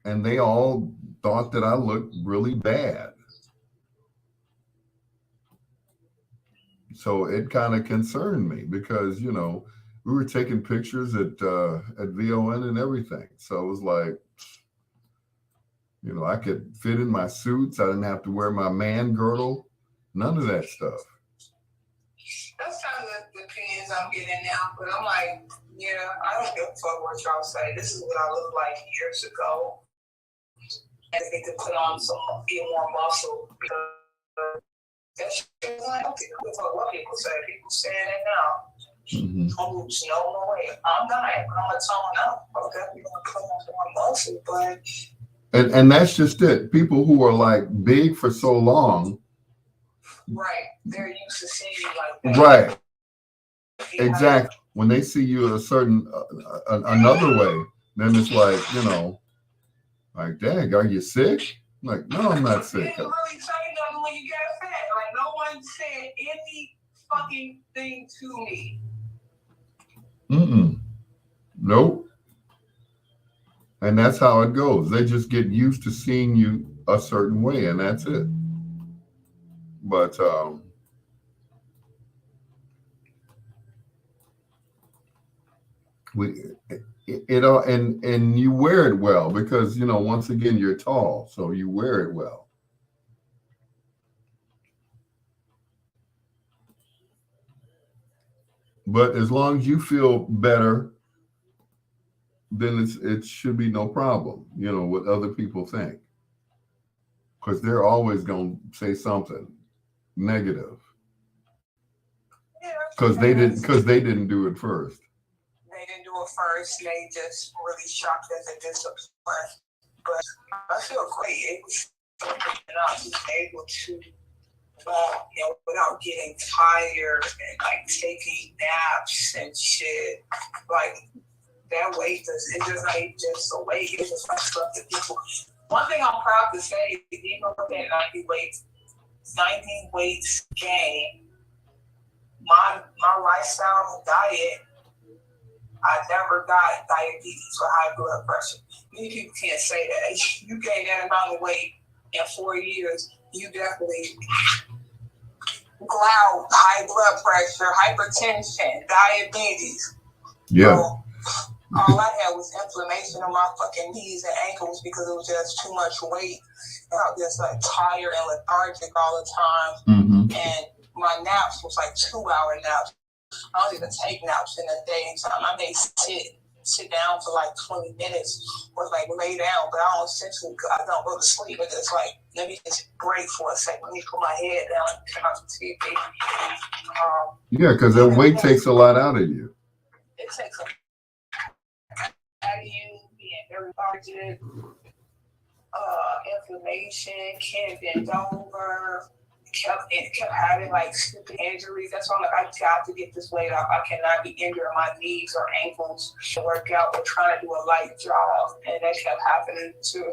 and they all thought that I looked really bad. So it kind of concerned me because, we were taking pictures at VON and everything. So it was like, I could fit in my suits. I didn't have to wear my man girdle. None of that stuff. That's kind of the opinions I'm getting now. But I'm like, yeah, I don't give a fuck what y'all say. This is what I looked like years ago. And they need to put on get more muscle because that shit is not healthy. I don't give a fuck what people say. People saying it now. Mm-hmm. There's no way. I'm not. I'm gonna tone up. I'm definitely gonna put on more muscle, but. And that's just it. People who are like big for so long. Right. They're used to seeing you like that. Right. Exactly. When they see you a certain another way, then it's like, like, dang, are you sick? I'm like, no, I'm not sick. You didn't really say nothing when you got fat. Like, no one said any fucking thing to me. Nope. And that's how it goes. They just get used to seeing you a certain way, and that's it. But and you wear it well because once again you're tall, so you wear it well. But as long as you feel better, then it should be no problem, what other people think, because they're always going to say something negative because they didn't do it first. They didn't do it first. They just really shocked at the discipline. But I feel great. It was just able to without getting tired and like taking naps and shit. Like that weight it ain't just a weight. It's just like stuff that people. One thing I'm proud to say, even with that 90 weights gain, my lifestyle and diet, I never got diabetes or high blood pressure. Many people can't say that. You gain that amount of weight in 4 years, you definitely gout, high blood pressure, hypertension, diabetes. Yeah. So, all I had was inflammation in my fucking knees and ankles because it was just too much weight. And I was just like tired and lethargic all the time. Mm-hmm. And my naps was like 2-hour naps. I don't even take naps in the day. So I may sit down for like 20 minutes or like lay down, but I don't go to sleep. But it's like, let me just break for a second. Let me put my head down and turn off the TV. Yeah, because that weight takes a lot out of you. It takes a lot out of you, being very lethargic, inflammation, can't bend over. Kept having like stupid injuries. That's why I'm like, I got to get this weight off. I cannot be injuring my knees or ankles to work out or trying to do a light job. And that kept happening too.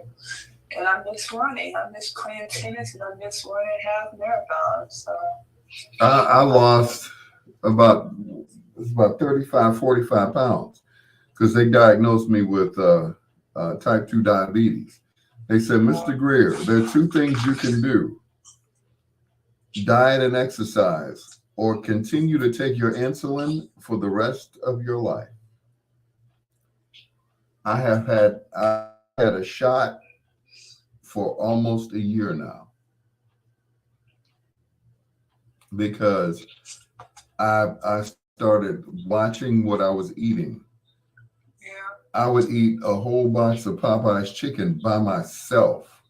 And I miss running. I miss playing tennis and I miss running half marathons. So I lost about 35, 45 pounds because they diagnosed me with type 2 diabetes. They said, Mr. Greer, there are 2 things you can do. Diet and exercise, or continue to take your insulin for the rest of your life. I had a shot for almost a year now because I started watching what I was eating. yeah. I would eat a whole box of Popeye's chicken by myself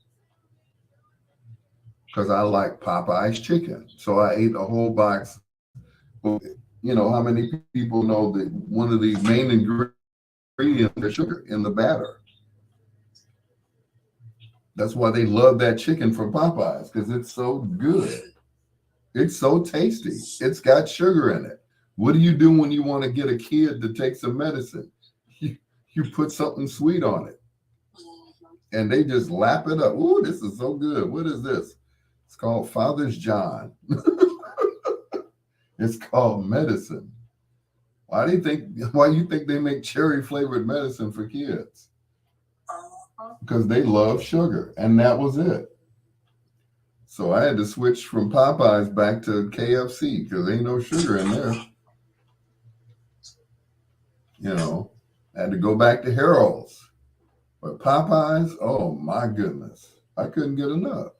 because I like Popeye's chicken. So I ate a whole box. How many people know that one of the main ingredients is sugar in the batter? That's why they love that chicken from Popeyes, because it's so good. It's so tasty. It's got sugar in it. What do you do when you want to get a kid to take some medicine? You put something sweet on it. And they just lap it up. Ooh, this is so good. What is this? It's called Father's John. It's called medicine. Why do you think they make cherry flavored medicine for kids? because they love sugar, and that was it. So I had to switch from Popeyes back to KFC because ain't no sugar in there. You know, I had to go back to Harold's. But Popeyes, oh my goodness, I couldn't get enough.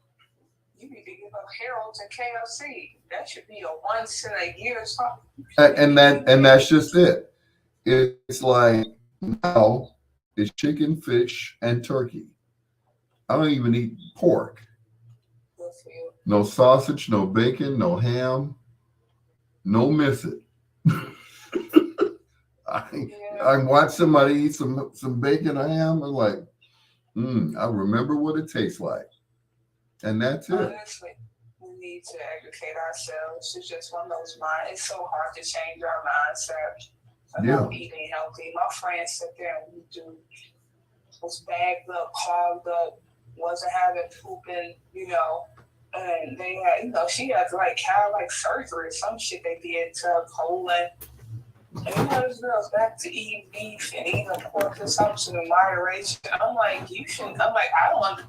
You need to give up Harold's and KFC. That should be a once in a year something. And that's just it. It's like now it's chicken, fish, and turkey. I don't even eat pork. Good for you. No sausage, no bacon, no ham, no miss it. I watch somebody eat some bacon or ham. I'm like, I remember what it tastes like, and that's it. Honestly, we need to educate ourselves. It's just one of those minds. It's so hard to change our mindset about eating healthy. My friends sit there and we do was bagged up, clogged up, wasn't having pooping, and they had, she had like surgery or some shit they did to her colon. And those girls back to eating beef and eating pork consumption in moderation. I'm like, you shouldn't. I'm like, I don't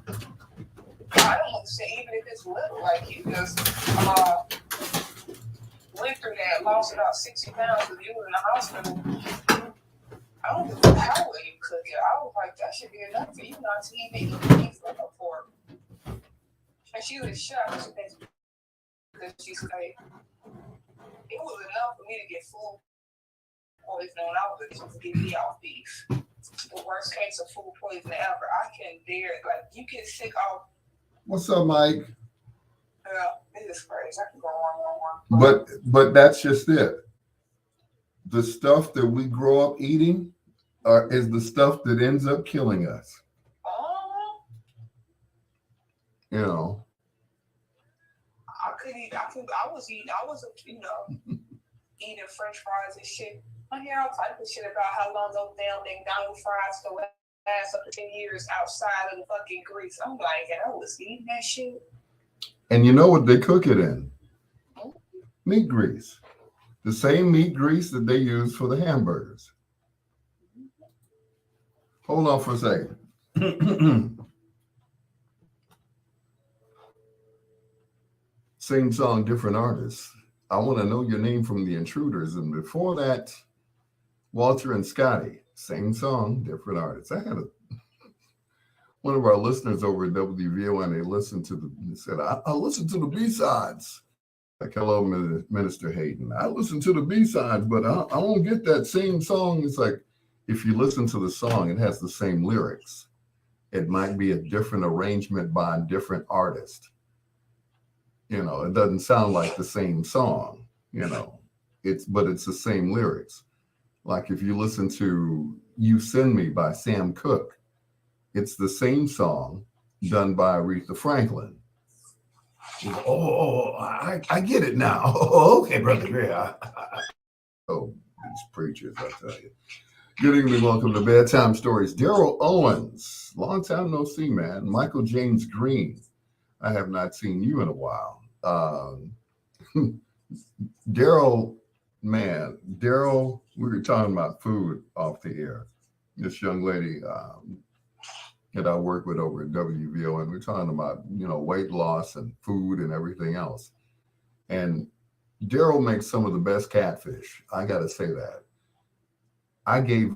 understand, even if it's little. Like, you just went through that, lost about 60 pounds, and you were in the hospital. I don't know how well you cook it. I was like, that should be enough for you not to even eat beef or pork. And she was shocked because she's like, it was enough for me to get food poisoning when I was a kid to get me off beef. The worst case of food poisoning ever. I can't dare it. Like, you get sick off. What's up, Mike? Yeah, it is crazy. I can go on. But that's just it. The stuff that we grow up eating is the stuff that ends up killing us. You know. I was eating French fries and shit. I hear all type of shit about how long those damn McDonald's fries can last up to 10 years outside of the fucking grease. I'm like, and I was eating that shit. And you know what they cook it in? Meat grease. The same meat grease that they use for the hamburgers. Hold on for a second. Same song, different artists. I want to know your name from the Intruders. And before that, Walter and Scotty. Same song, different artists. I had one of our listeners over at WVO, and they said, I listened to the B-sides. Like, hello, Minister Hayden. I listen to the B-sides, but I don't get that same song. It's like, if you listen to the song, it has the same lyrics. It might be a different arrangement by a different artist. It doesn't sound like the same song, but it's the same lyrics. Like if you listen to You Send Me by Sam Cooke, it's the same song done by Aretha Franklin. I get it now. Oh, okay, Brother Greer. Oh, these preachers, I tell you. Good evening, welcome to Bedtime Stories. Daryl Owens, long time no see, man. Michael James Green, I have not seen you in a while. Daryl, we were talking about food off the air. This young lady that I work with over at WVO, and we're talking about, weight loss and food and everything else. And Daryl makes some of the best catfish. I got to say that. I gave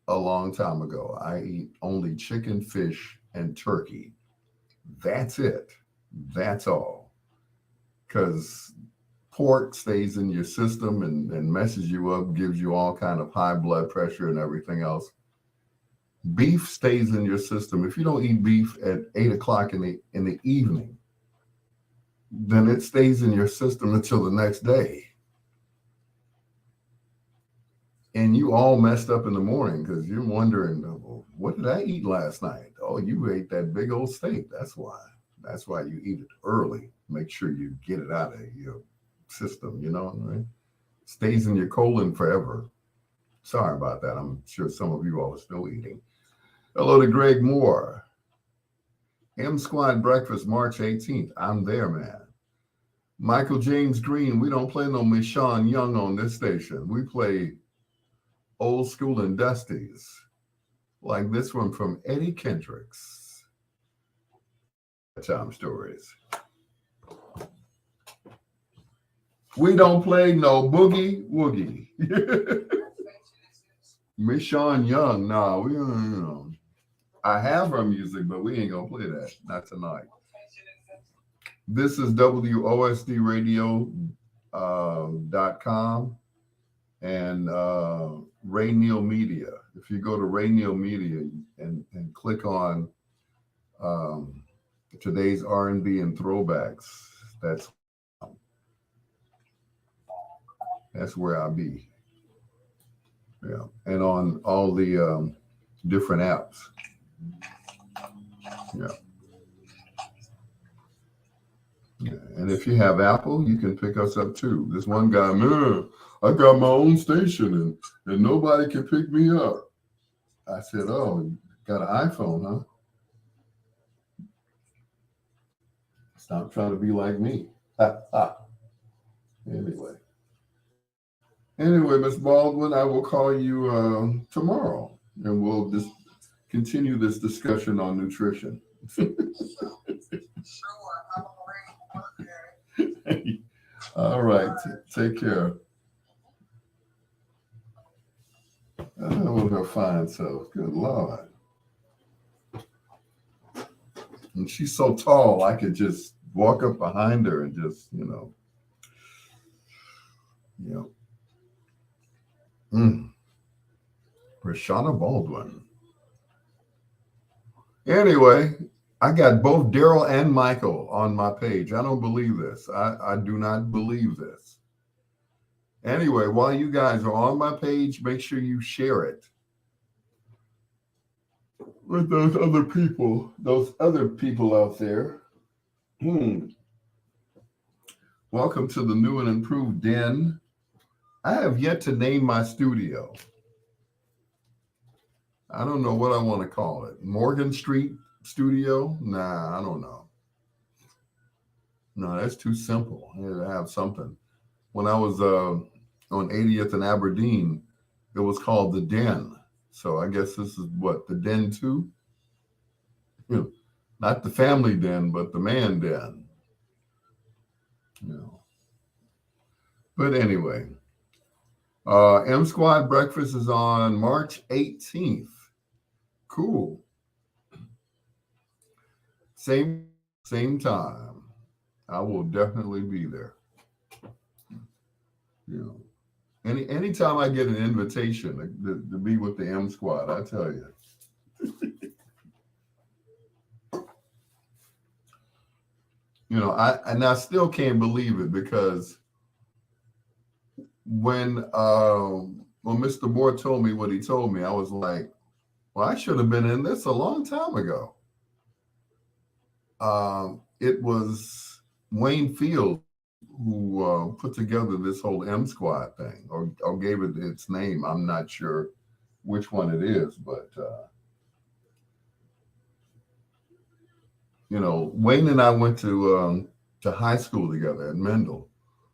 a long time ago. I eat only chicken, fish, and turkey. That's it. That's all. Because pork stays in your system and messes you up, gives you all kind of high blood pressure and everything else. Beef stays in your system. If you don't eat beef at 8 o'clock in the evening, then it stays in your system until the next day. And you all messed up in the morning because you're wondering, what did I eat last night? Oh, you ate that big old steak. That's why. That's why you eat it early. Make sure you get it out of your system, right? Stays in your colon forever. Sorry about that. I'm sure some of you all are still eating. Hello to Greg Moore. M Squad Breakfast, March 18th. I'm there, man. Michael James Green, we don't play no Michonne Young on this station. We play old school and dusties. like this one from Eddie Kendricks. Bedtime stories. We don't play no boogie woogie. Miss Sean Young, nah, we don't, you know. I have her music, but we ain't gonna play that. Not tonight. This is WOSDradio.com and Ray Neal Media. If you go to Ray Neal Media and click on um, today's R&B and throwbacks, that's where I'll be. Yeah, and on all the different apps. Yeah. Yeah. And if you have Apple, you can pick us up too. This one guy, man, I got my own station and nobody can pick me up. I said, oh, you got an iPhone, huh? Stop trying to be like me. Anyway. Anyway, Miss Baldwin, I will call you tomorrow and we'll just continue this discussion on nutrition. Sure. All right. Take care. With her fine self. Good Lord. And she's so tall, I could just walk up behind her and just, Rashana Baldwin. Anyway, I got both Daryl and Michael on my page. I don't believe this. I do not believe this. Anyway, while you guys are on my page, make sure you share it with those other people out there. Welcome to the new and improved den. I have yet to name my studio. I don't know what I want to call it. Morgan Street Studio? Nah, I don't know. No, that's too simple. I had to have something. When I was on 80th and Aberdeen, it was called the Den. So I guess this is what, the Den 2? Not the family den, but the man den. But anyway, M Squad Breakfast is on March 18th. Cool. Same time. I will definitely be there. Anytime I get an invitation to be with the M Squad, I tell you. I still can't believe it because when Mr. Moore told me what he told me, I was like, well, I should have been in this a long time ago. It was Wayne Field who put together this whole M Squad thing or gave it its name. I'm not sure which one it is, but Wayne and I went to high school together at Mendel.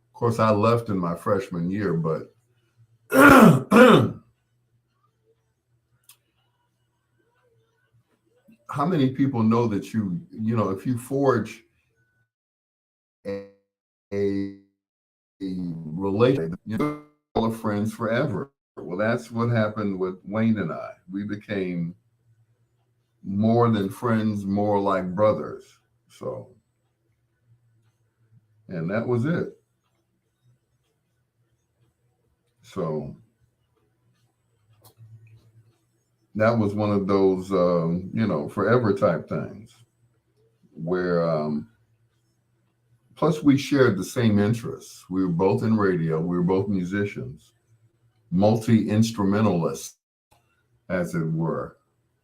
Of course, I left in my freshman year, but how many people know that if you forge a relationship, you're all friends forever? Well, that's what happened with Wayne and I. We became more than friends, more like brothers. So, and that was it. So that was one of those, forever type things where, plus we shared the same interests. We were both in radio. We were both musicians, multi-instrumentalists, as it were.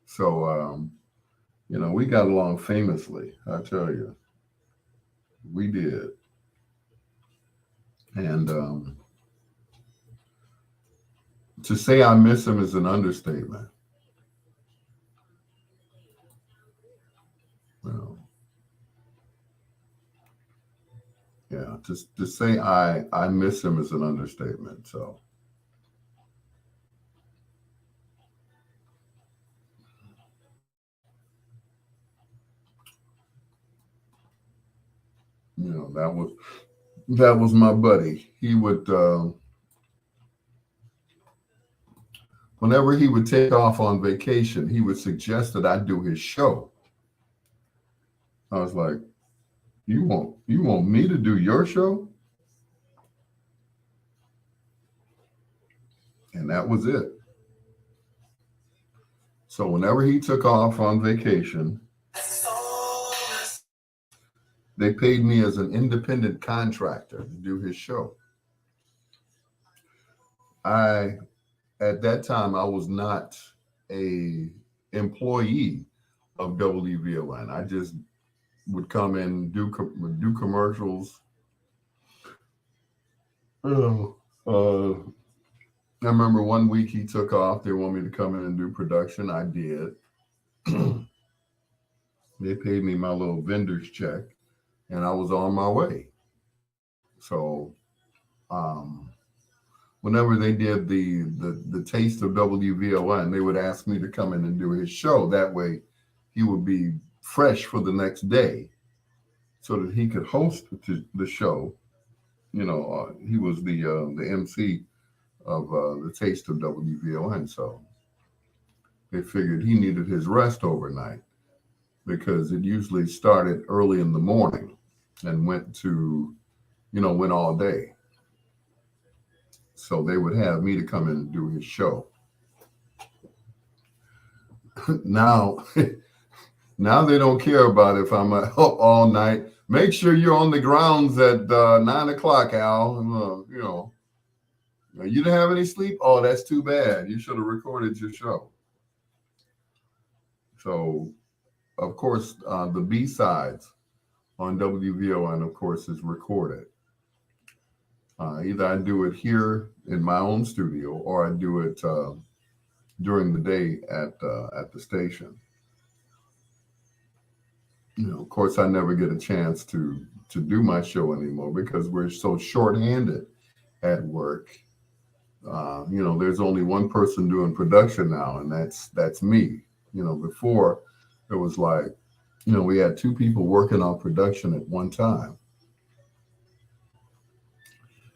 So, we got along famously, I tell you. We did. And to say I miss him is an understatement. Yeah, to say I miss him is an understatement. So that was my buddy. He would whenever he would take off on vacation, he would suggest that I do his show. I was like, you want me to do your show? And that was it. So whenever he took off on vacation, they paid me as an independent contractor to do his show. At that time, I was not a employee of WVON. I just would come in, would do commercials. I remember one week he took off. They wanted me to come in and do production. I did. They paid me my little vendor's check, and I was on my way. So, whenever they did the taste of WVON, they would ask me to come in and do his show. That way, he would be fresh for the next day, so that he could host the show. He was the MC of the taste of WVON. So they figured he needed his rest overnight because it usually started early in the morning and went all day. So they would have me to come in and do his show. Now they don't care about if I'm up all night. Make sure you're on the grounds at 9 o'clock, Al. You didn't have any sleep? Oh, that's too bad. You should have recorded your show. So, of course, the B-sides on WVON, of course, is recorded. Either I do it here in my own studio or I do it during the day at the station. Of course, I never get a chance to do my show anymore because we're so shorthanded at work. There's only one person doing production now, and that's me. Before it was like, we had two people working on production at one time.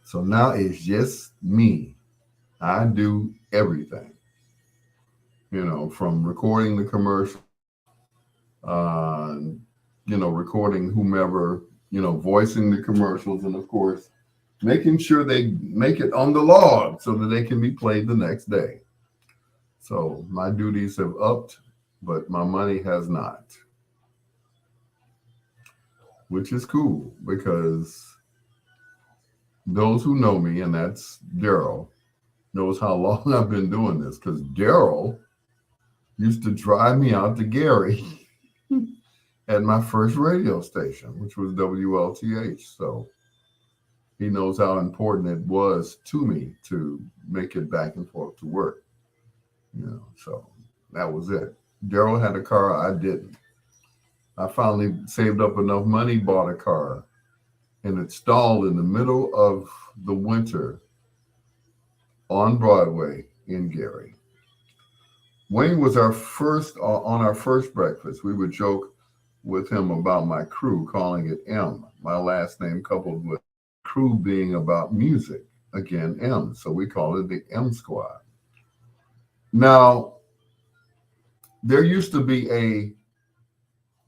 So now it's just me. I do everything, from recording the commercial, recording whomever, voicing the commercials, and of course, making sure they make it on the log so that they can be played the next day. So my duties have upped, but my money has not, which is cool because those who know me, and that's Daryl, knows how long I've been doing this because Daryl used to drive me out to Gary at my first radio station, which was WLTH. So he knows how important it was to me to make it back and forth to work. So that was it. Daryl had a car, I didn't. I finally saved up enough money, bought a car, and it stalled in the middle of the winter on Broadway in Gary. Wayne was on our first breakfast. We would joke with him about my crew, calling it M, my last name coupled with crew being about music. Again, M. So we called it the M Squad. Now, there used to be a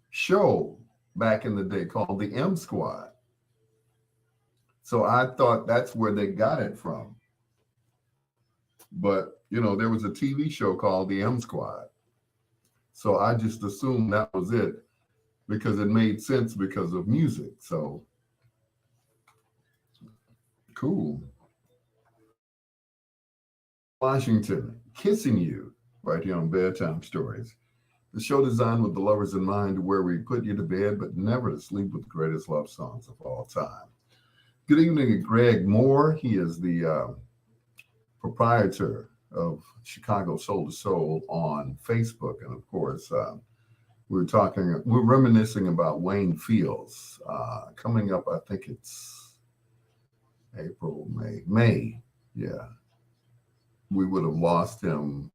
show back in the day called the M Squad. So I thought that's where they got it from. But, there was a TV show called the M Squad. So I just assumed that was it because it made sense because of music. So cool. Washington, Kissing You, right here on Bedtime Stories. The show designed with the lovers in mind, where we put you to bed, but never to sleep with the greatest love songs of all time. Good evening, Greg Moore. He is the proprietor of Chicago Soul to Soul on Facebook. And of course, we're reminiscing about Wayne Fields. Coming up, I think it's April, May. Yeah. We would have lost him.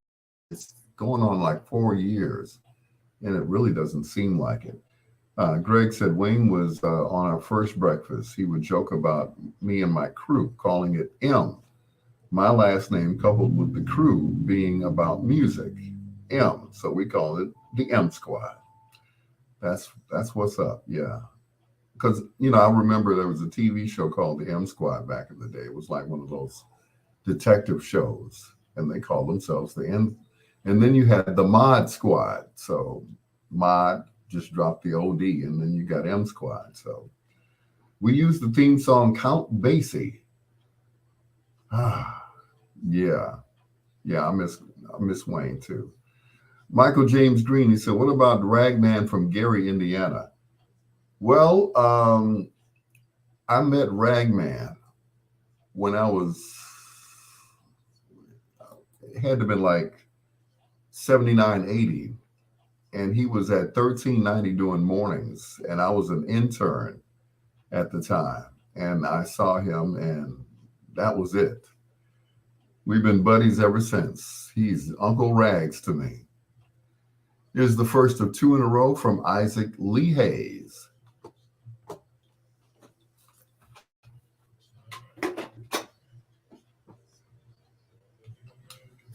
It's going on like 4 years, and it really doesn't seem like it. Greg said Wayne was on our first breakfast. He would joke about me and my crew, calling it M. My last name coupled with the crew being about music, M. So we call it the M Squad. That's what's up. Yeah, because I remember there was a TV show called the M Squad back in the day. It was like one of those detective shows, and they called themselves the M. And then you had the Mod Squad. So Mod just dropped the OD, and then you got M Squad. So we used the theme song Count Basie. Ah, yeah, yeah. I miss Wayne too. Michael James Green. He said, "What about Ragman from Gary, Indiana?" Well, I met Ragman when I was, it had to have been like 79, 80. And he was at 1390 doing mornings. And I was an intern at the time. And I saw him, and that was it. We've been buddies ever since. He's Uncle Rags to me. Here's the first of two in a row from Isaac Lee Hayes.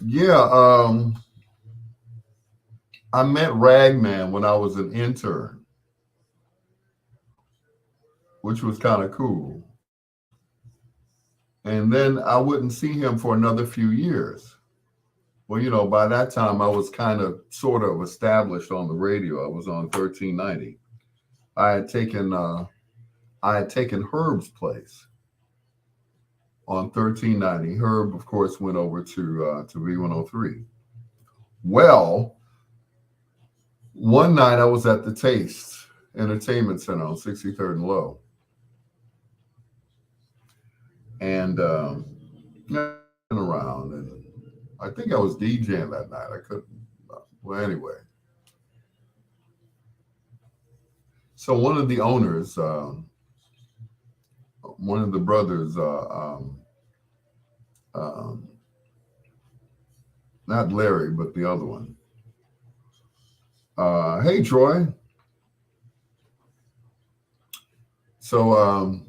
Yeah, I met Ragman when I was an intern, which was kind of cool. And then I wouldn't see him for another few years. Well, by that time I was kind of sort of established on the radio. I was on 1390. I had taken Herb's place on 1390. Herb, of course, went over to V103. Well, one night I was at the Taste Entertainment Center on 63rd and Low, and around, and I think I was DJing that night. I couldn't. Well, anyway, so one of the owners, one of the brothers, um, not Larry, but the other one. Hey, Troy. So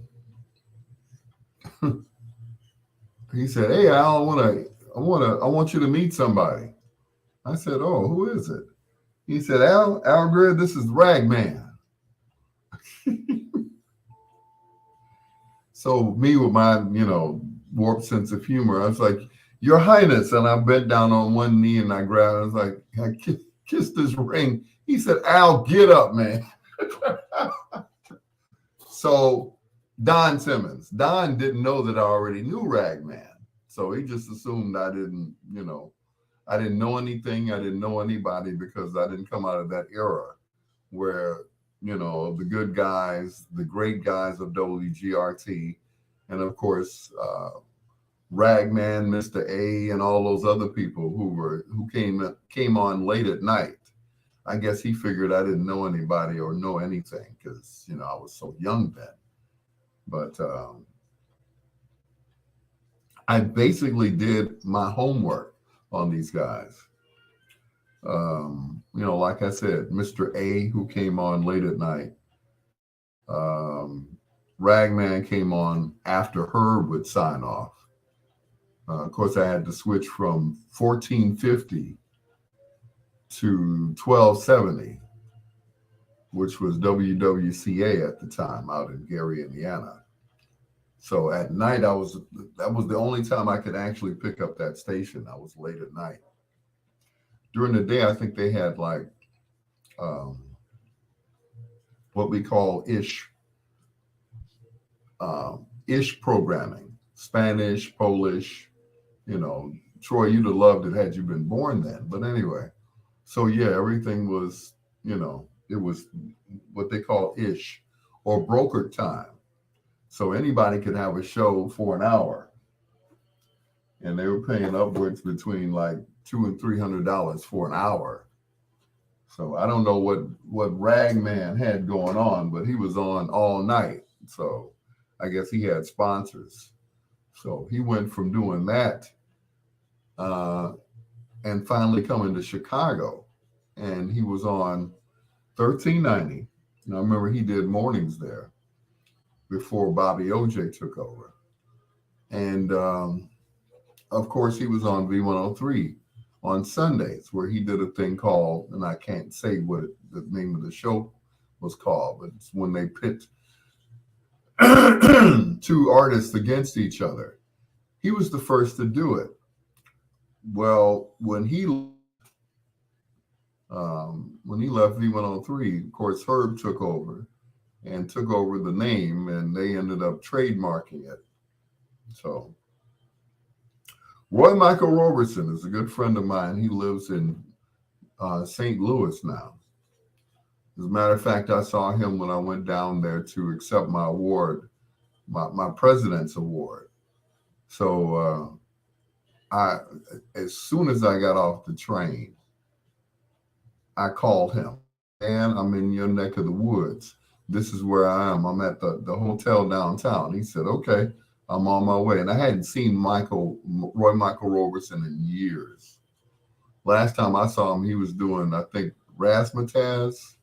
he said, "Hey, Al, I want you to meet somebody." I said, "Oh, who is it?" He said, Al Greer, this is Ragman." So me with my, warped sense of humor, I was like, "Your Highness," and I bent down on one knee and I grabbed. I was like, I kissed his ring. He said, "Al, get up, man." So Don Simmons, Don didn't know that I already knew Ragman, so he just assumed I didn't know anything. I didn't know anybody because I didn't come out of that era where, the good guys, the great guys of WGRT, and of course, Ragman, Mr. A, and all those other people who came on late at night. I guess he figured I didn't know anybody or know anything because, I was so young then. But I basically did my homework on these guys. Like I said, Mr. A, who came on late at night. Ragman came on after Herb would sign off. Of course, I had to switch from 1450 to 1270, which was WWCA at the time out in Gary, Indiana. So at night, that was the only time I could actually pick up that station. I was late at night. During the day, I think they had like what we call ish programming, Spanish, Polish. Troy, you'd have loved it had you been born then. But anyway, so yeah, everything was, it was what they call ish or brokered time. So anybody could have a show for an hour, and they were paying upwards between like $200 and $300 for an hour. So I don't know what Ragman had going on, but he was on all night. So I guess he had sponsors. So he went from doing that and finally coming to Chicago, and he was on 1390. And I remember he did mornings there before Bobby OJ took over. And of course, he was on V103 on Sundays, where he did a thing called, and I can't say what the name of the show was called, but it's when they pit two artists against each other. He was the first to do it. Well, when he left V103, of course, Herb took over and took over the name, and they ended up trademarking it. So Roy Michael Roberson is a good friend of mine. He lives in St. Louis now. As a matter of fact, I saw him when I went down there to accept my award, my president's award. So as soon as I got off the train, I called him. And I'm in your neck of the woods. This is where I am. I'm at the hotel downtown. He said, okay, I'm on my way. And I hadn't seen Roy Michael Roberson in years. Last time I saw him, he was doing, I think, Razzmatazz,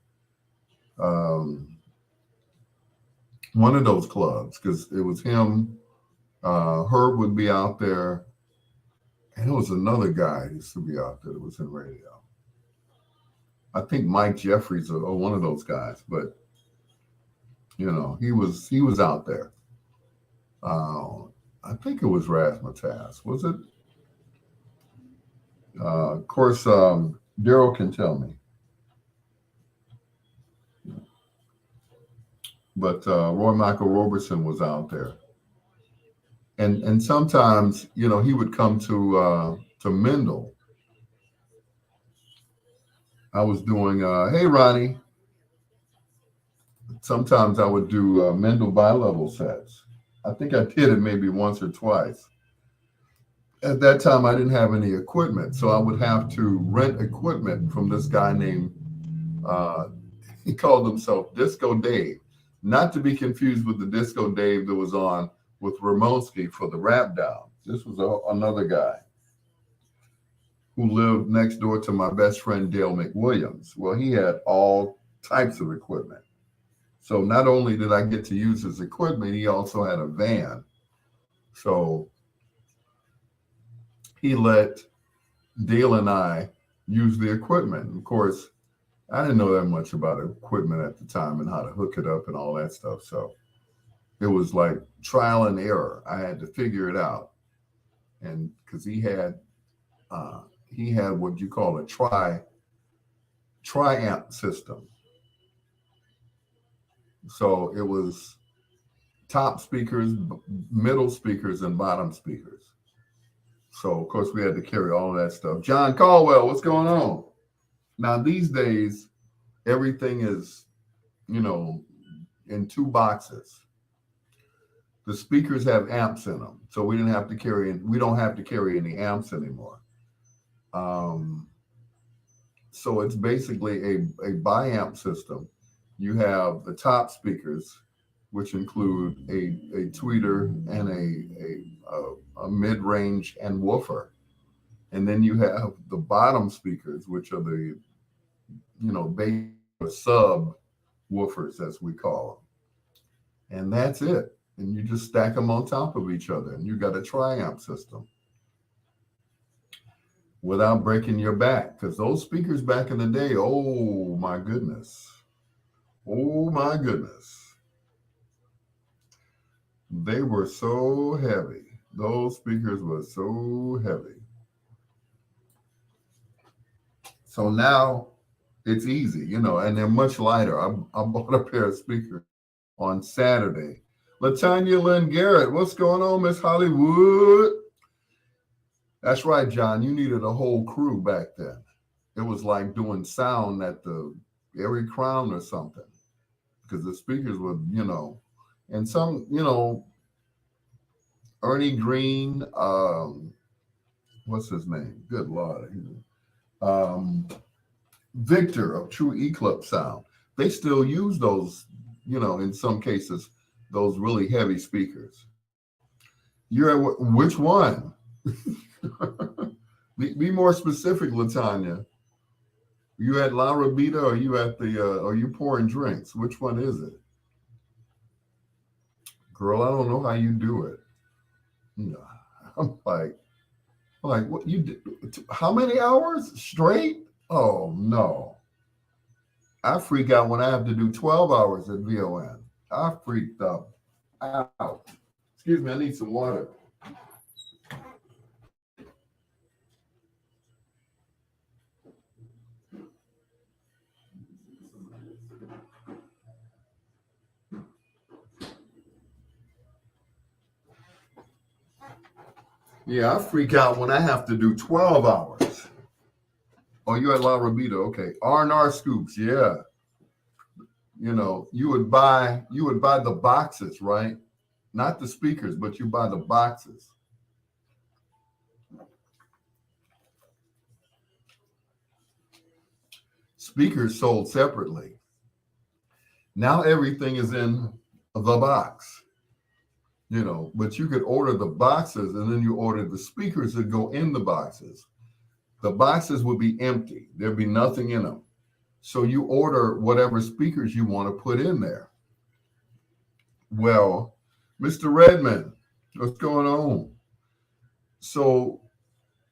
one of those clubs, because it was him. Herb would be out there. And it was another guy who used to be out there that was in radio. I think Mike Jeffries or one of those guys, but you know, he was out there. I think it was Razzmatazz. Was it? Of course, Daryl can tell me. But Roy Michael Roberson was out there, and sometimes you know he would come to Mendel. I was doing, hey Ronnie. Sometimes I would do Mendel bi-level sets. I think I did it maybe once or twice. At that time, I didn't have any equipment, so I would have to rent equipment from this guy named, he called himself Disco Dave, not to be confused with the Disco Dave that was on with Ramonski for the Rap Down. This was another guy who lived next door to my best friend Dale McWilliams. Well, he had all types of equipment. So not only did I get to use his equipment, he also had a van. So he let Dale and I use the equipment. Of course, I didn't know that much about equipment at the time and how to hook it up and all that stuff. So it was like trial and error. I had to figure it out. And because he had what you call a tri-amp system. So it was top speakers, middle speakers, and bottom speakers. So, of course, we had to carry all of that stuff. John Caldwell, what's going on? Now, these days, everything is, you know, in two boxes. The speakers have amps in them. So we don't have to carry any amps anymore. So it's basically a bi-amp system. You have the top speakers, which include a tweeter and a mid-range and woofer. And then you have the bottom speakers, which are the, you know, bass sub woofers, as we call them. And that's it. And you just stack them on top of each other, and you got a tri-amp system without breaking your back. Because those speakers back in the day, oh my goodness. Oh my goodness. They were so heavy. Those speakers were so heavy. So now it's easy, you know, and they're much lighter. I bought a pair of speakers on Saturday. Latanya Lynn Garrett, what's going on, Miss Hollywood? That's right, John. You needed a whole crew back then. It was like doing sound at the Erie Crown or something, because the speakers were, you know, and some, you know, Ernie Green, what's his name? Good Lord. Victor of True Eclipse Sound. They still use those, you know, in some cases, those really heavy speakers. You're at which one? Be more specific, Latanya. You at La Rabita or you at the are you pouring drinks? Which one is it? Girl, I don't know how you do it. No. I'm like what you did how many hours straight? Oh no. I freak out when I have to do 12 hours at VON. I freaked out. Excuse me, I need some water. Yeah, I freak out when I have to do 12 hours. Oh, you're at La Rabita. Okay. R&R scoops. Yeah. You would buy the boxes, right? Not the speakers, but you buy the boxes. Speakers sold separately. Now everything is in the box, but you could order the boxes and then you order the speakers that go in the boxes. The boxes would be empty. There'd be nothing in them. So you order whatever speakers you want to put in there. Well, Mr. Redmond, what's going on? So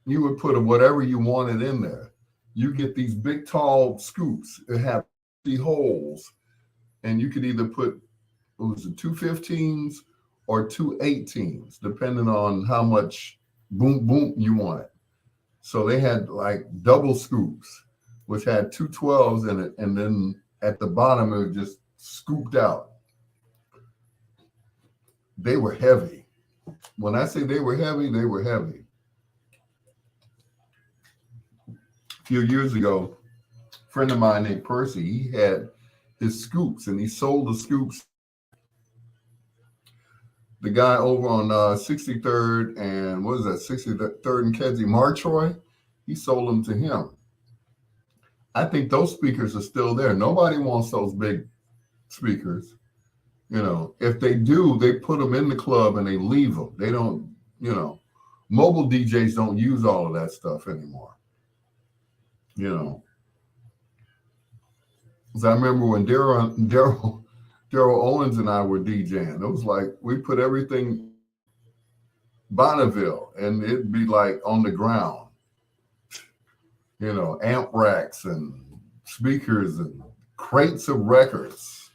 you would put whatever you wanted in there. You get these big, tall scoops that have the holes, and you could either put what was it, 215s or 218s, depending on how much boom boom you wanted. So they had like double scoops, which had 212s in it, and then at the bottom it was just scooped out. They were heavy. When I say they were heavy, they were heavy. A few years ago, a friend of mine named Percy, he had his scoops and he sold the scoops. The guy over on 63rd and what is that, 63rd and Kedzie, Martroy, he sold them to him. I think those speakers are still there. Nobody wants those big speakers. If they do, they put them in the club and they leave them. They don't, mobile DJs don't use all of that stuff anymore. Because I remember when Daryl Owens and I were DJing, it was like we put everything Bonneville and it'd be like on the ground, amp racks and speakers and crates of records.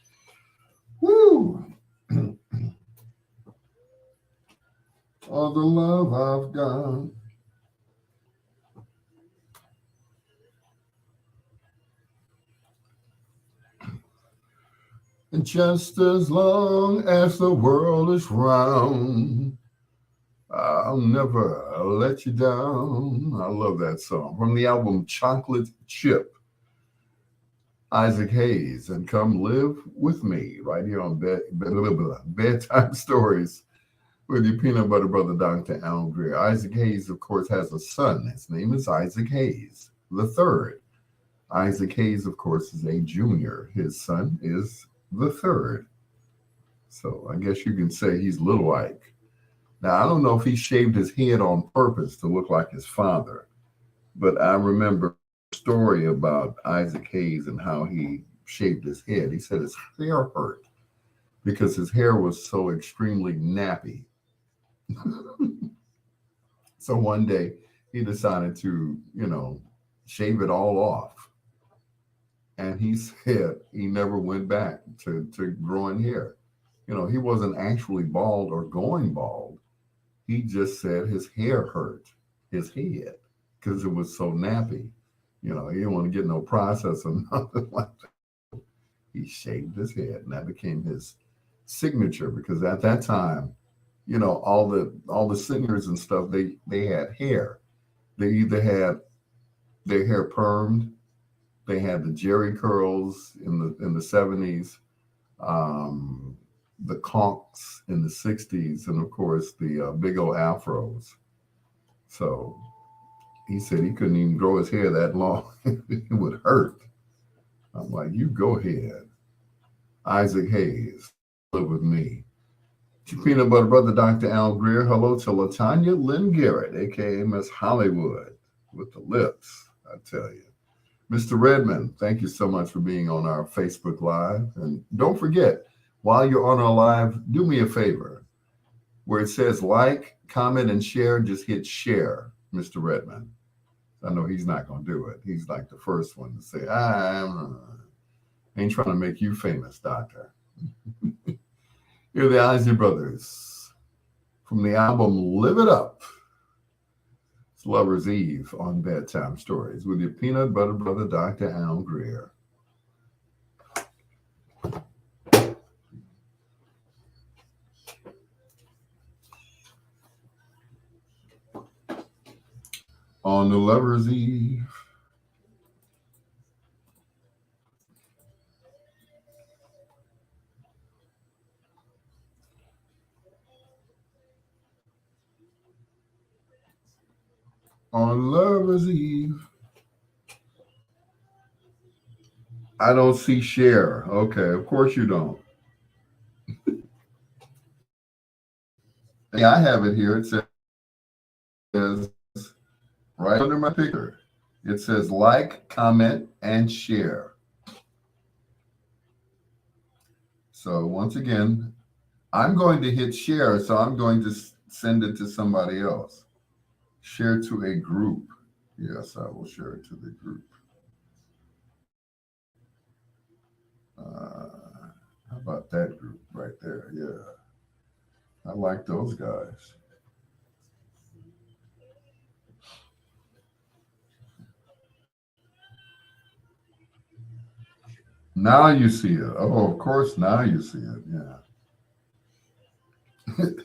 Woo! All the love I've got. And just as long as the world is round, I'll never let you down. I love that song. From the album Chocolate Chip, Isaac Hayes, and Come Live With Me, right here on Bedtime Stories with your peanut butter brother, Dr. Al Greer. Isaac Hayes, of course, has a son. His name is Isaac Hayes the third. Isaac Hayes, of course, is a junior. His son is the third. So I guess you can say he's Little Ike. Now, I don't know if he shaved his head on purpose to look like his father, but I remember a story about Isaac Hayes and how he shaved his head. He said his hair hurt because his hair was so extremely nappy. So one day he decided to, shave it all off. And he said he never went back to growing hair. He wasn't actually bald or going bald. He just said his hair hurt his head because it was so nappy. He didn't want to get no process or nothing like that. He shaved his head, and that became his signature because at that time, all the singers and stuff, they had hair. They either had their hair permed, they had the Jerry curls in the 70s, the conks in the 60s, and of course the big old afros. So he said he couldn't even grow his hair that long. It would hurt. I'm like, you go ahead. Isaac Hayes, live with me. Peanut butter brother, Dr. Al Greer. Hello to LaTanya Lynn Garrett, aka Miss Hollywood, with the lips, I tell you. Mr. Redmond, thank you so much for being on our Facebook Live. And don't forget, while you're on our live, do me a favor. Where it says like, comment, and share, just hit share, Mr. Redmond. I know he's not going to do it. He's like the first one to say, ain't trying to make you famous, doctor. Here are the Isley Brothers from the album Live It Up. It's Lover's Eve on Bedtime Stories with your peanut butter brother, Dr. Al Greer. On the Lover's Eve. On Lover's Eve. I don't see share. Okay, of course you don't. Yeah, I have it here. It says right under my picture. It says like, comment, and share. So once again, I'm going to hit share, so I'm going to send it to somebody else. Share to a group. Yes, I will share it to the group. How about that group right there? Yeah. I like those guys. Now you see it. Oh, of course, now you see it. Yeah.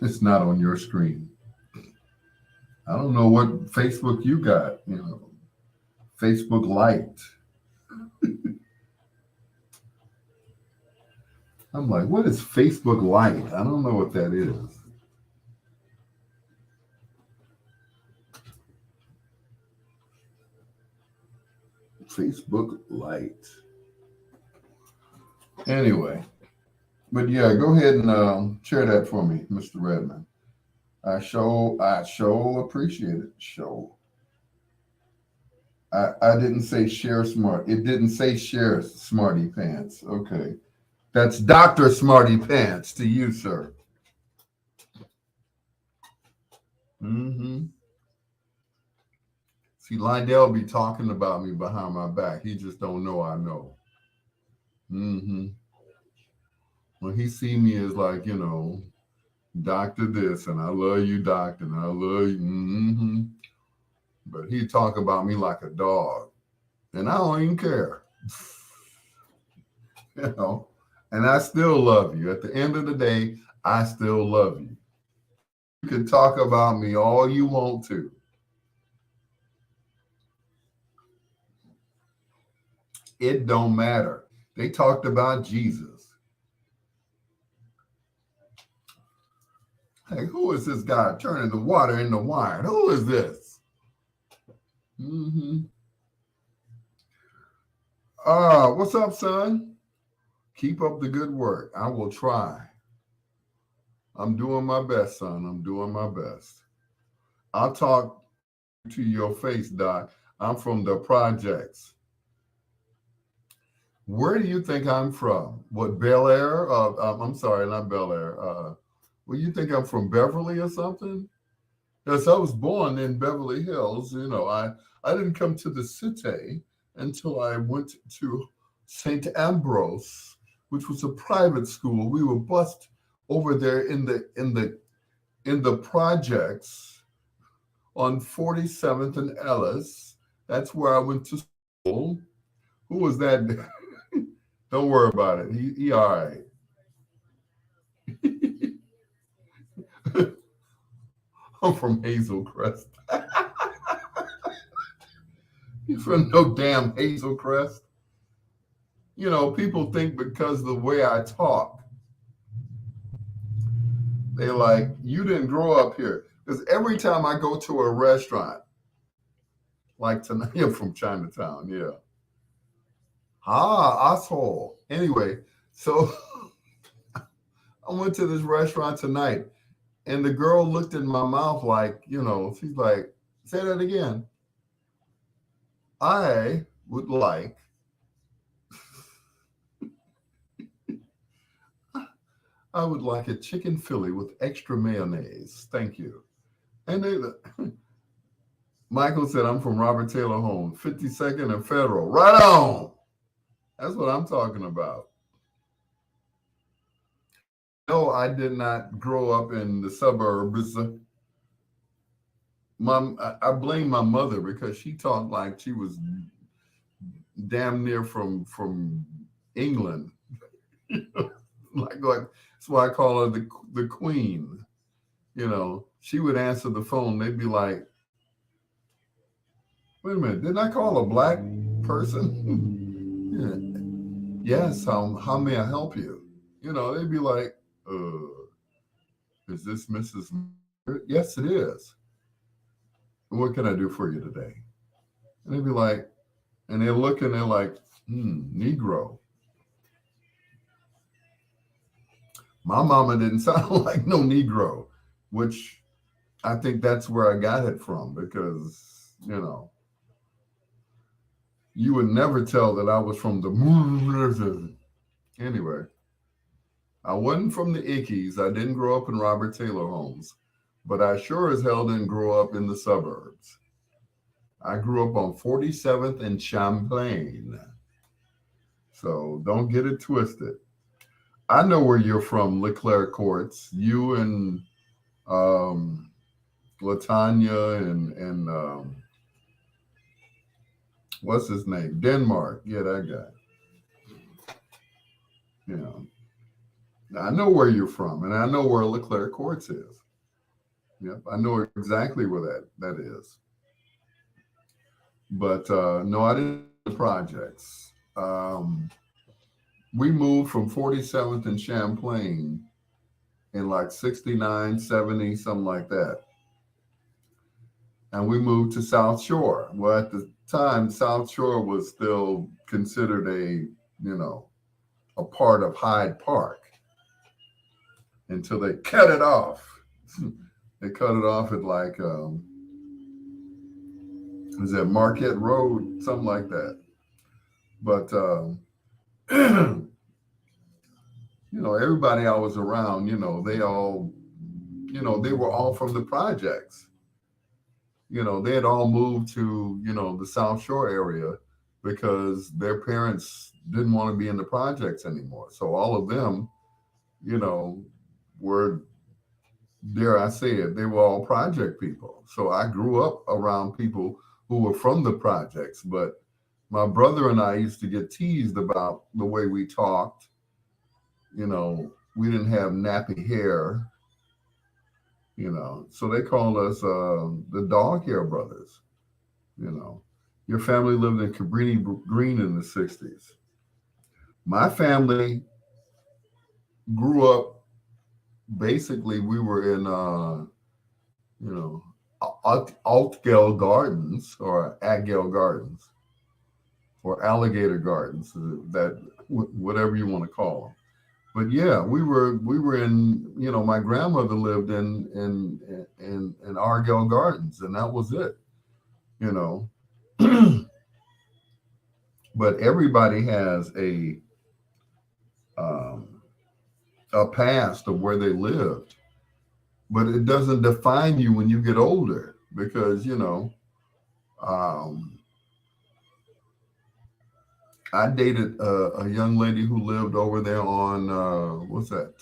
It's not on your screen. I don't know what Facebook you got, Facebook Lite. I'm like, what is Facebook Lite? I don't know what that is. Facebook Lite. Anyway, but yeah, go ahead and share that for me, Mr. Redmond. I sure appreciate it. Show. I didn't say share smart. It didn't say share smarty pants. Okay. That's Dr. Smarty Pants to you, sir. Mm-hmm. See, Lydell be talking about me behind my back. He just don't know I know. Mm-hmm. When he see me as like, Doctor this, and I love you, doctor, and I love you. Mm-hmm. But he talk about me like a dog, and I don't even care. And I still love you. At the end of the day, I still love you. You can talk about me all you want to. It don't matter. They talked about Jesus. Hey, who is this guy turning the water into wine? Who is this? Mm-hmm. What's up, son? Keep up the good work. I will try. I'm doing my best, son. I'm doing my best. I'll talk to your face, Doc. I'm from the projects. Where do you think I'm from? What, Bel Air? I'm sorry, not Bel Air. Well, you think I'm from Beverly or something? Yes, I was born in Beverly Hills. I didn't come to the city until I went to St. Ambrose, which was a private school. We were bused over there in the projects on 47th and Ellis. That's where I went to school. Who was that? Don't worry about it. He all right. I'm from Hazel Crest. You from no damn Hazel Crest. People think because of the way I talk, they're like, you didn't grow up here. Because every time I go to a restaurant, like tonight, I'm from Chinatown, yeah. Asshole. Anyway, so I went to this restaurant tonight, and the girl looked in my mouth like, she's like, say that again. I would like, I would like a chicken Philly with extra mayonnaise. Thank you. And they, Michael said, I'm from Robert Taylor Home, 52nd and Federal. Right on. That's what I'm talking about. No, I did not grow up in the suburbs. I blame my mother because she talked like she was damn near from England. like that's why I call her the queen. She would answer the phone. They'd be like, "Wait a minute, didn't I call a black person?" Yeah. Yes. How may I help you? They'd be like, "Is this Mrs. Yes, it is. What can I do for you today?" And they'd be like, and they're looking, they're like, Negro. My mama didn't sound like no Negro, which I think that's where I got it from because, you would never tell that I was from the. Anyway, I wasn't from the Ickies. I didn't grow up in Robert Taylor homes, but I sure as hell didn't grow up in the suburbs. I grew up on 47th and Champlain. So don't get it twisted. I know where you're from, Leclerc Courts. You and Latanya and what's his name? Denmark. Yeah, that guy. I know where you're from, and I know where Leclerc Courts is. Yep, I know exactly where that is. But no, I didn't do the projects. We moved from 47th and Champlain in like 69, 70, something like that. And we moved to South Shore. Well, at the time, South Shore was still considered a part of Hyde Park until they cut it off. They cut it off at like, was that Marquette Road? Something like that. But, everybody I was around, they all, they were all from the projects. They had all moved to, the South Shore area because their parents didn't want to be in the projects anymore. So all of them, were, dare I say it, they were all project people. So I grew up around people who were from the projects, but my brother and I used to get teased about the way we talked. We didn't have nappy hair, so they called us the dog hair brothers. Your family lived in Cabrini Green in the 60s. My family grew up, basically, we were in, Altgeld Gardens or Agel Gardens or Alligator Gardens, that whatever you want to call them. But yeah, we were in, my grandmother lived in Argyle Gardens, and that was it. But everybody has a past of where they lived, but it doesn't define you when you get older because I dated a young lady who lived over there on what's that?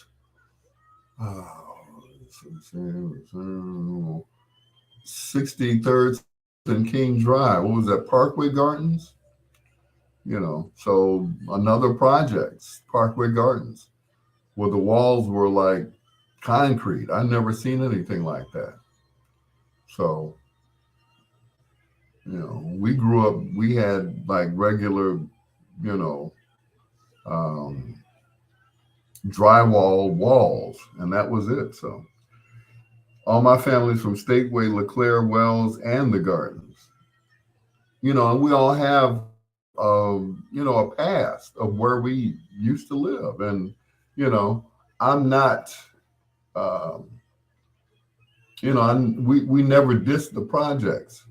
63rd and King Drive. What was that? Parkway Gardens. So another projects, Parkway Gardens, where the walls were like concrete. I never seen anything like that. So, we grew up, we had like regular, drywall walls, and that was it. So all my family's from Stateway, LeClaire, Wells, and the Gardens. And we all have a past of where we used to live. And, I'm not, we never dissed the projects.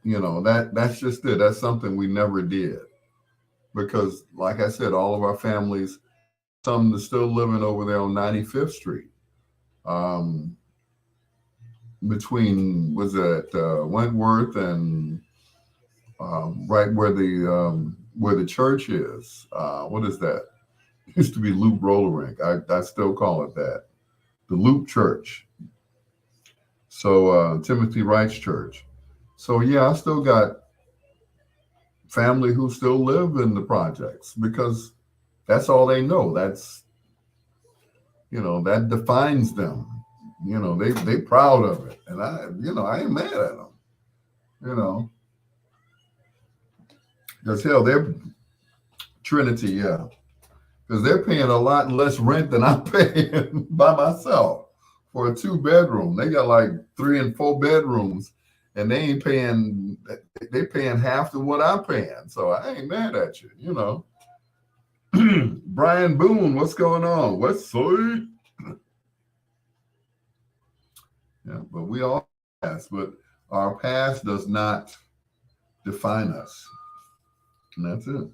That's just it. That's something we never did because, like I said, all of our families, some are still living over there on 95th Street, um, between was it Wentworth and right where the church is. What is that? It used to be Loop Roller Rink. I still call it that. The Loop Church. So Timothy Wright's church. So yeah, I still got family who still live in the projects because that's all they know. That defines them. They proud of it, and I ain't mad at them. You know, because hell, they're Trinity, yeah, because they're paying a lot less rent than I'm paying by myself for a 2 bedroom. They got like 3 and 4 bedrooms, and they ain't paying. They paying half of what I'm paying, so I ain't mad at you. Brian Boone, what's going on? West Side. Yeah, but we all pass, but our past does not define us. And that's it.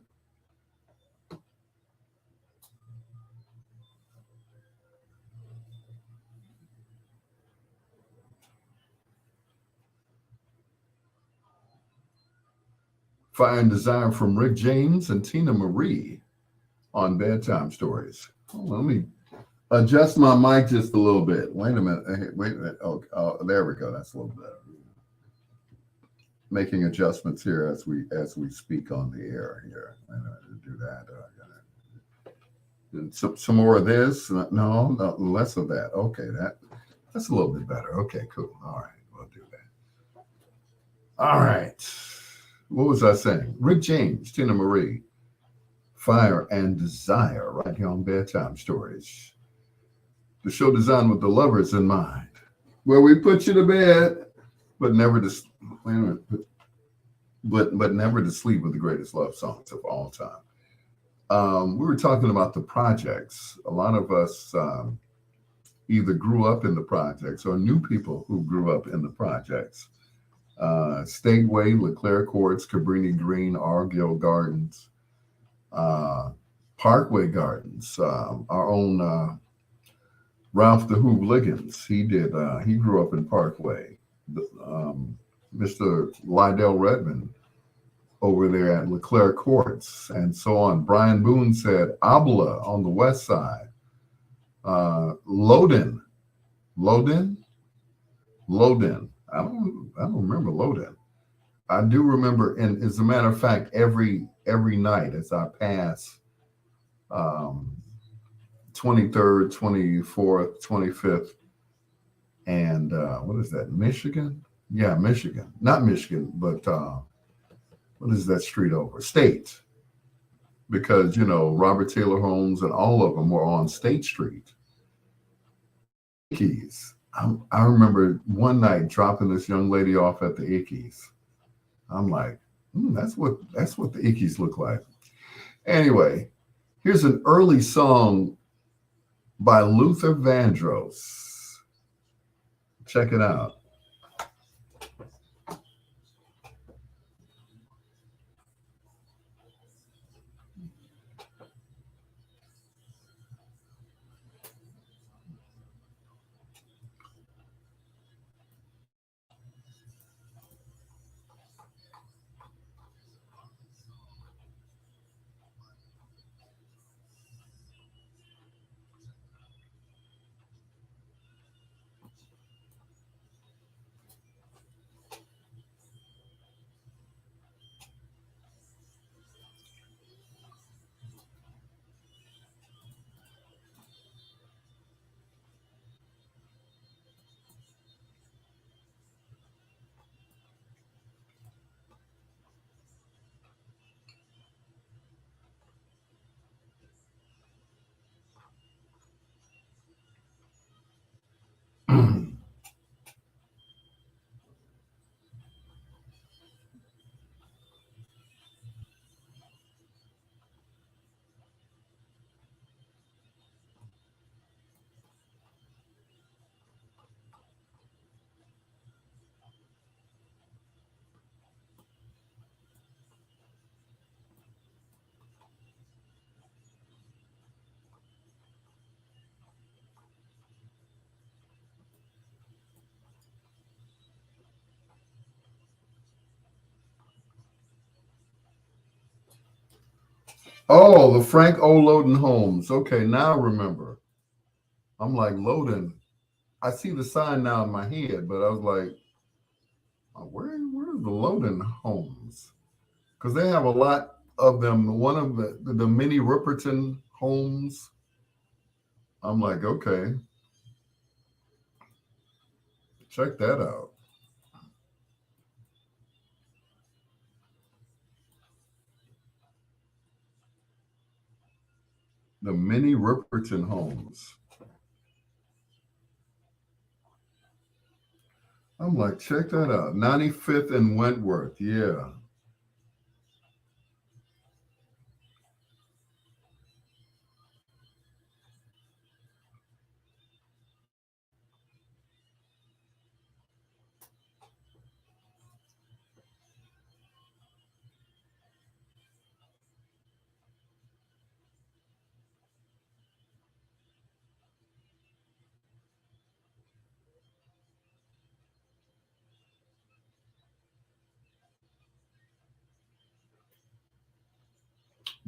Fire and Desire from Rick James and Tina Marie on Bedtime Stories. Let me adjust my mic just a little bit. Wait a minute. Hey, wait a minute. Oh, there we go. That's a little better. Making adjustments here as we speak on the air here. Wait a minute to do that. Some more of this. No, less of that. Okay, that's a little bit better. Okay, cool. All right, we'll do that. All right. What was I saying? Rick James, Tina Marie, Fire and Desire, right here on Bedtime Stories. The show designed with the lovers in mind, where we put you to bed, but never to wait a minute, but never to sleep with the greatest love songs of all time. We were talking about the projects. A lot of us either grew up in the projects or knew people who grew up in the projects. Stateway, LeClaire Courts, Cabrini Green, Argyll Gardens, Parkway Gardens. Our own Ralph the Hoove Liggins, he grew up in Parkway. Mr. Lydell Redmond over there at LeClaire Courts, and so on. Brian Boone said Abla on the west side. Loden. I don't remember Loden. I do remember, and as a matter of fact, every night as I pass 23rd, 24th, 25th, and what is that? Michigan? Yeah, Michigan. Not Michigan, but what is that street over? State. Because Robert Taylor Homes and all of them were on State Street. Ickies. I remember one night dropping this young lady off at the Ickies. I'm like, that's what the Ickies look like. Anyway, here's an early song by Luther Vandross. Check it out. Oh, the Frank O. Loden homes. Okay, now I remember. I'm like, Loden. I see the sign now in my head, but I was like, where's the Loden homes? Because they have a lot of them. One of the mini Ripperton homes. I'm like, okay, check that out. The mini Ripperton homes. I'm like, check that out. 95th and Wentworth. Yeah.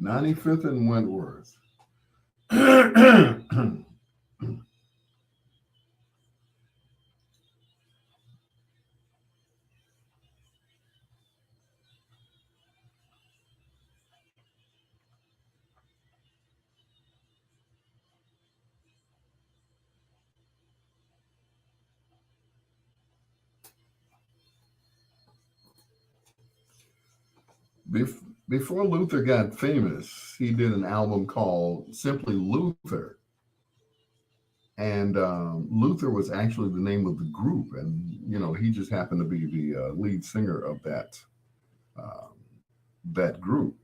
95th and Wentworth. Before Luther got famous, he did an album called simply Luther. And Luther was actually the name of the group. And, he just happened to be the lead singer of um, that group.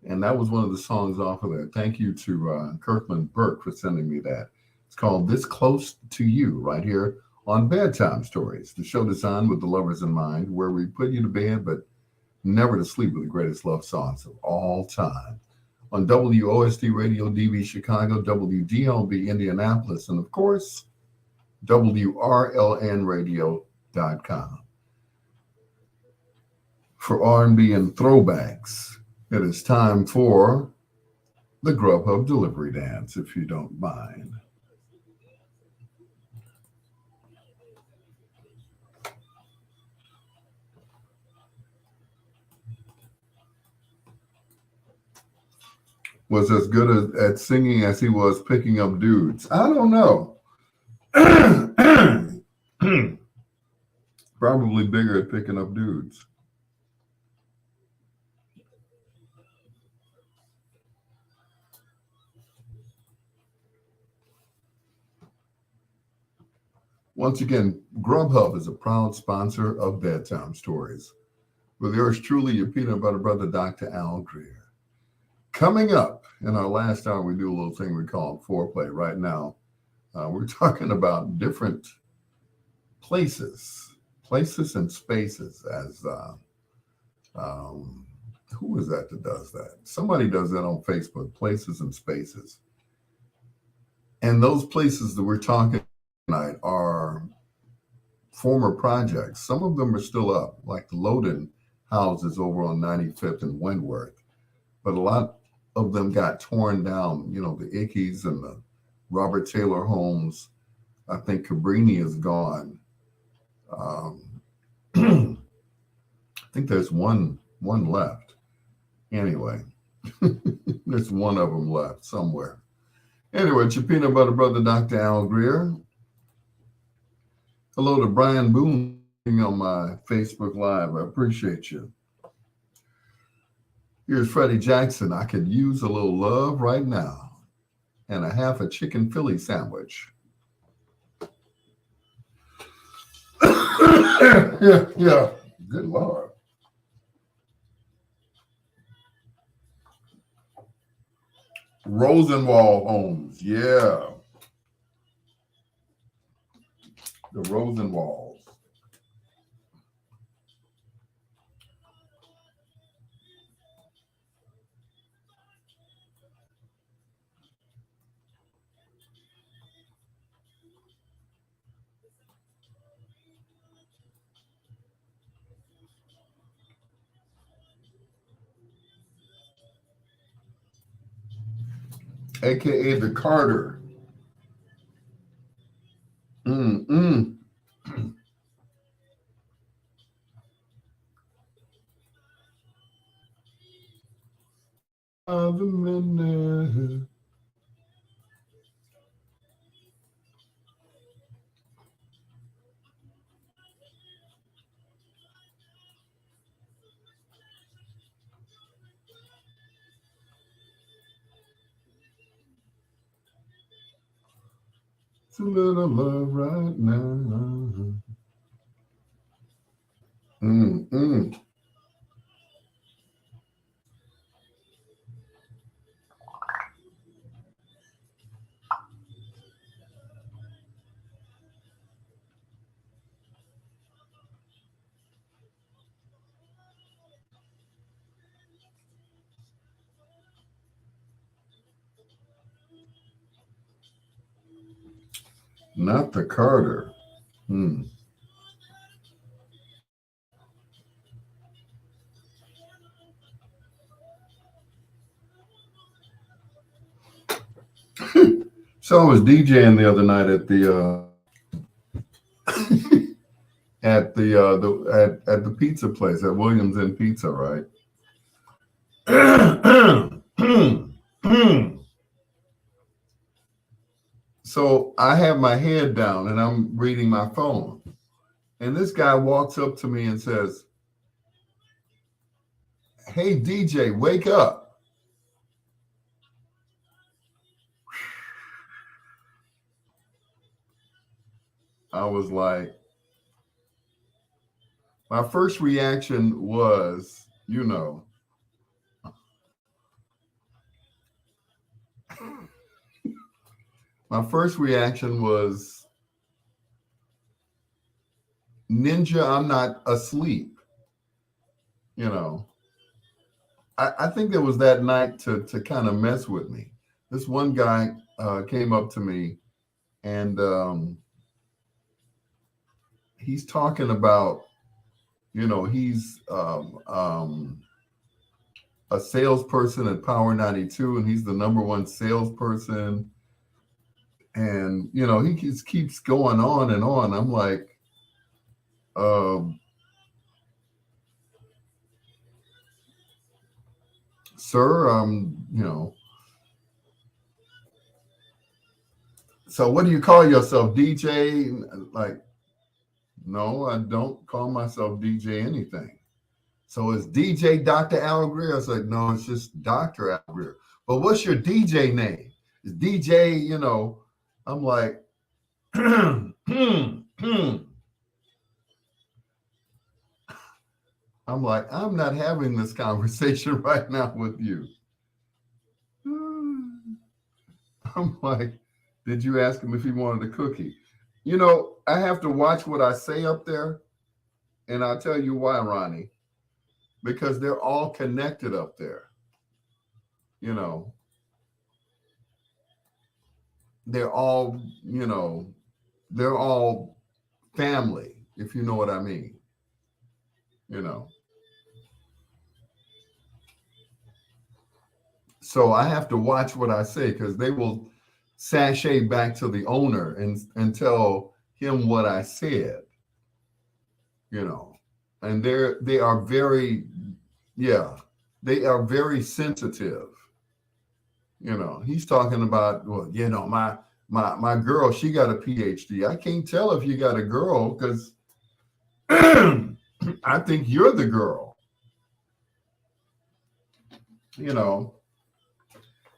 And that was one of the songs off of there. Thank you to Kirkland Burke for sending me that. It's called This Close to You, right here on Bedtime Stories, the show designed with the lovers in mind, where we put you to bed, but never to sleep with the greatest love songs of all time. On WOSD Radio DB Chicago, WDLB Indianapolis, and of course, WRLNradio.com. For R&B and throwbacks, it is time for the Grubhub Delivery Dance, if you don't mind. Was as good at singing as he was picking up dudes. I don't know. Probably bigger at picking up dudes. Once again, Grubhub is a proud sponsor of Bedtime Stories. With yours truly, your peanut butter brother, Dr. Al Greer. Coming up in our last hour, we do a little thing we call foreplay. Right now, we're talking about different places and spaces. As who is that does that? Somebody does that on Facebook. Places and spaces, and those places that we're talking tonight are former projects. Some of them are still up, like the Loden houses over on 95th and Wentworth, but a lot of them got torn down. The Ickeys and the Robert Taylor homes. I think Cabrini is gone. I think there's one left. Anyway, there's one of them left somewhere. Anyway, it's your peanut butter brother, Dr. Al Greer. Hello to Brian Boone on my Facebook Live. I appreciate you. Here's Freddie Jackson. I could use a little love right now and a half a chicken Philly sandwich. Yeah. Good Lord. Rosenwald homes. Yeah. The Rosenwalds. aka the Carter. Mm-mm. Of a minute. It's a little love right now. Mm-mm. Not the Carter. Hmm. So I was DJing the other night at the at the pizza place at Williams and Pizza, right? So I have my head down and I'm reading my phone. And this guy walks up to me and says, "Hey DJ, wake up." I was like, my first reaction was, my first reaction was, Ninja, I'm not asleep. You know, I think there was that night to kind of mess with me. This one guy came up to me and he's talking about, he's a salesperson at Power 92 and he's the number one salesperson. And, he just keeps going on and on. I'm like, um, sir, so what do you call yourself, DJ? Like, no, I don't call myself DJ anything. So it's DJ Dr. Al Greer. I was like, no, it's just Dr. Al Greer. But what's your DJ name? It's DJ, I'm like, I'm not having this conversation right now with you. I'm like, did you ask him if he wanted a cookie? I have to watch what I say up there. And I'll tell you why, Ronnie, because they're all connected up there. You know, they're all, they're all family, if you know what I mean. You know, so I have to watch what I say because they will sashay back to the owner and tell him what I said. You know, and they are very, yeah, they are very sensitive. He's talking about, well, my girl, she got a PhD. I can't tell if you got a girl because I think you're the girl. You know,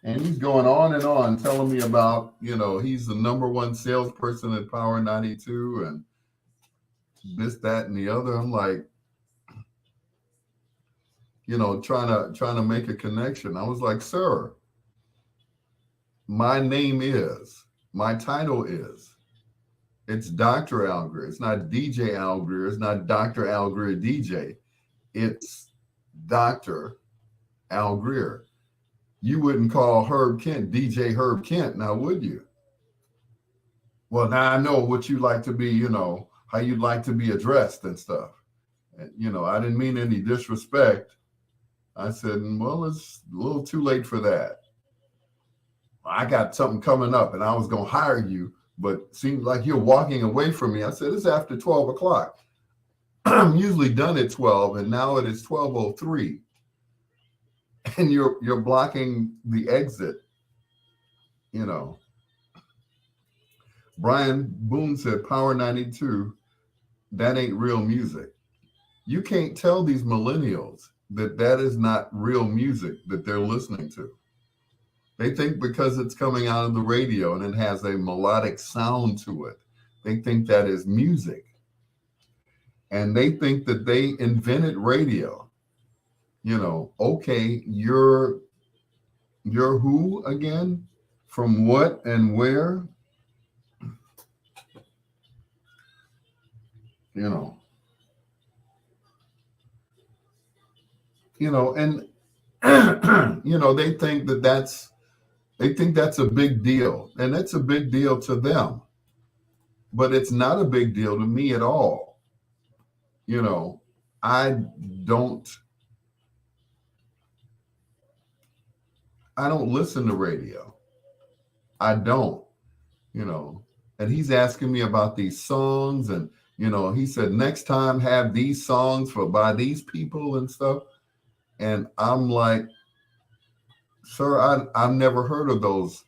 and he's going on and on telling me about, he's the number one salesperson at Power 92 and this, that, and the other. I'm like, trying to make a connection. I was like, sir, my title is, it's Dr. Al Greer. It's not DJ Al Greer. It's not Dr. Al Greer DJ. It's Dr. Al Greer. You wouldn't call Herb Kent DJ Herb Kent, now would you? Well, now I know what you like to be, how you'd like to be addressed and stuff. And, I didn't mean any disrespect. I said, well, it's a little too late for that. I got something coming up and I was going to hire you, but seems like you're walking away from me. I said, it's after 12 o'clock. I'm usually done at 12 and now it is 12:03 and you're blocking the exit, you know. Brian Boone said, Power 92, that ain't real music. You can't tell these millennials that that is not real music that they're listening to. They think because it's coming out of the radio and it has a melodic sound to it, they think that is music. And they think that they invented radio. You know, okay, you're who again? From what and where? You know. And they think that's a big deal, and it's a big deal to them, but it's not a big deal to me at all. You know, I don't listen to radio. I don't, and he's asking me about these songs, and he said next time have these songs by these people and stuff. And I'm like, sir, I've never heard of those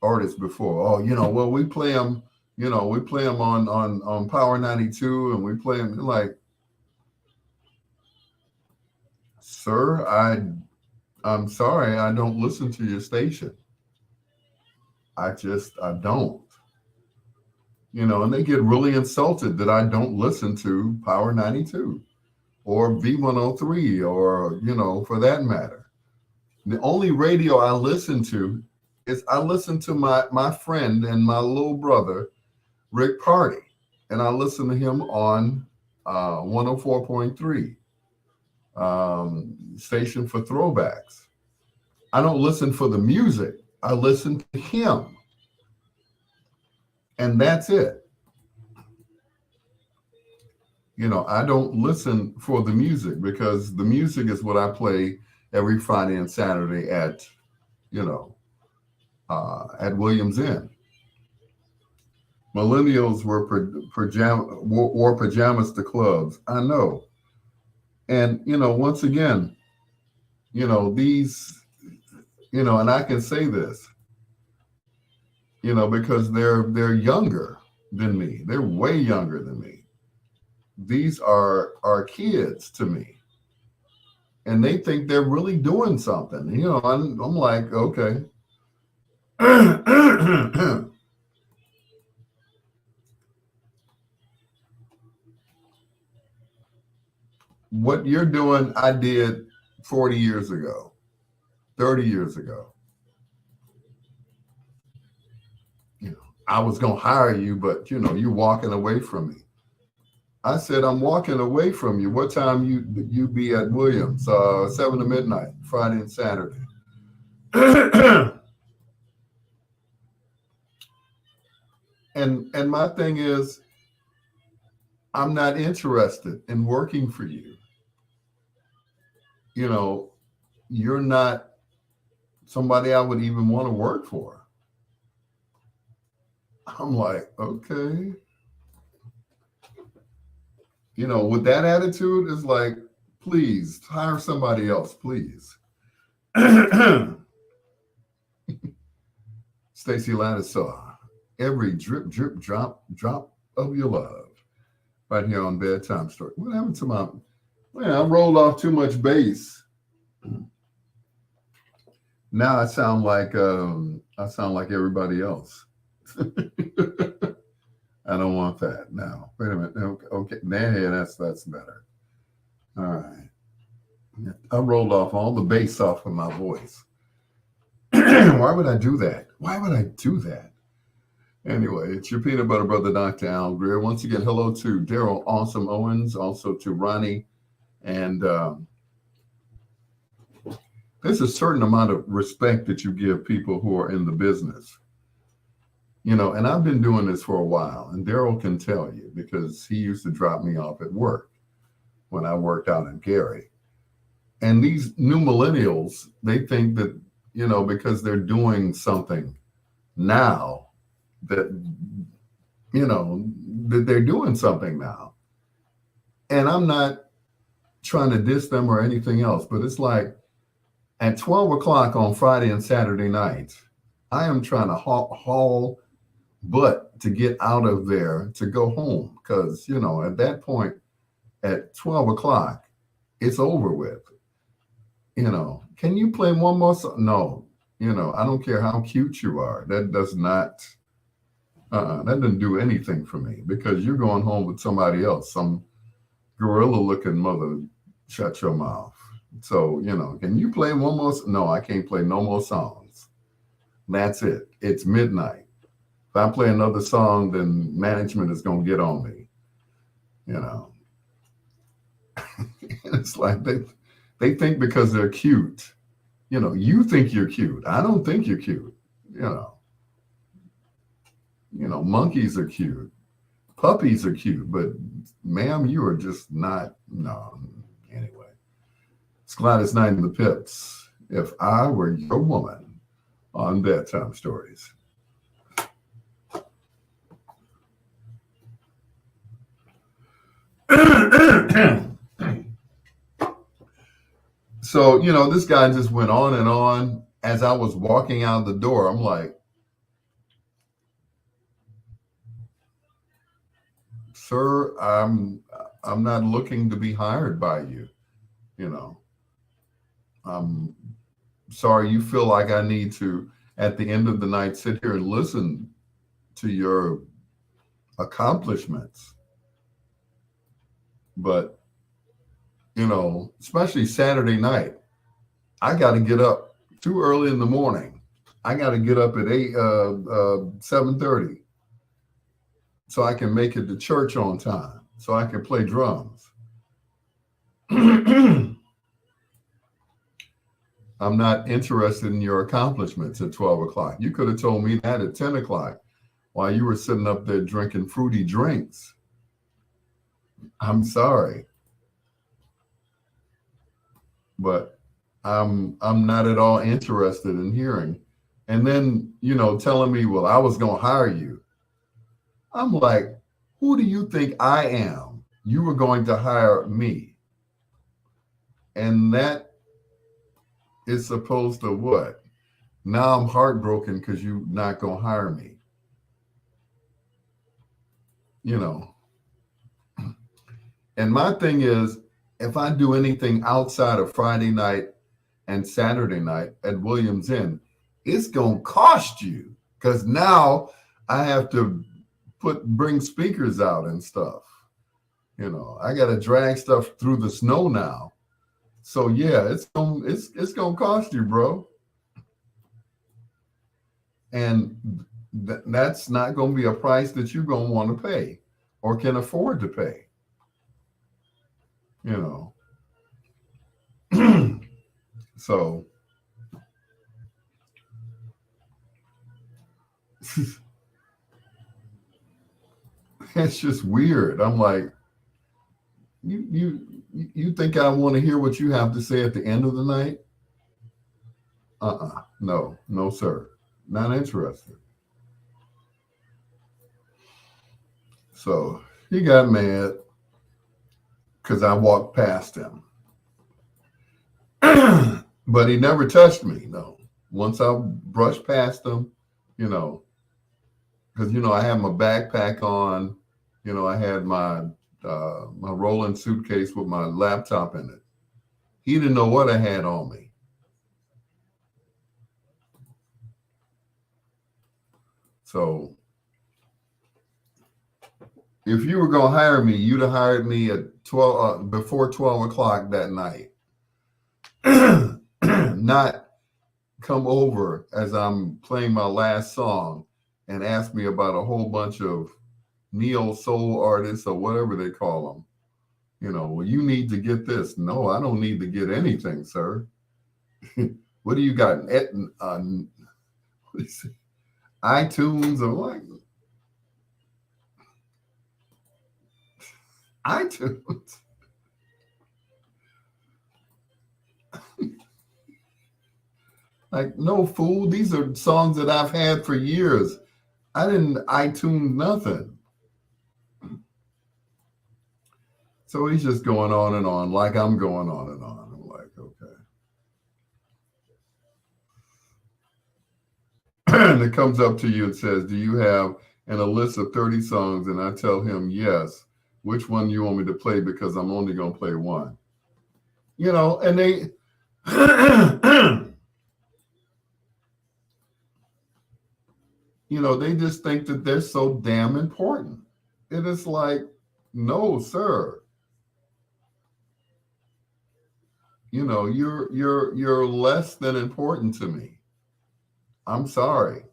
artists before. Oh, well, we play them, on Power 92 and we play them. Like, sir, I'm sorry, I don't listen to your station. I don't. And they get really insulted that I don't listen to Power 92 or V103 or, for that matter. The only radio I listen to is I listen to my friend and my little brother, Rick Party, and I listen to him on 104.3, station for throwbacks. I don't listen for the music. I listen to him. And that's it. I don't listen for the music because the music is what I play every Friday and Saturday at Williams Inn. Millennials wore pajamas to clubs. I know. And, once again, these, and I can say this, because they're younger than me. They're way younger than me. These are kids to me. And they think they're really doing something. I'm like, okay. What you're doing, I did 40 years ago, 30 years ago. I was going to hire you, but, you're walking away from me. I said, I'm walking away from you. What time you be at Williams? 7 to midnight, Friday and Saturday. And my thing is, I'm not interested in working for you. You're not somebody I would even want to work for. I'm like, okay. With that attitude, it's like, please hire somebody else, please. Stacy Lattisaw, every drip, drip, drop of your love, right here on Bedtime Story. What happened to I rolled off too much bass. Now I sound like everybody else. I don't want that. Now, wait a minute. Okay, that's better. All right. I rolled off all the bass off of my voice. Why would I do that? Anyway, it's your peanut butter brother, Dr. Al Greer. Once again, hello to Daryl Awesome Owens, also to Ronnie. And there's a certain amount of respect that you give people who are in the business. And I've been doing this for a while, and Daryl can tell you because he used to drop me off at work when I worked out in Gary. And these new millennials, they think that, because they're doing something now that, that they're doing something now. And I'm not trying to diss them or anything else, but it's like at 12 o'clock on Friday and Saturday nights, I am trying to haul butt to get out of there to go home. Because, at that point, at 12 o'clock, it's over with. Can you play one more song? No, I don't care how cute you are. That does not, that doesn't do anything for me, because you're going home with somebody else, some gorilla looking mother. Shut your mouth. So, can you play one more? No, I can't play no more songs. That's it. It's midnight. If I play another song, then management is going to get on me. It's like they think because they're cute, you think you're cute. I don't think you're cute. Monkeys are cute. Puppies are cute, but ma'am, you are just not. No. Anyway, it's Gladys Knight and the Pips. If I Were Your Woman, on Bedtime Stories. So, this guy just went on and on. As I was walking out the door, I'm like, sir, I'm not looking to be hired by you. I'm sorry you feel like I need to, at the end of the night, sit here and listen to your accomplishments. But, especially Saturday night, I got to get up too early in the morning. I got to get up at 7:30 so I can make it to church on time, so I can play drums. I'm not interested in your accomplishments at 12 o'clock. You could have told me that at 10 o'clock while you were sitting up there drinking fruity drinks. I'm sorry. But I'm not at all interested in hearing. And then, telling me, well, I was going to hire you. I'm like, who do you think I am? You were going to hire me. And that is supposed to what? Now I'm heartbroken because you're not going to hire me. And my thing is, if I do anything outside of Friday night and Saturday night at Williams Inn, it's going to cost you, because now I have to bring speakers out and stuff. I got to drag stuff through the snow now. So yeah, it's going to cost you, bro. And that's not going to be a price that you're going to want to pay or can afford to pay. So it's just weird. I'm like, you think I want to hear what you have to say at the end of the night? No, sir. Not interested. So he got mad because I walked past him. But he never touched me, no. Once I brushed past him, because, I had my backpack on, I had my rolling suitcase with my laptop in it. He didn't know what I had on me. So if you were going to hire me, you'd have hired me at 12 before 12 o'clock that night. Not come over as I'm playing my last song and ask me about a whole bunch of neo soul artists or whatever they call them. Well, you need to get this. No, I don't need to get anything, sir. What do you got? What is it? iTunes or what? iTunes. Like, no, fool. These are songs that I've had for years. I didn't iTunes nothing. So he's just going on and on, like I'm going on and on. I'm like, okay. And it comes up to you and says, do you have a list of 30 songs? And I tell him, yes. Which one do you want me to play? Because I'm only going to play one. You know, and they, you know, they just think that they're so damn important. It is like, no, sir. You know, you're less than important to me. I'm sorry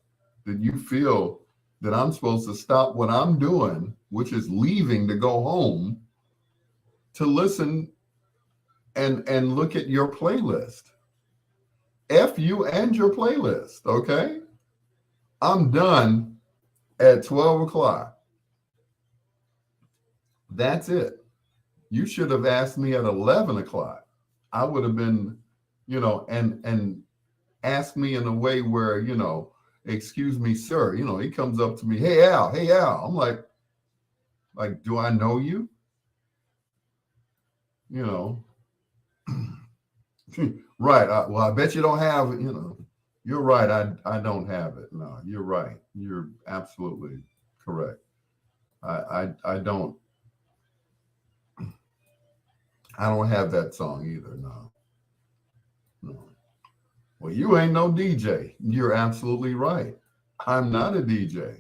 that you feel that I'm supposed to stop what I'm doing, which is leaving to go home, to listen and look at your playlist. F you and your playlist, okay? I'm done at 12 o'clock. That's it. You should have asked me at 11 o'clock. I would have been, you know, and asked me in a way where, you know, excuse me, sir. You know, he comes up to me, hey Al, hey Al. I'm like, do I know you? You know, right. Well, I bet you don't have, you know, you're right. I don't have it. No, you're right. You're absolutely correct. I don't have that song either. No, no. Well, you ain't no DJ. You're absolutely right. I'm not a DJ.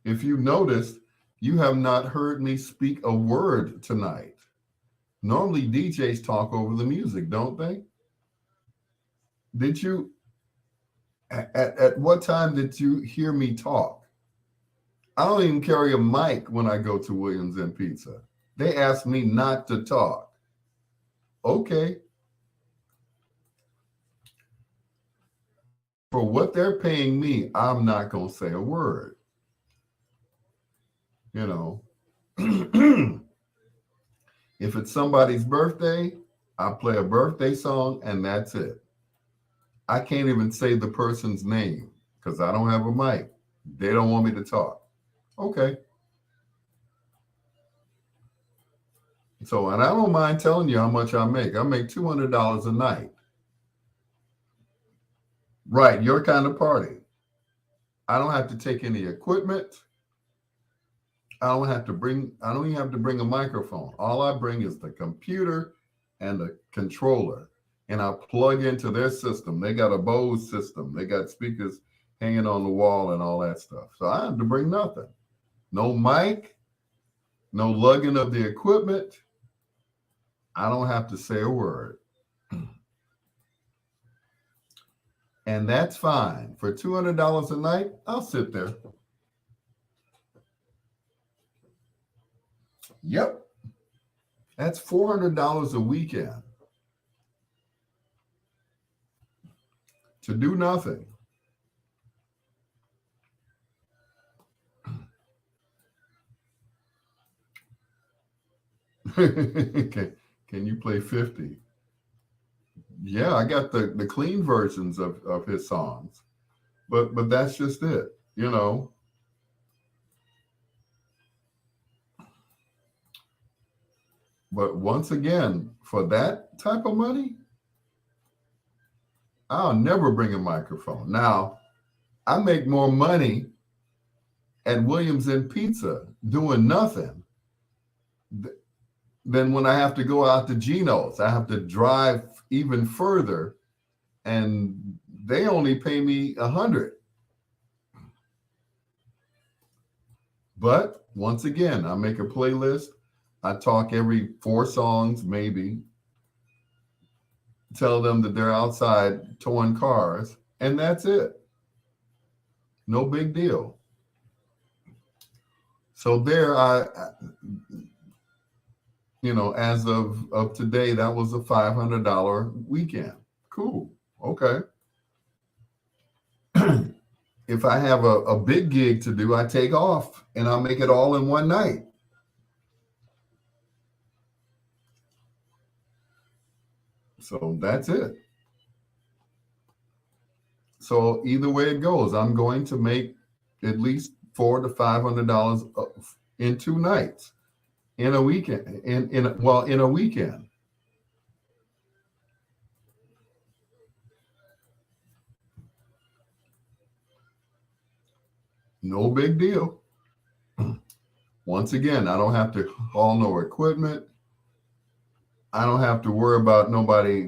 If you noticed, you have not heard me speak a word tonight. Normally DJs talk over the music, don't they? Did you at what time did you hear me talk? I don't even carry a mic when I go to Williams and Pizza. They ask me not to talk. Okay. For what they're paying me, I'm not going to say a word. You know, if it's somebody's birthday, I play a birthday song and that's it. I can't even say the person's name because I don't have a mic. They don't want me to talk. Okay. So, and I don't mind telling you how much I make. I make $200 a night. Right, your kind of party. I don't have to take any equipment. I don't even have to bring a microphone. All I bring is the computer and the controller. And I plug into their system. They got a Bose system. They got speakers hanging on the wall and all that stuff. So I have to bring nothing. No mic, no lugging of the equipment. I don't have to say a word. And that's fine. For $200 a night, I'll sit there. Yep. That's $400 a weekend to do nothing. Can you play 50? Yeah, I got the clean versions of his songs. But that's just it, you know. But once again, for that type of money, I'll never bring a microphone. Now, I make more money at Williams and Pizza doing nothing than when I have to go out to Geno's. I have to drive even further, and they only pay me $100. But once again, I make a playlist. I talk every 4 songs, maybe. Tell them that they're outside towing cars, and that's it. No big deal. So there, you know, as of today, that was a $500 weekend. Cool. Okay. If I have a big gig to do, I take off and I'll make it all in one night. So that's it. So either way it goes, I'm going to make at least $400 to $500 in 2 nights in a weekend. In a weekend. No big deal. Once again, I don't have to haul no equipment. I don't have to worry about nobody,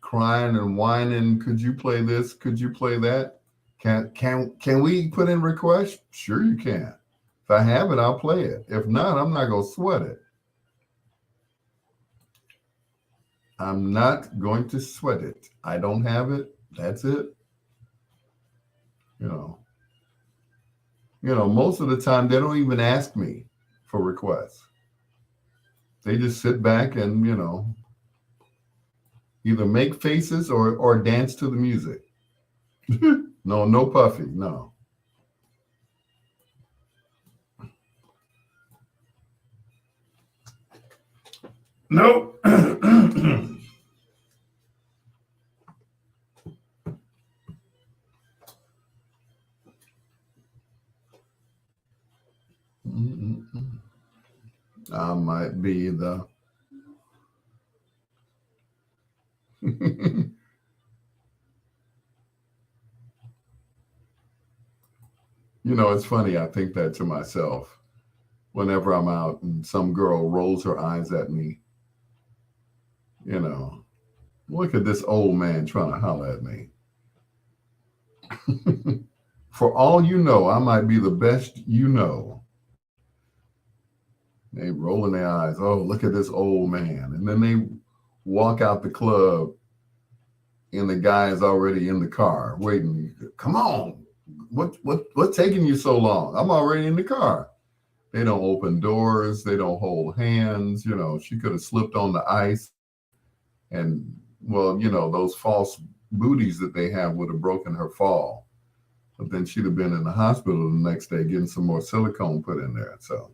crying and whining. Could you play this? Could you play that? Can we put in requests? Sure, you can. If I have it, I'll play it. If not, I'm not gonna sweat it. I'm not going to sweat it. I don't have it. That's it. You know. Most of the time they don't even ask me for requests. They just sit back and, either make faces or dance to the music. No puffy, no. Nope. I might be the it's funny. I think that to myself whenever I'm out and some girl rolls her eyes at me. Look at this old man trying to holler at me. For all you know, I might be the best you know. They rolling their eyes. Oh, look at this old man. And then they walk out the club and the guy is already in the car waiting. Come on. What's taking you so long? I'm already in the car. They don't open doors. They don't hold hands. She could have slipped on the ice. And, well, those false booties that they have would have broken her fall. But then she'd have been in the hospital the next day getting some more silicone put in there. So,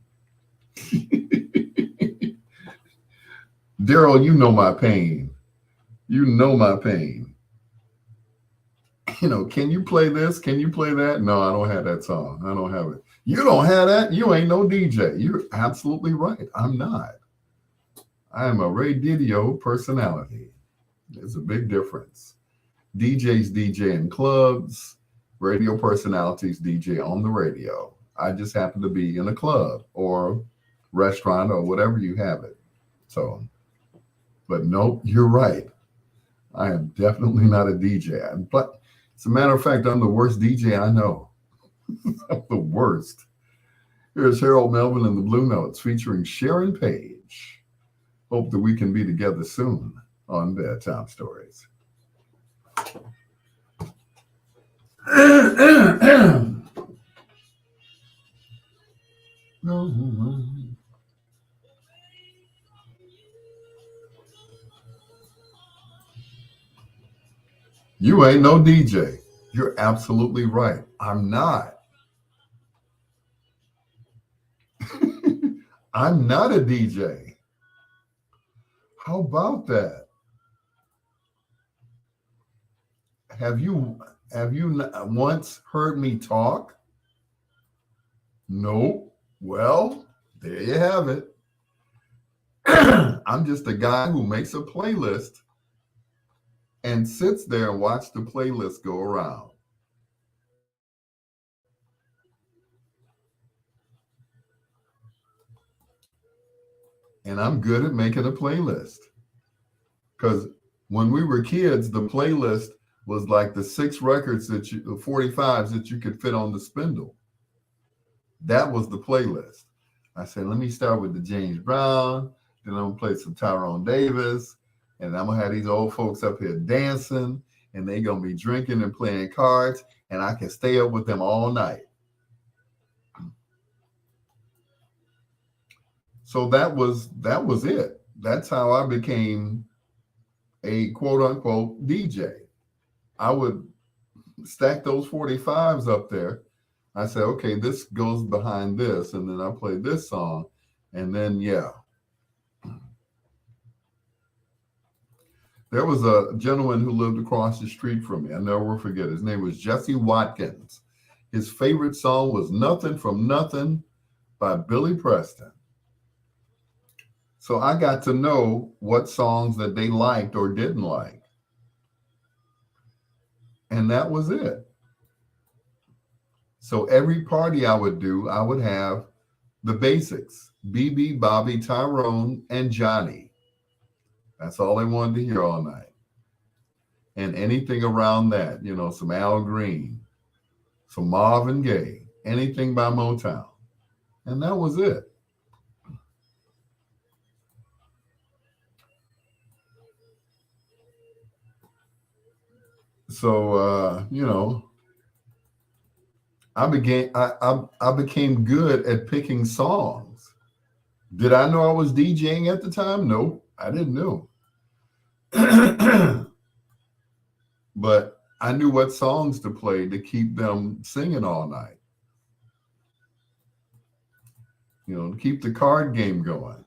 Daryl, you know my pain. You know my pain. Can you play this? Can you play that? No, I don't have that song. I don't have it. You don't have that? You ain't no DJ. You're absolutely right. I'm not. I am a radio personality. There's a big difference. DJs DJ in clubs, radio personalities DJ on the radio. I just happen to be in a club or restaurant or whatever you have it. So, but nope, you're right. I am definitely not a DJ. But as a matter of fact, I'm the worst DJ I know. I'm the worst. Here's Harold Melvin and the Blue Notes featuring Sharon Page. Hope that we can be together soon on Bedtime Stories. You ain't no DJ. You're absolutely right. I'm not. I'm not a DJ. How about that? Have you once heard me talk? No. Well, there you have it. I'm just a guy who makes a playlist and sits there and watch the playlist go around. And I'm good at making a playlist. Because when we were kids, the playlist was like the 6 records the 45s that you could fit on the spindle. That was the playlist. I said, let me start with the James Brown, then I'm gonna play some Tyrone Davis, and I'm gonna have these old folks up here dancing, and they gonna be drinking and playing cards, and I can stay up with them all night. So that was it. That's how I became a quote unquote DJ. I would stack those 45s up there. I said, okay, this goes behind this, and then I play this song, and then yeah. There was a gentleman who lived across the street from me. I never will forget. His name was Jesse Watkins. His favorite song was Nothing from Nothing by Billy Preston. So I got to know what songs that they liked or didn't like. And that was it. So every party I would do, I would have the basics: BB, Bobby, Tyrone, and Johnny. That's all they wanted to hear all night. And anything around that, some Al Green, some Marvin Gaye, anything by Motown. And that was it. So, I became good at picking songs. Did I know I was DJing at the time? No, I didn't know. But I knew what songs to play to keep them singing all night. To keep the card game going.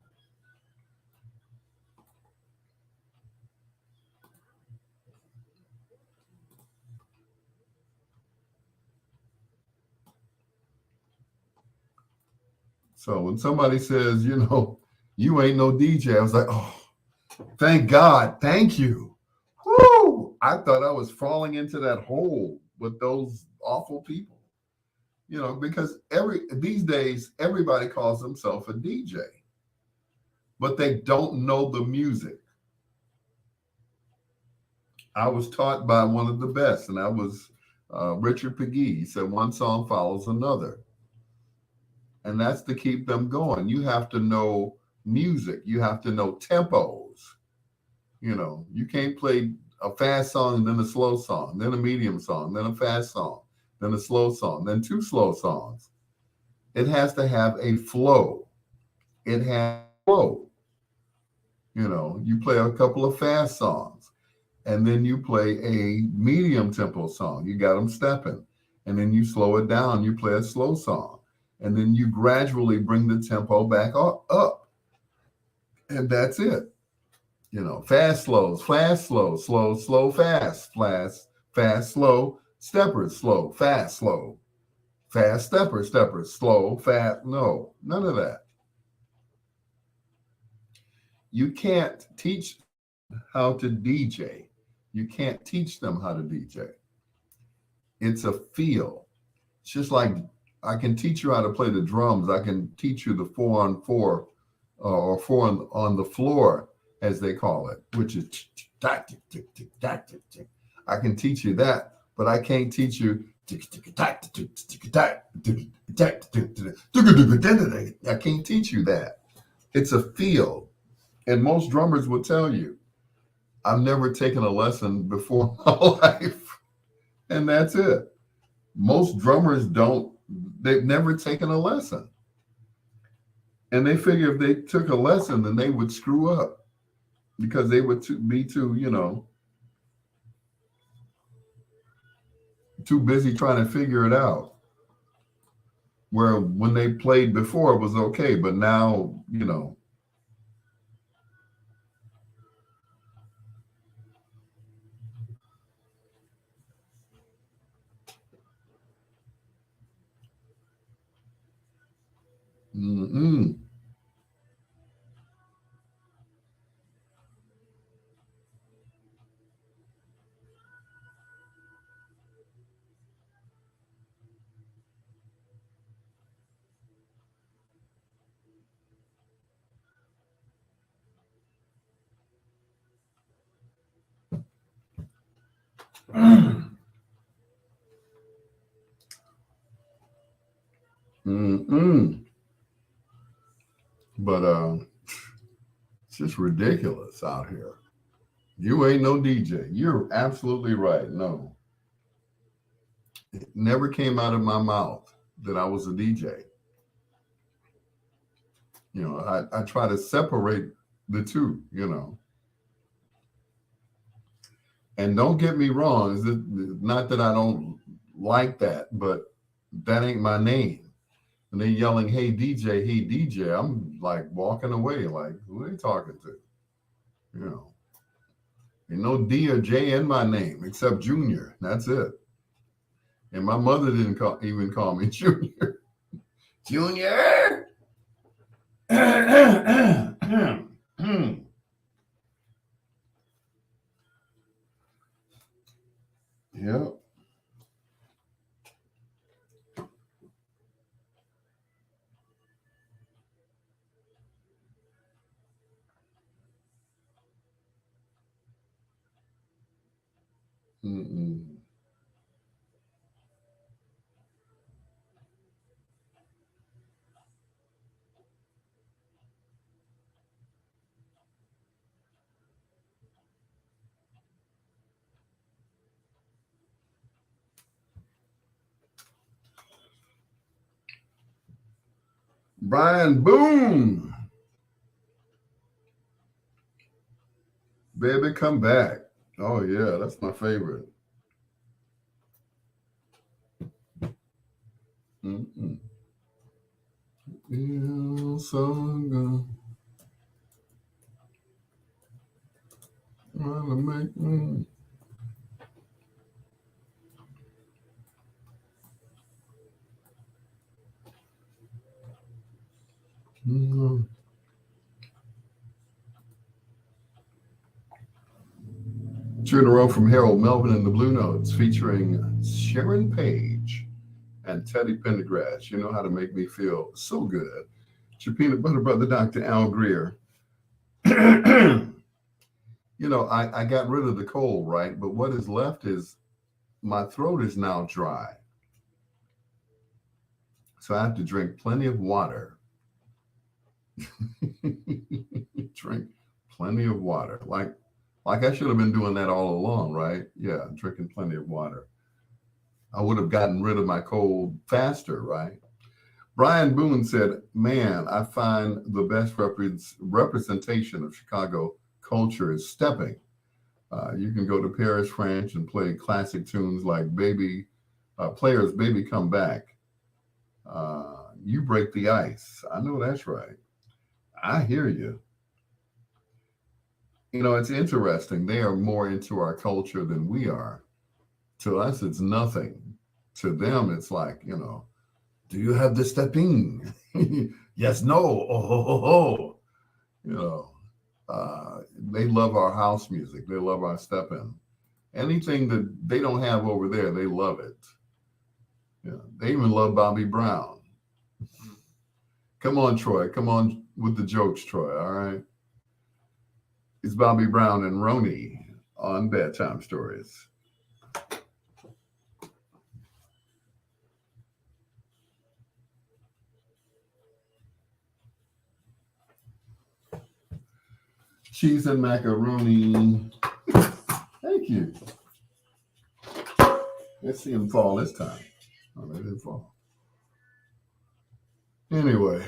So when somebody says, you ain't no DJ, I was like, oh, thank God, thank you. Whoo! I thought I was falling into that hole with those awful people. Because these days everybody calls themselves a DJ, but they don't know the music. I was taught by one of the best, and that was Richard Peggy. He said one song follows another. And that's to keep them going. You have to know music. You have to know tempos. You can't play a fast song and then a slow song, then a medium song, then a fast song, then a slow song, then two slow songs. It has to have a flow. It has a flow. You play a couple of fast songs, and then you play a medium tempo song. You got them stepping. And then you slow it down. You play a slow song. And then you gradually bring the tempo back up. And that's it. Fast, slows, fast, slow, slow, slow, fast, fast, slow, steppers, slow, fast, stepper, slow, fast. No, none of that. You can't teach how to DJ. You can't teach them how to DJ. It's a feel. It's just like I can teach you how to play the drums. I can teach you the 4-on-4 or four on the floor, as they call it, which is I can teach you that, but I can't teach you I can't teach you that. It's a feel. And most drummers will tell you, I've never taken a lesson before in my life. And that's it. Most drummers they've never taken a lesson. And they figure if they took a lesson, then they would screw up because they would be too busy trying to figure it out. Where when they played before, it was okay. But now, mm-mm. Mm-mm. But it's just ridiculous out here. You ain't no DJ. You're absolutely right. No, it never came out of my mouth that I was a DJ. I try to separate the two. And don't get me wrong, is it not that I don't like that, but that ain't my name. And they yelling, hey DJ, I'm like walking away, like, who are they talking to? Ain't no D or J in my name except Junior. That's it. And my mother didn't even call me Junior. Junior. Yep. Mm-mm. Brian Boone. Baby, come back. Oh, yeah, that's my favorite. Mm-mm. Yeah, song wanna make me. Mm. Two in a row from Harold Melvin and the Blue Notes featuring Sharon Page and Teddy Pendergrass. You know how to make me feel so good. It's your peanut butter brother, Dr. Al Greer. I got rid of the cold, right? But what is left is my throat is now dry. So I have to drink plenty of water. Drink plenty of water. Like I should have been doing that all along, right? Yeah, drinking plenty of water. I would have gotten rid of my cold faster, right? Brian Boone said, man, I find the best representation of Chicago culture is stepping. You can go to Paris, France, and play classic tunes like Players, Baby Come Back. You break the ice. I know that's right. I hear you. It's interesting. They are more into our culture than we are. To us, it's nothing. To them, it's like, do you have the stepping? Yes, no. Oh, ho, ho, ho. You know, they love our house music. They love our stepping. Anything that they don't have over there, they love it. Yeah, they even love Bobby Brown. Come on, Troy. Come on with the jokes, Troy. All right. It's Bobby Brown and Roni on Bedtime Stories. Cheese and macaroni. Thank you. Let's see him fall this time. Oh, they didn't fall. Anyway.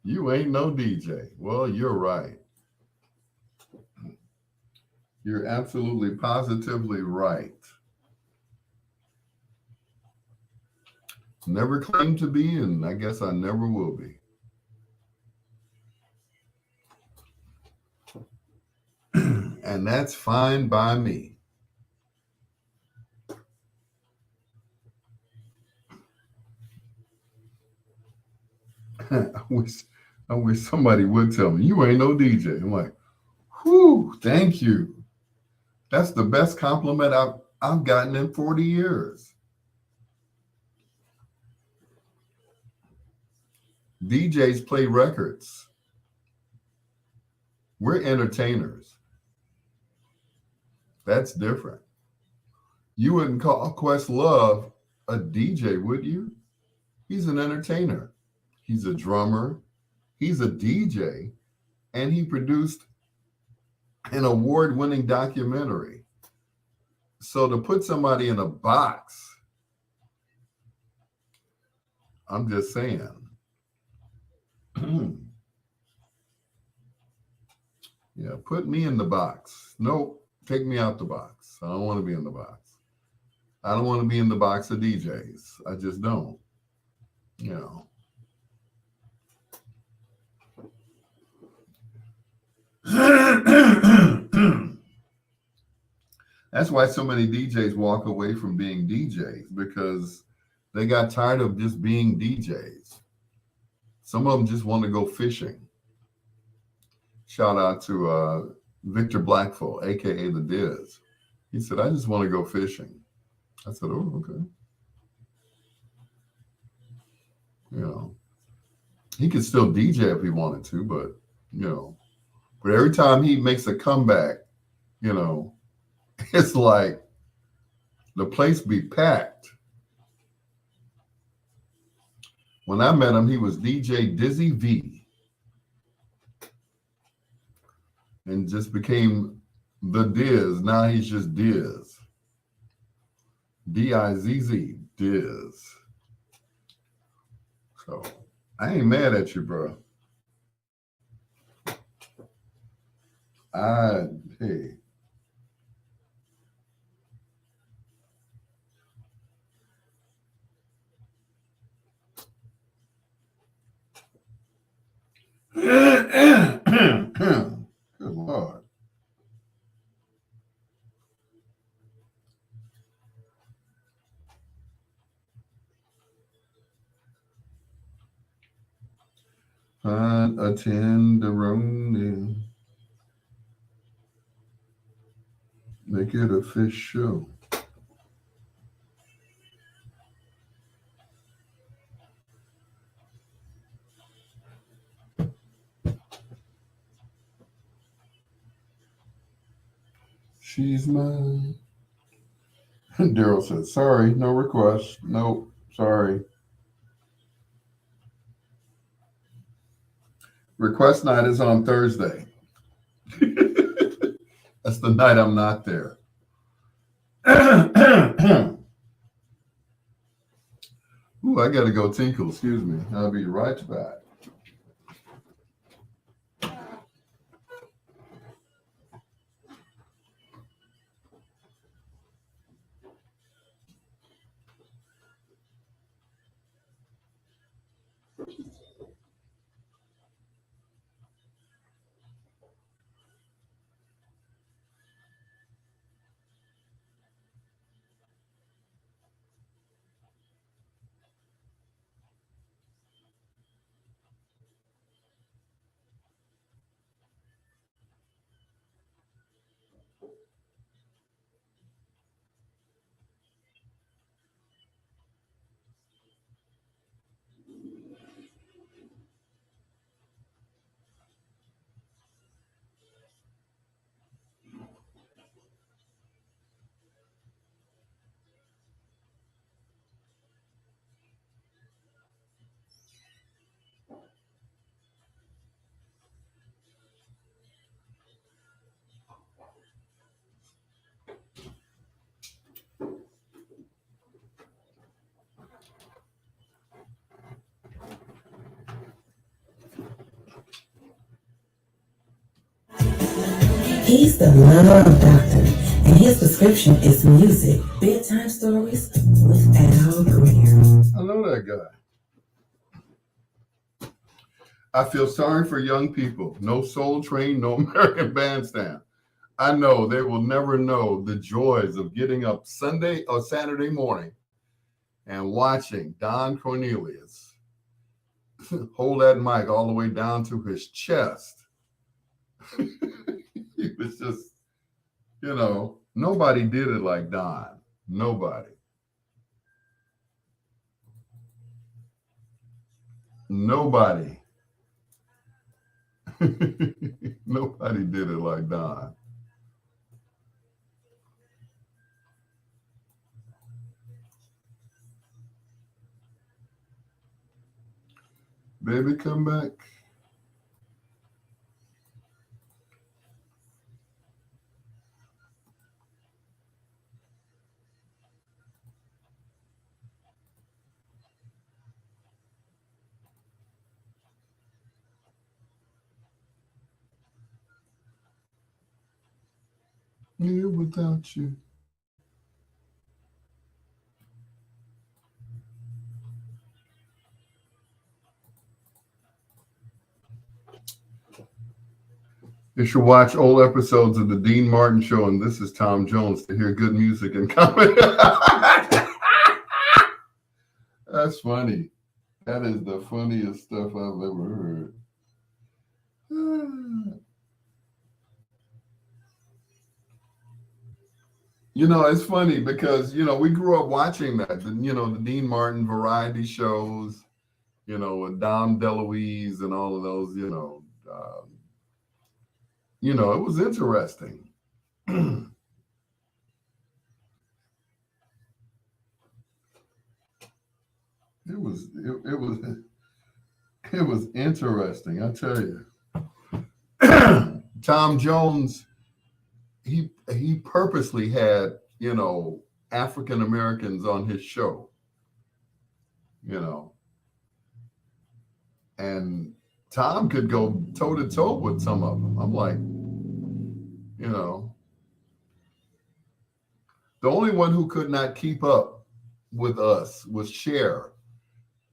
You ain't no DJ. Well, you're right. You're absolutely positively right. Never claimed to be, and I guess I never will be. And that's fine by me. I wish somebody would tell me, you ain't no DJ. I'm like, whew, thank you. That's the best compliment I've gotten in 40 years. DJs play records. We're entertainers. That's different. You wouldn't call Questlove a DJ, would you? He's an entertainer. He's a drummer. He's a DJ. And he produced an award-winning documentary. So to put somebody in a box, I'm just saying. Yeah, put me in the box. Nope, take me out the box. I don't want to be in the box. I don't want to be in the box of DJs. I just don't. You know. That's why so many DJs walk away from being DJs because they got tired of just being DJs. Some of them just want to go fishing. Shout out to Victor Blackful, aka the Diz. He said, "I just want to go fishing." I said, "Oh, okay." You know, he could still DJ if he wanted to, but you know, but every time he makes a comeback, you know, it's like the place be packed. When I met him, he was DJ Dizzy V and just became the Diz. Now he's just Diz. D-I-Z-Z, Diz. So I ain't mad at you, bro. Hey. Good Lord. Find a tenderoni. Make it official. She's mine. Daryl said, sorry, no request. Nope, sorry. Request night is on Thursday. That's the night I'm not there. Ooh, I got to go tinkle. Excuse me. I'll be right back. He's the love doctor, and his prescription is music. Bedtime stories with Al Greer. I know that guy. I feel sorry for young people. No Soul Train, no American Bandstand. I know they will never know the joys of getting up Sunday or Saturday morning and watching Don Cornelius hold that mic all the way down to his chest. He was just, you know, nobody did it like Don. Nobody. Nobody. Nobody did it like Don. Baby, come back. Here without you. You should watch old episodes of the Dean Martin Show, and This Is Tom Jones to hear good music and comedy. That's funny. That is the funniest stuff I've ever heard. You know, it's funny because, you know, we grew up watching that, you know, the Dean Martin variety shows, you know, with Dom DeLuise and all of those, it was interesting. It was interesting, I tell you. Tom Jones, he purposely had, you know, African Americans on his show, you know, and Tom could go toe to toe with some of them. I'm like, you know, the only one who could not keep up with us was Cher.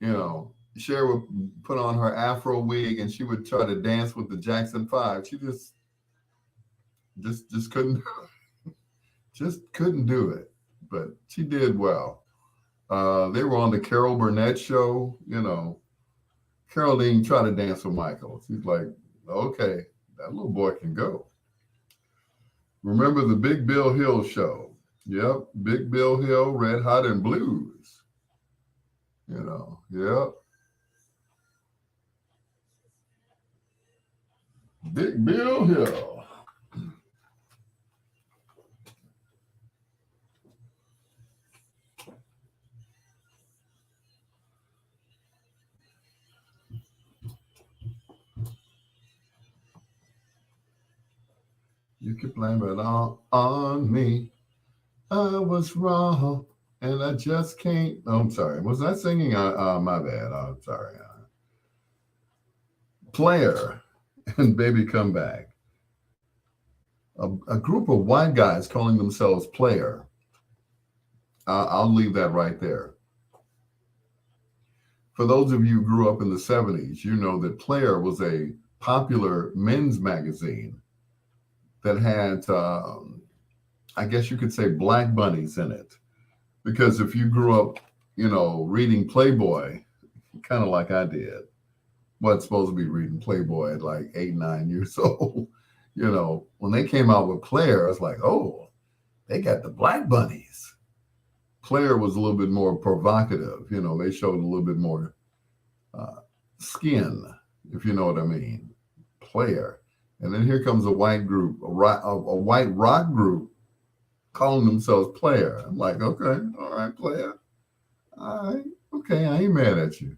You know, Cher would put on her Afro wig and she would try to dance with the Jackson Five. She just couldn't couldn't do it. But she did well. They were on the Carol Burnett show. You know, Carol didn't try to dance with Michael. She's like, okay, that little boy can go. Remember the Big Bill Hill show? Yep, Big Bill Hill, Red Hot and Blues. You know, yep. Big Bill Hill. You can blame it all on me. I was wrong, and I just can't. Oh, I'm sorry. Was I singing? My bad. I'm sorry. Player and Baby Come Back. A group of white guys calling themselves Player. I'll leave that right there. For those of you who grew up in the 70s, you know that Player was a popular men's magazine that had, I guess you could say, black bunnies in it. Because if you grew up, you know, reading Playboy, kind of like I did, wasn't supposed to be reading Playboy at like 8, 9 years old. You know, when they came out with Player, I was like, oh, they got the black bunnies. Player was a little bit more provocative. You know, they showed a little bit more skin, if you know what I mean. Player. And then here comes a white group, a white rock group calling themselves Player. I'm like, okay, all right, Player. All right, okay, I ain't mad at you.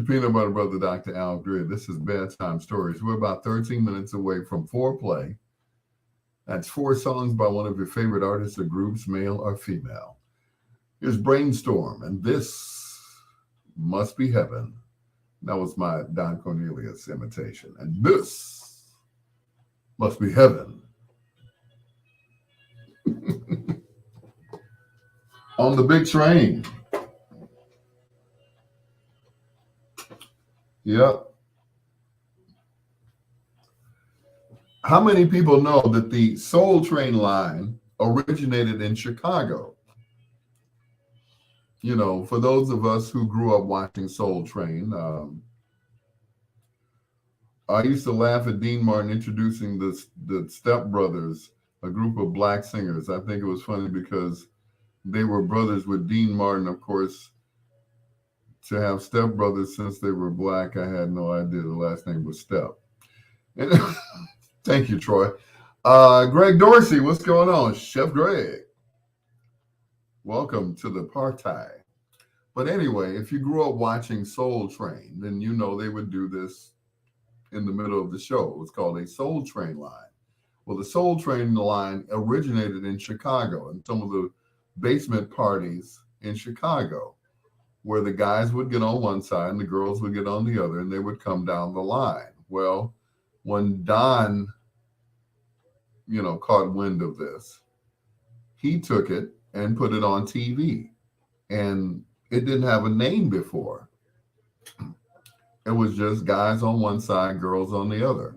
Peanut Butter Brother, Dr. Al Greer. This is Bedtime Stories. We're about 13 minutes away from foreplay. That's 4 songs by one of your favorite artists or groups, male or female. Here's Brainstorm, and This Must Be Heaven. That was my Don Cornelius imitation. And This Must Be Heaven. On the big train. Yep. How many people know that the Soul Train line originated in Chicago? You know, for those of us who grew up watching Soul Train, I used to laugh at Dean Martin introducing the Step Brothers, a group of black singers. I think it was funny because they were brothers with Dean Martin, of course. To have Step Brothers since they were black, I had no idea the last name was Step. And, thank you, Troy. Greg Dorsey, what's going on? Chef Greg. Welcome to the party. But anyway, if you grew up watching Soul Train, then you know they would do this in the middle of the show. It was called a Soul Train line. Well, the Soul Train line originated in Chicago and some of the basement parties in Chicago, where the guys would get on one side and the girls would get on the other, and they would come down the line. Well, when Don, you know, caught wind of this, he took it and put it on TV. And it didn't have a name before. It was just guys on one side, girls on the other.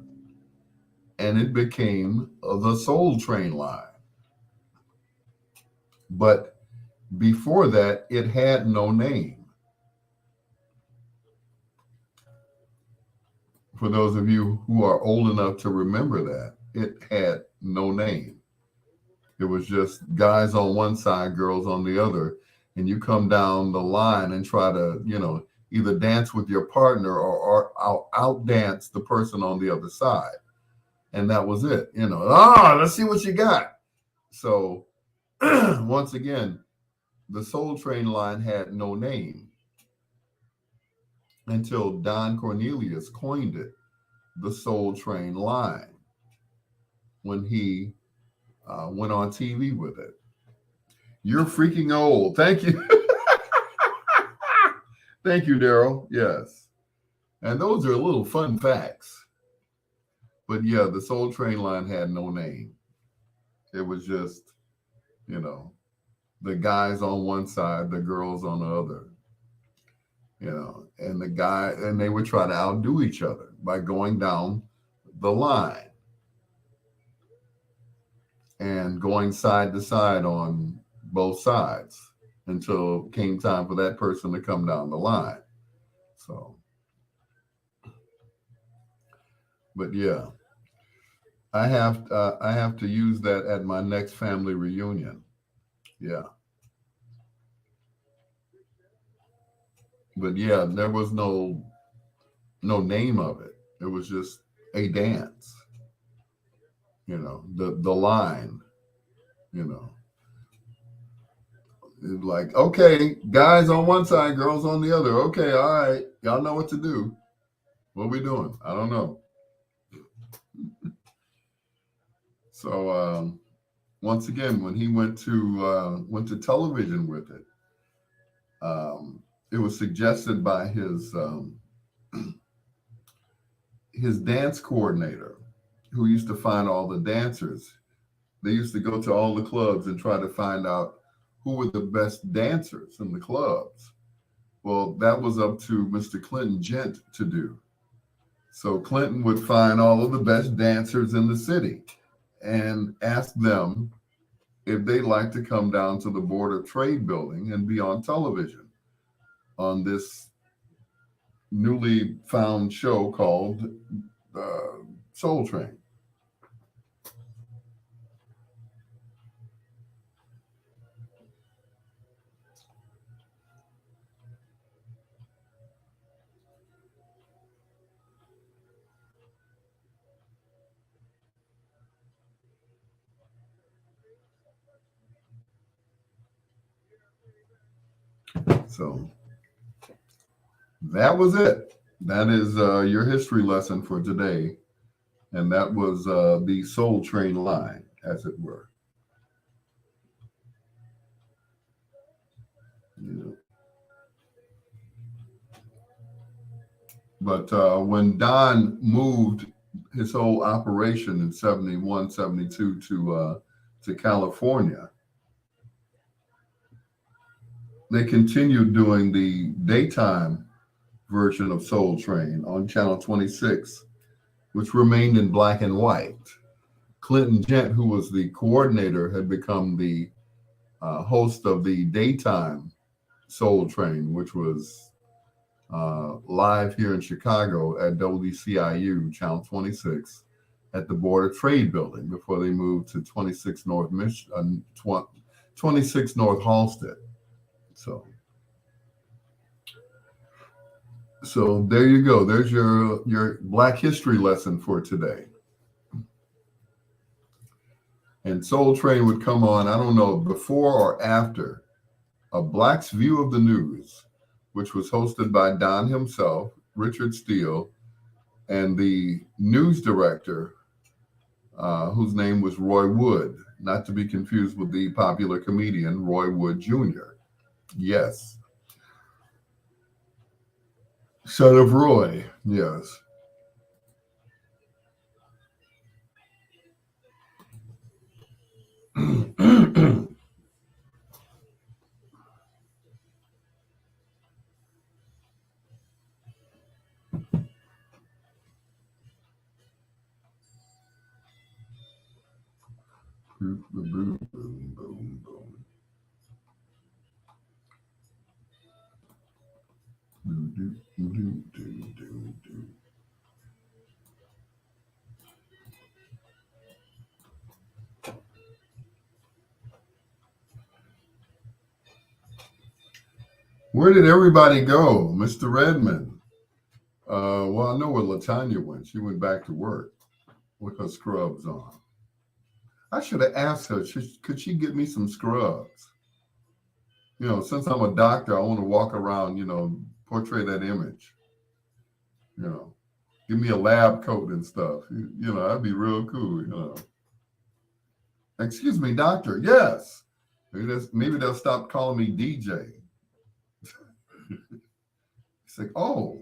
and it became the Soul Train line. But before that, it had no name. For those of you who are old enough to remember that, it had no name. It was just guys on one side, girls on the other. And you come down the line and try to, either dance with your partner or out dance the person on the other side. And that was it. Let's see what you got. So once again, the Soul Train line had no name until Don Cornelius coined it, the Soul Train line, when he went on TV with it. You're freaking old. Thank you. Thank you, Daryl. Yes. And those are little fun facts. But yeah, the Soul Train line had no name. It was just, the guys on one side, the girls on the other. And they would try to outdo each other by going down the line and going side to side on both sides until it came time for that person to come down the line. So, but yeah, I have to use that at my next family reunion. Yeah. But yeah, there was no name of it. It was just a dance. The line, It's like, okay, guys on one side, girls on the other. Okay, all right. Y'all know what to do. What are we doing? I don't know. So once again, when he went to television with it, it was suggested by his dance coordinator, who used to find all the dancers. They used to go to all the clubs and try to find out who were the best dancers in the clubs. Well, that was up to Mr. Clinton Gent to do. So Clinton would find all of the best dancers in the city and ask them if they'd like to come down to the Board of Trade building and be on television on this newly found show called Soul Train. So that was it. That is your history lesson for today. And that was the Soul Train line, as it were. Yeah. But when Don moved his whole operation in 71, 72 to California, they continued doing the daytime version of Soul Train on Channel 26, which remained in black and white. Clinton Gent, who was the coordinator, had become the host of the daytime Soul Train, which was live here in Chicago at WCIU Channel 26 at the Board of Trade building before they moved to 26 North 26 North Halsted. So there you go. There's your Black history lesson for today. And Soul Train would come on, I don't know, before or after A Black's View of the News, which was hosted by Don himself, Richard Steele, and the news director, whose name was Roy Wood, not to be confused with the popular comedian Roy Wood Jr. Yes. Son of Roy, yes. Boom, boom, boom, boom, boom. Do, do, do, do, do, do. Where did everybody go? Mr. Redmond. Well, I know where Latanya went. She went back to work with her scrubs on. I should have asked her, could she get me some scrubs? You know, since I'm a doctor, I want to walk around, you know, portray that image. You know, give me a lab coat and stuff. You know, that'd be real cool, you know. Excuse me, doctor. Yes. Maybe they'll stop calling me DJ. It's like, oh,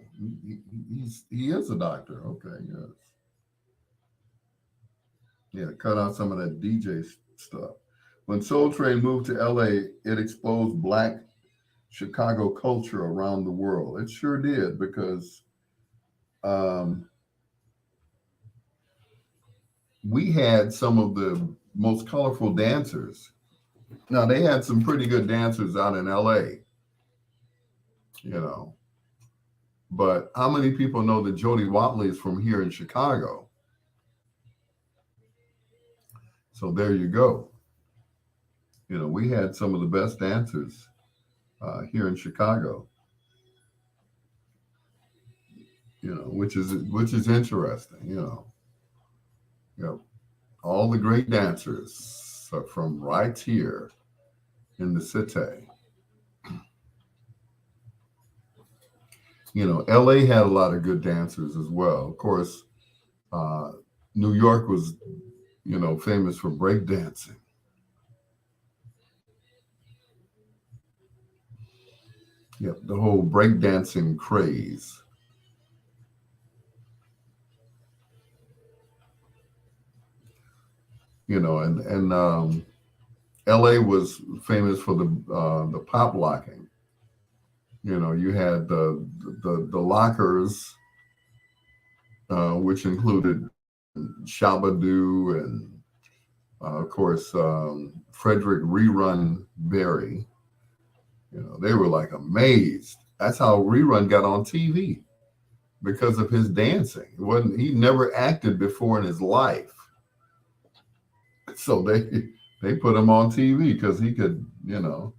he is a doctor. Okay, yes. Yeah, cut out some of that DJ stuff. When Soul Train moved to LA, it exposed Black Chicago culture around the world. It sure did, because we had some of the most colorful dancers. Now, they had some pretty good dancers out in LA, you know. But how many people know that Jody Watley is from here in Chicago? So there you go. You know, we had some of the best dancers here in Chicago. You know, which is interesting. You know, all the great dancers are from right here in the city. You know, LA had a lot of good dancers as well. Of course, New York was, you know, famous for breakdancing. Yep, the whole breakdancing craze. You know, and LA was famous for the pop locking. You know, you had the lockers, which included Shabba-Doo and of course Frederick Rerun Berry. You know, they were like amazed. That's how Rerun got on TV, because of his dancing. He never acted before in his life. So they put him on TV because he could, you know,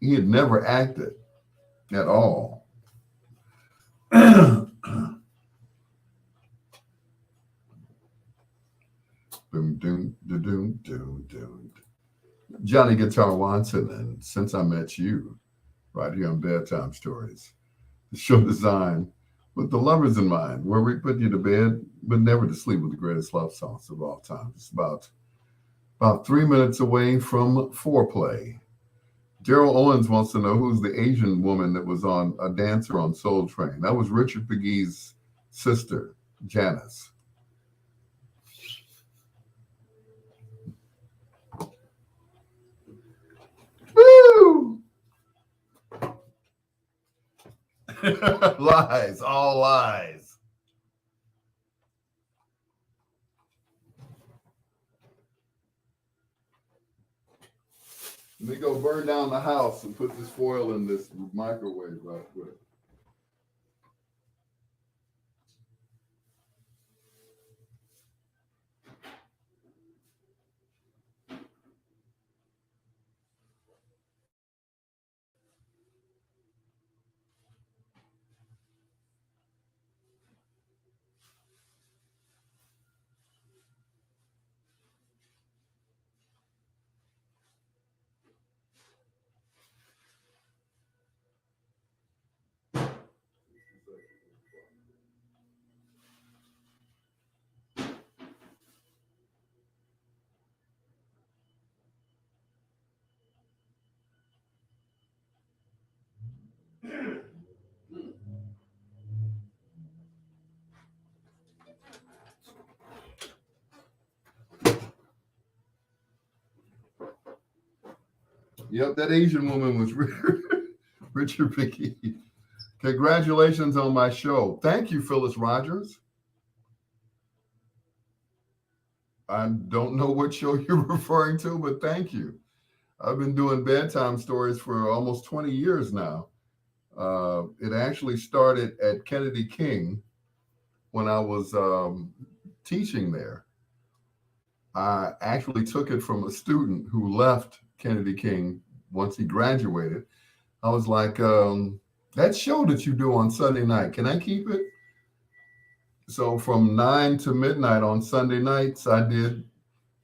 he had never acted at all. Boom, doom, doom, doom, doom, doom. Johnny Guitar Watson, and Since I Met You, right here on Bedtime Stories. The show designed with the lovers in mind, where we put you to bed, but never to sleep, with the greatest love songs of all time. It's about 3 minutes away from foreplay. Daryl Owens wants to know who's the Asian woman that was on a dancer on Soul Train. That was Richard McGee's sister, Janice. Woo! Lies, all lies. Let me go burn down the house and put this foil in this microwave right quick. Yep, that Asian woman was Richard McGee. Congratulations on my show. Thank you, Phyllis Rogers. I don't know what show you're referring to, but thank you. I've been doing bedtime stories for almost 20 years now. It actually started at Kennedy King when I was teaching there. I actually took it from a student who left Kennedy King once he graduated. I was like, that show that you do on Sunday night, can I keep it? So from 9 to midnight on Sunday nights, I did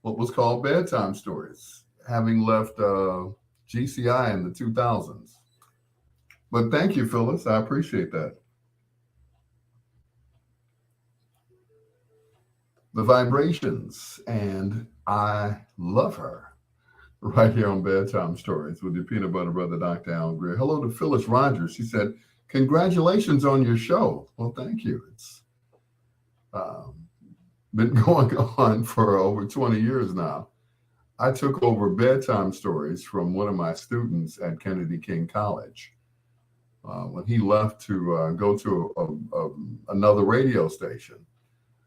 what was called bedtime stories, having left GCI in the 2000s. But thank you, Phyllis. I appreciate that. The Vibrations and I Love Her, right here on Bedtime Stories with your peanut butter brother, Dr. Al Greer. Hello to Phyllis Rogers. She said, congratulations on your show. Well, thank you. It's um, been going on for over 20 years now. I took over bedtime stories from one of my students at Kennedy King College. When he left to go to another radio station,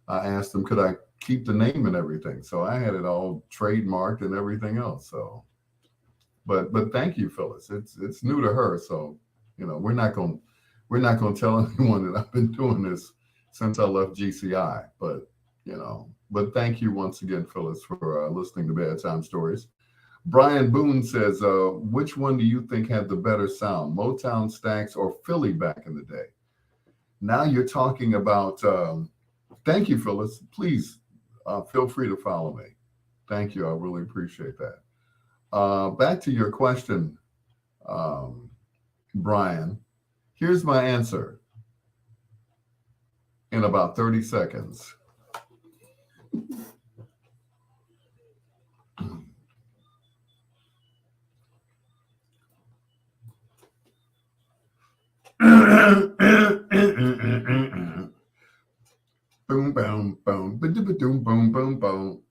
I asked him, could I keep the name and everything? So I had it all trademarked and everything else. So, but thank you, Phyllis. It's new to her, so we're not gonna tell anyone that I've been doing this since I left GCI. But thank you once again, Phyllis, for listening to Bedtime Stories. Brian Boone says, which one do you think had the better sound, Motown, Stax, or Philly back in the day? Now you're talking about, thank you, Phyllis. Please feel free to follow me. Thank you. I really appreciate that. Back to your question, Brian. Here's my answer in about 30 seconds. Boom, boom, boom, boom, boom, boom, boom.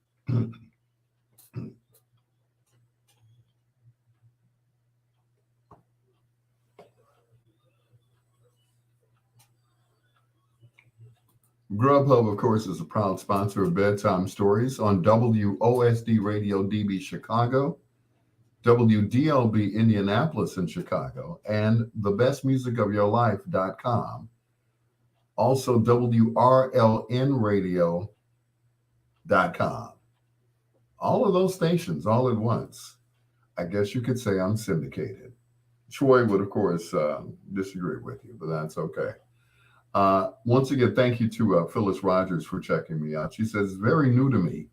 Grubhub, of course, is a proud sponsor of Bedtime Stories on WOSD Radio DB Chicago, WDLB Indianapolis in Chicago, and thebestmusicofyourlife.com. Also, WRLNradio.com. All of those stations all at once. I guess you could say I'm syndicated. Troy would, of course, disagree with you, but that's okay. Once again, thank you to Phyllis Rogers for checking me out. She says, very new to me,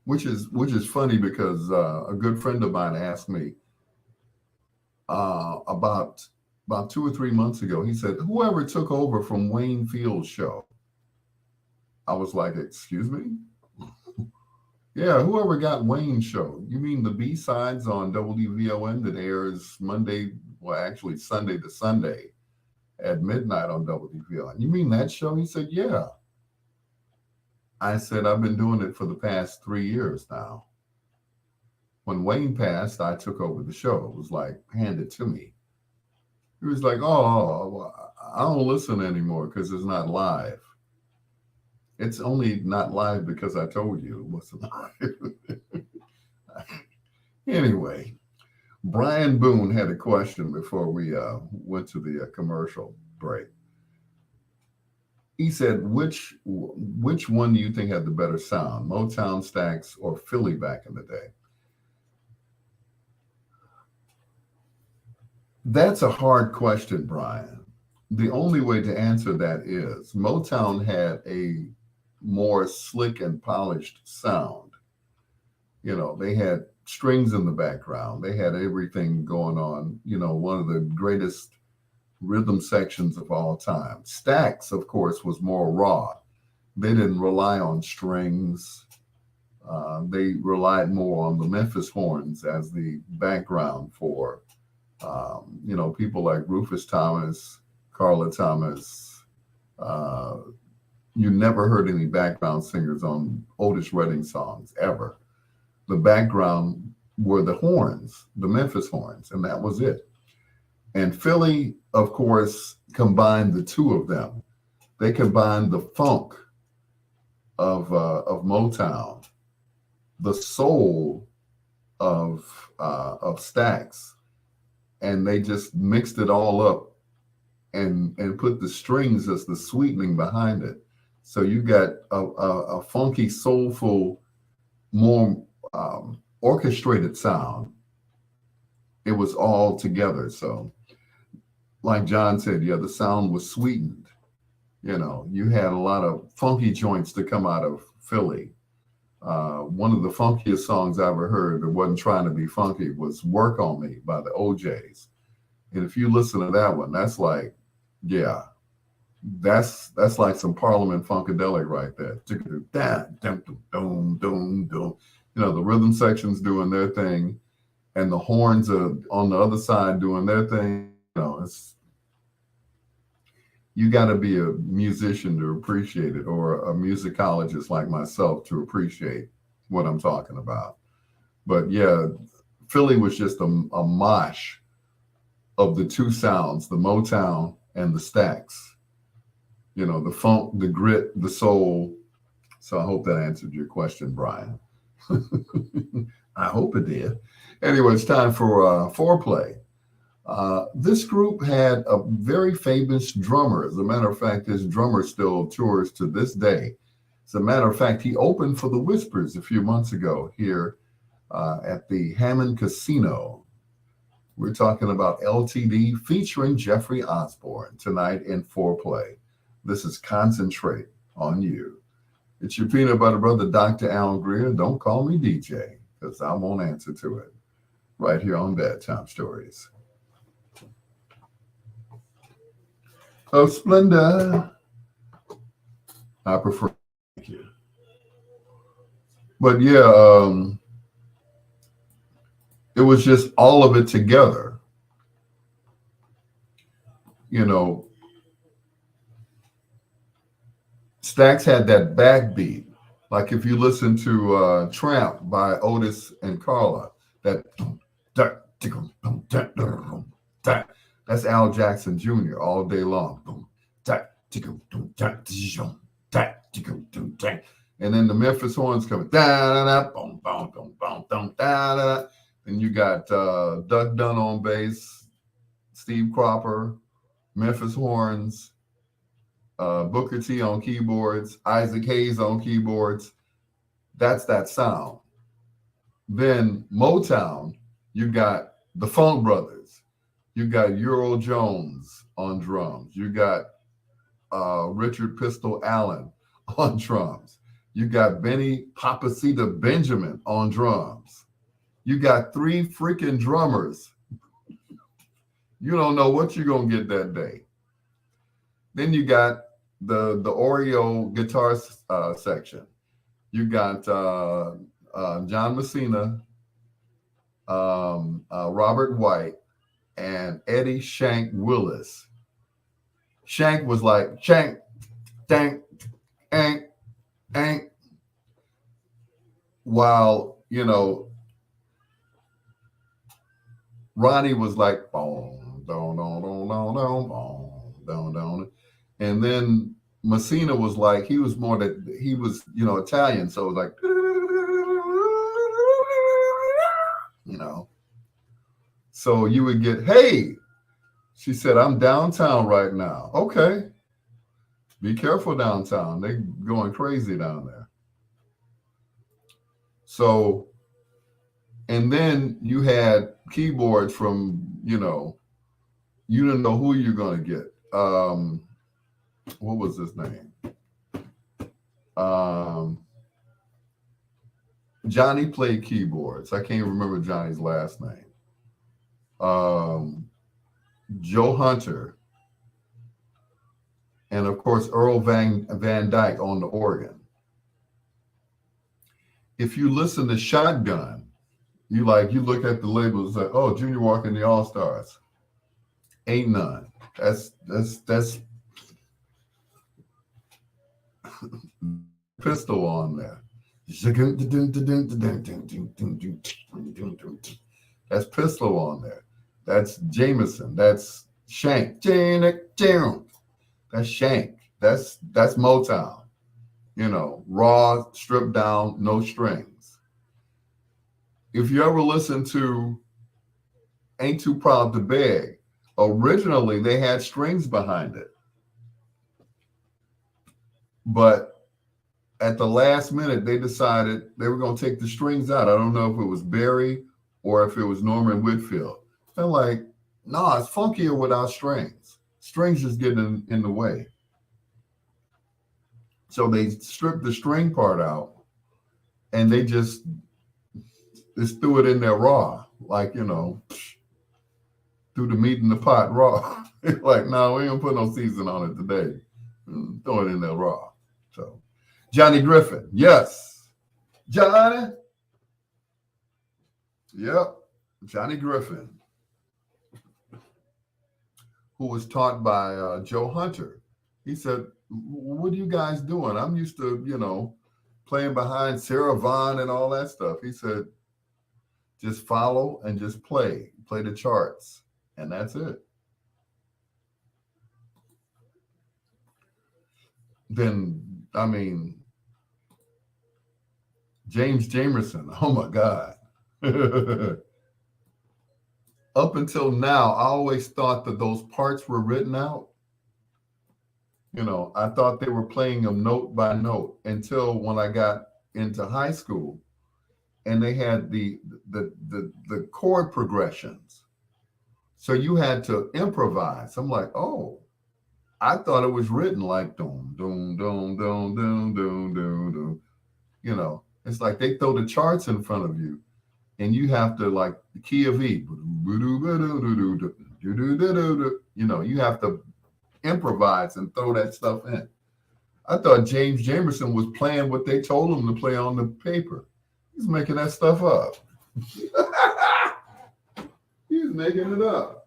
which is funny because a good friend of mine asked me about 2 or 3 months ago. He said, whoever took over from Wayne Field's show. I was like, excuse me? Yeah, whoever got Wayne's show. You mean the B-sides on WVON that airs Sunday to Sunday at midnight on WVON? You mean that show? He said, yeah. I said, I've been doing it for the past 3 years now. When Wayne passed, I took over the show. It was like handed to me. He was like, oh, I don't listen anymore because it's not live. It's only not live because I told you it wasn't live. Anyway, Brian Boone had a question before we went to the commercial break. He said, which one do you think had the better sound, Motown, Stax, or Philly back in the day? That's a hard question, Brian. The only way to answer that is Motown had a more slick and polished sound. They had strings in the background. They had everything going on, one of the greatest rhythm sections of all time. Stax, of course, was more raw. They didn't rely on strings. They relied more on the Memphis horns as the background for, people like Rufus Thomas, Carla Thomas. You never heard any background singers on Otis Redding songs ever. The background were the horns, the Memphis horns, and that was it. And Philly, of course, combined the two of them. They combined the funk of Motown, the soul of Stax, and they just mixed it all up and put the strings as the sweetening behind it. So you got a funky, soulful, more orchestrated sound. It was all together. So, like John said, yeah, the sound was sweetened. You know, you had a lot of funky joints to come out of Philly. One of the funkiest songs I ever heard that wasn't trying to be funky was "Work on Me" by the OJs. And if you listen to that one, that's like, yeah, that's like some Parliament Funkadelic right there. You know, the rhythm section's doing their thing, and the horns are on the other side doing their thing. You know, you got to be a musician to appreciate it, or a musicologist like myself to appreciate what I'm talking about. But yeah, Philly was just a mosh of the two sounds, the Motown and the Stax. You know, the funk, the grit, the soul. So I hope that answered your question, Brian. I hope it did. Anyway, it's time for foreplay. This group had a very famous drummer. As a matter of fact, this drummer still tours to this day. As a matter of fact, he opened for the Whispers a few months ago here at the Hammond Casino. We're talking about LTD featuring Jeffrey Osborne tonight in foreplay. This is Concentrate on You. It's your peanut butter brother, Dr. Al Greer. Don't call me DJ, because I won't answer to it. Right here on Bedtime Stories. Oh, Splenda. I prefer. Thank you. But yeah, it was just all of it together. You know, Stax had that backbeat. Like if you listen to Tramp by Otis and Carla, that's Al Jackson Jr. all day long. And then the Memphis horns come, and you got Doug Dunn on bass, Steve Cropper, Memphis horns, Booker T on keyboards, Isaac Hayes on keyboards. That's that sound. Then Motown, you got the Funk Brothers. You got Earl Jones on drums. You got Richard Pistol Allen on drums. You got Benny Papacita Benjamin on drums. You got three freaking drummers. You don't know what you're going to get that day. Then you got the Oreo guitar section. You got John Messina, Robert White, and Eddie Shank Willis. Shank was like Shank, Tank, Ank, Ank. While, you know, Ronnie was like boom, don, don, don, don, don, boom, don, don. And then Messina was like, he was more that he was, you know, Italian, so it was like, you know. So you would get, hey, she said, I'm downtown right now. Okay. Be careful downtown. They going crazy down there. So, and then you had keyboards from, you know, you didn't know who you're going to get. What was his name? Johnny played keyboards. I can't remember Johnny's last name. Joe Hunter. And of course, Earl Van Dyke on the organ. If you listen to Shotgun, you look at the labels like, oh, Junior Walker and the All-Stars. Ain't none. That's Pistol on there. That's Pistol on there. That's Jameson. That's Shank. That's Shank. That's Motown. raw, stripped down, no strings. If you ever listen to Ain't Too Proud to Beg, originally they had strings behind it. But at the last minute, they decided they were going to take the strings out. I don't know if it was Barry or if it was Norman Whitfield. They're like, nah, it's funkier without strings. Strings just get in the way. So they stripped the string part out and they just threw it in there raw, like, threw the meat in the pot raw. Like, no, we ain't put no season on it today. Throw it in there raw. So, Johnny Griffin, yes. Johnny. Yep, Johnny Griffin, who was taught by Joe Hunter. He said, what are you guys doing? I'm used to, playing behind Sarah Vaughan and all that stuff. He said, just follow and just play the charts, and that's it. Then, I mean, James Jamerson, oh my God. Up until now, I always thought that those parts were written out. I thought they were playing them note by note until when I got into high school and they had the chord progressions. So you had to improvise. I'm like, oh, I thought it was written like doom, doom, doom, doom, doom, doom, doom, doom. It's like they throw the charts in front of you and you have to, like the key of E. You have to improvise and throw that stuff in. I thought James Jamerson was playing what they told him to play on the paper. He's making that stuff up. He's making it up.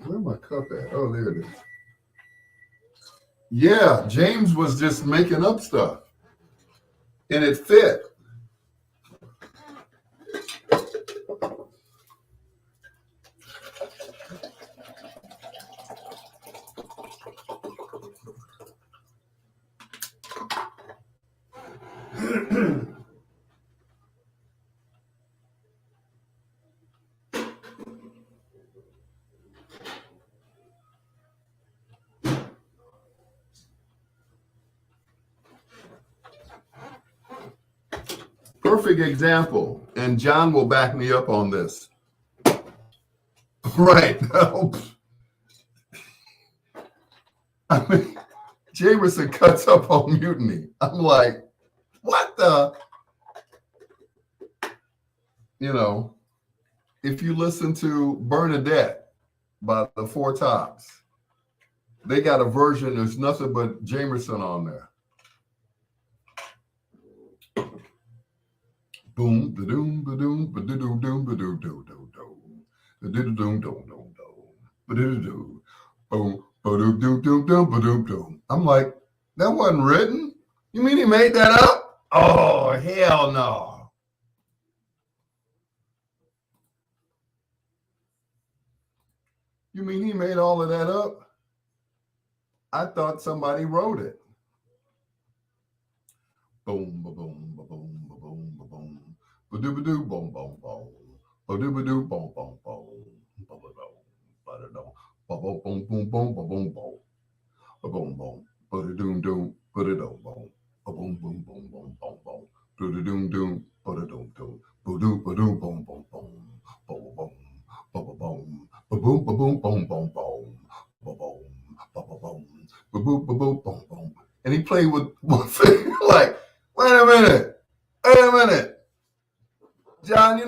Where my cup at? Oh, there it is. Yeah, James was just making up stuff. And it fit. Perfect example, and John will back me up on this. Right. I mean, Jamerson cuts up on Mutiny. I'm like, what the? If you listen to Bernadette by the Four Tops, they got a version, there's nothing but Jamerson on there. Boom, ba doom, ba doom, ba doo doo doom, ba doo doo doo doo, ba doo doo doom doom doom doom, ba doo doo, boom, ba doo doo doom doom, ba doo doom. I'm like, that wasn't written. You mean he made that up? Oh, hell no. You mean he made all of that up? I thought somebody wrote it. Boom, ba boom, ba boom, ba boom, ba boom, ba doo ba doo, boom, boom, boom, ba doo ba doo, boom, boom, boom, ba ba doo, ba da doo, ba boom, boom, boom, boom, ba boom, boom, ba boom, boom, ba da doom, doom, ba da doo, boom, ba boom, boom, boom, boom, boom, boom, ba da doom, doom, ba da doom, doom, ba doo ba doo, boom, boom, boom, ba boom, ba ba boom, ba boom, ba boom, boom, boom, boom, ba boom, ba ba boom, ba boom, ba boom, boom, boom, and he played with one finger like. Wait a minute. John,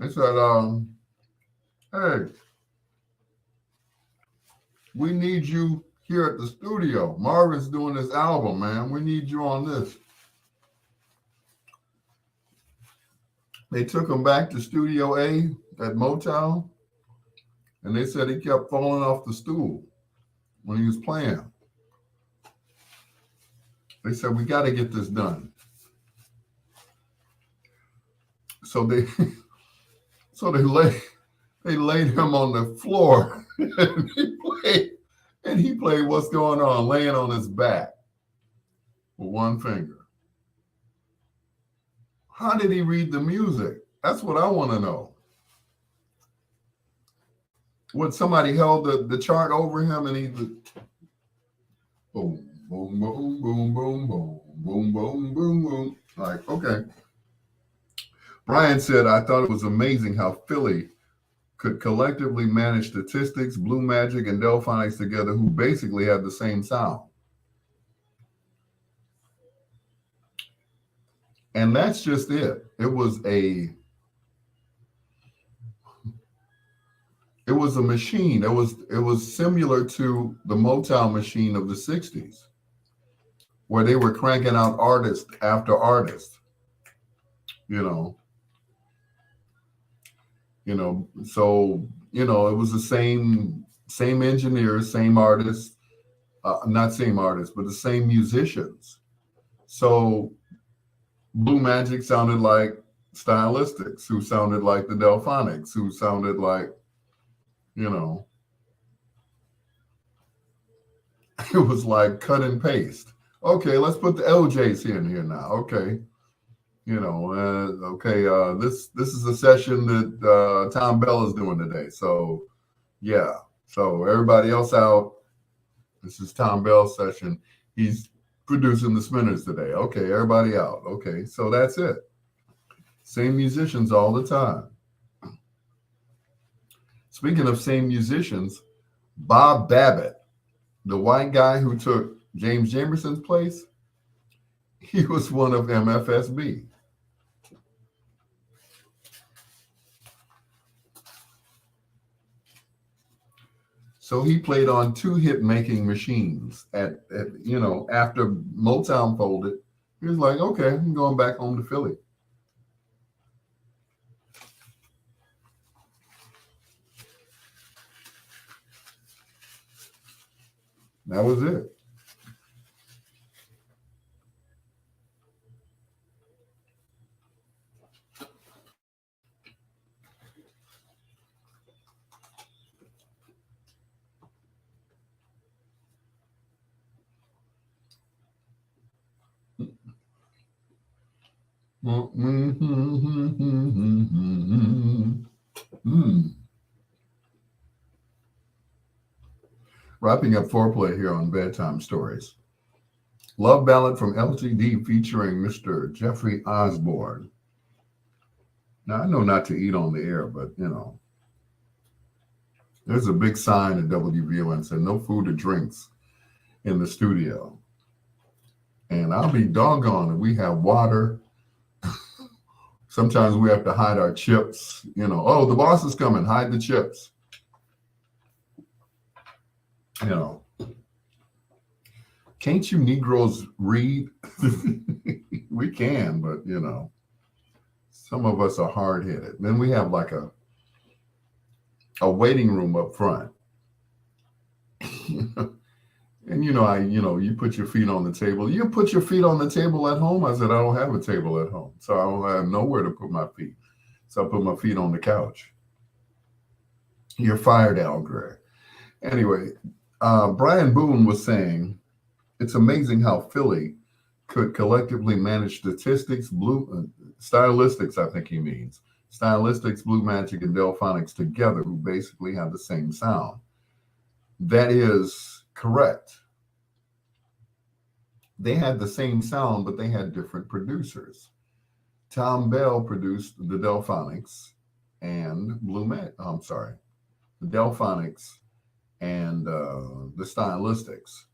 They said, hey, we need you here at the studio. Marvin's doing this album, man. We need you on this. They took him back to Studio A at Motown, and they said he kept falling off the stool when he was playing. They said, we got to get this done. So they laid him on the floor and he played What's Going On, laying on his back with one finger. How did he read the music? That's what I want to know. When somebody held the chart over him and he boom, boom, boom, boom, boom, boom, boom, boom, boom, boom. Like, okay. Brian said, I thought it was amazing how Philly could collectively manage Statistics, Blue Magic, and Delphonics together, who basically had the same sound. And that's just it. It was a machine. It was similar to the Motown machine of the 60s, where they were cranking out artist after artist. So it was the same engineers, same artists, not same artists, but the same musicians. So Blue Magic sounded like Stylistics, who sounded like the Delphonics, who sounded like, it was like cut and paste. Okay, let's put the LJs in here now. Okay. This is a session that Tom Bell is doing today. So, yeah. So everybody else out. This is Tom Bell's session. He's producing the Spinners today. Okay, everybody out. Okay, so that's it. Same musicians all the time. Speaking of same musicians, Bob Babbitt, the white guy who took James Jamerson's place, he was one of MFSB. So he played on two hit-making machines at after Motown folded. He was like, okay, I'm going back home to Philly. That was it. Wrapping up foreplay here on Bedtime Stories. Love Ballad from LTD featuring Mr. Jeffrey Osborne. Now, I know not to eat on the air, but, there's a big sign at WVON saying no food or drinks in the studio. And I'll be doggone if we have water. Sometimes we have to hide our chips. Oh, the boss is coming. Hide the chips. Can't you Negroes read? We can, but, some of us are hard-headed. Then we have like a waiting room up front. And you put your feet on the table. You put your feet on the table at home? I said, I don't have a table at home. So I don't have nowhere to put my feet. So I put my feet on the couch. You're fired, Al Greer. Anyway, Brian Boone was saying, it's amazing how Philly could collectively manage Statistics, Stylistics, I think he means. Stylistics, Blue Magic, and Delphonics together, who basically have the same sound. That is correct. They had the same sound, but they had different producers. Tom Bell produced the Delphonics and the Delphonics and the Stylistics.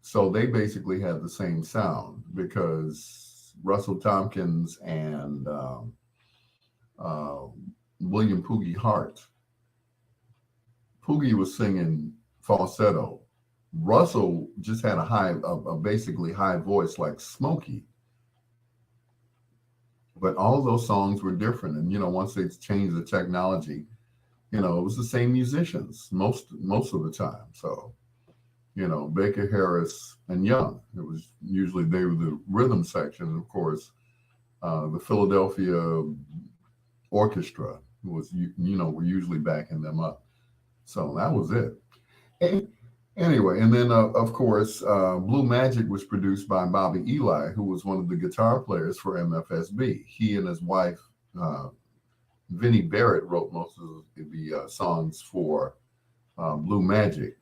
So they basically had the same sound because Russell Tompkins and uh, William Poogie Hart. Poogie was singing falsetto. Russell just had a basically high voice like Smokey. But all of those songs were different. And, once they changed the technology, it was the same musicians most of the time. So, Baker, Harris, and Young. It was usually they were the rhythm section. Of course, the Philadelphia Orchestra was, were usually backing them up. So that was it. And anyway, and then of course, Blue Magic was produced by Bobby Eli, who was one of the guitar players for MFSB. He and his wife, Vinnie Barrett, wrote most of the songs for Blue Magic.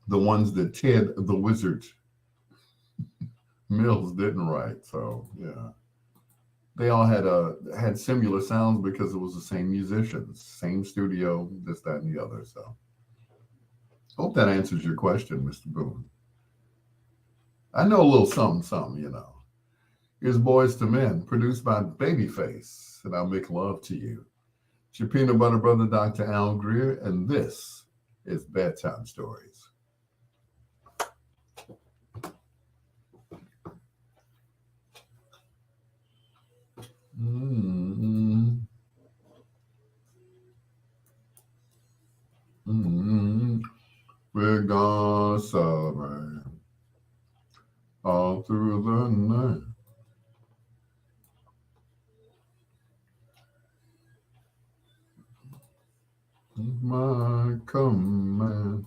The ones that Ted the Wizard Mills didn't write. So yeah, they all had similar sounds because it was the same musicians, same studio, this, that, and the other. So hope that answers your question, Mr. Boone. I know a little something. Here's Boys to Men, produced by Babyface, and I'll make love to you. It's your peanut butter brother, Dr. Al Greer, and this is Bedtime Stories. Mm-hmm. Mm-hmm. We're gonna celebrate all through the night. My command.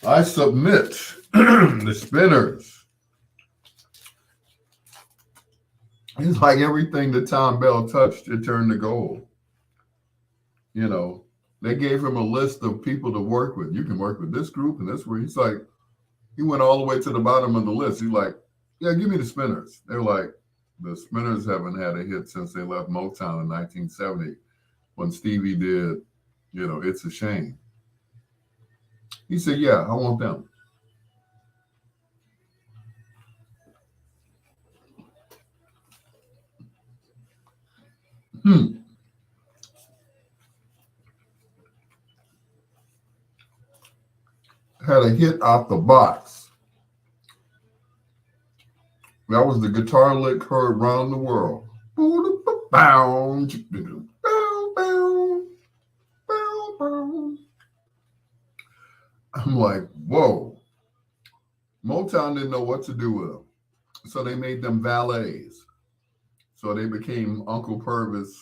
I submit the spinners. It's like everything that Tom Bell touched, it turned to gold. They gave him a list of people to work with. You can work with this group and this group. He's like, he went all the way to the bottom of the list. He's like, yeah, give me the Spinners. They're like, the Spinners haven't had a hit since they left Motown in 1970 when Stevie did, It's a Shame. He said, yeah, I want them. Had a hit out the box. That was the guitar lick heard around the world. I'm like, whoa. Motown didn't know what to do with them. So they made them valets. So they became Uncle Purvis,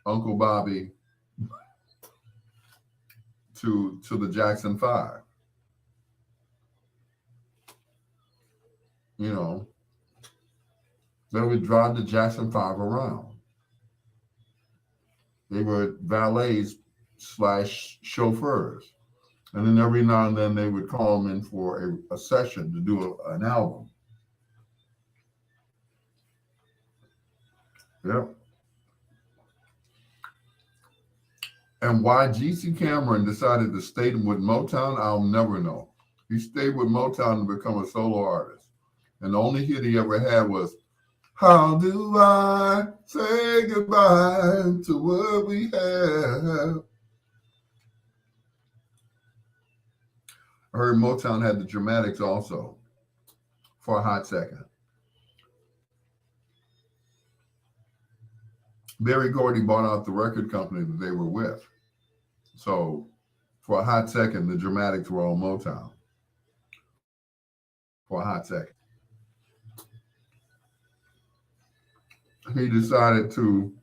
Uncle Bobby to the Jackson 5. They would drive the Jackson 5 around. They were valets / chauffeurs. And then every now and then they would call them in for a session to do an album. Yeah. And why G.C. Cameron decided to stay with Motown, I'll never know. He stayed with Motown to become a solo artist. And the only hit he ever had was, how do I say goodbye to what we have? I heard Motown had the Dramatics also for a hot second. Berry Gordy bought out the record company that they were with. So for a hot second, the Dramatics were on Motown. For a hot second. He decided to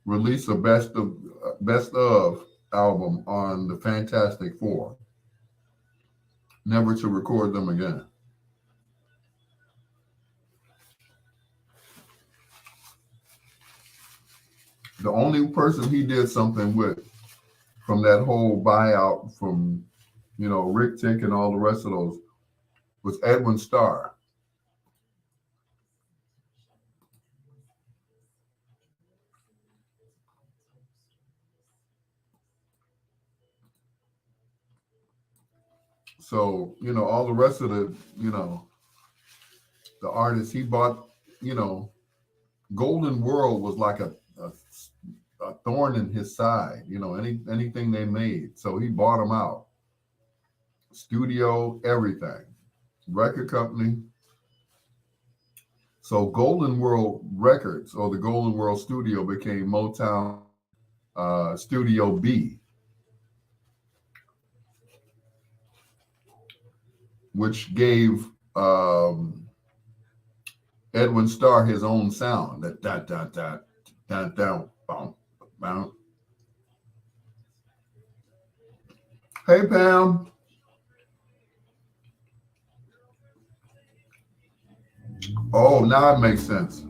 release a best of album on the Fantastic Four, never to record them again. The only person he did something with from that whole buyout from, Rick Tick and all the rest of those was Edwin Starr. So, all the rest of the artists, he bought you know, Golden World was like a thorn in his side, you know, anything they made. So he bought them out. Studio, everything. Record company. So Golden World Records or the Golden World Studio became Motown Studio B, which gave Edwin Starr his own sound. That dot dot dot dot dot boom, boom. Hey Pam. Oh, now it makes sense.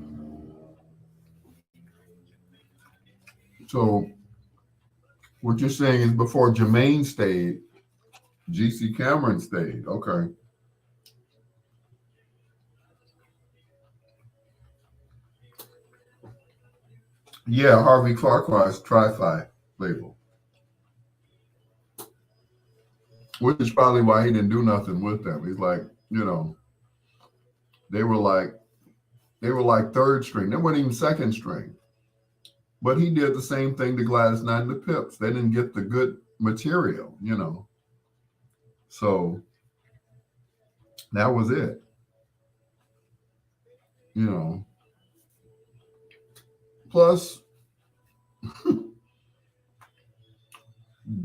So what you're saying is before Jermaine stayed, GC Cameron stayed. Okay. Yeah, Harvey Clark's Tri-Fi label, which is probably why he didn't do nothing with them. He's like, you know, they were like third string. They weren't even second string. But he did the same thing to Gladys Knight and the Pips. They didn't get the good material, you know. So that was it. You know. Plus,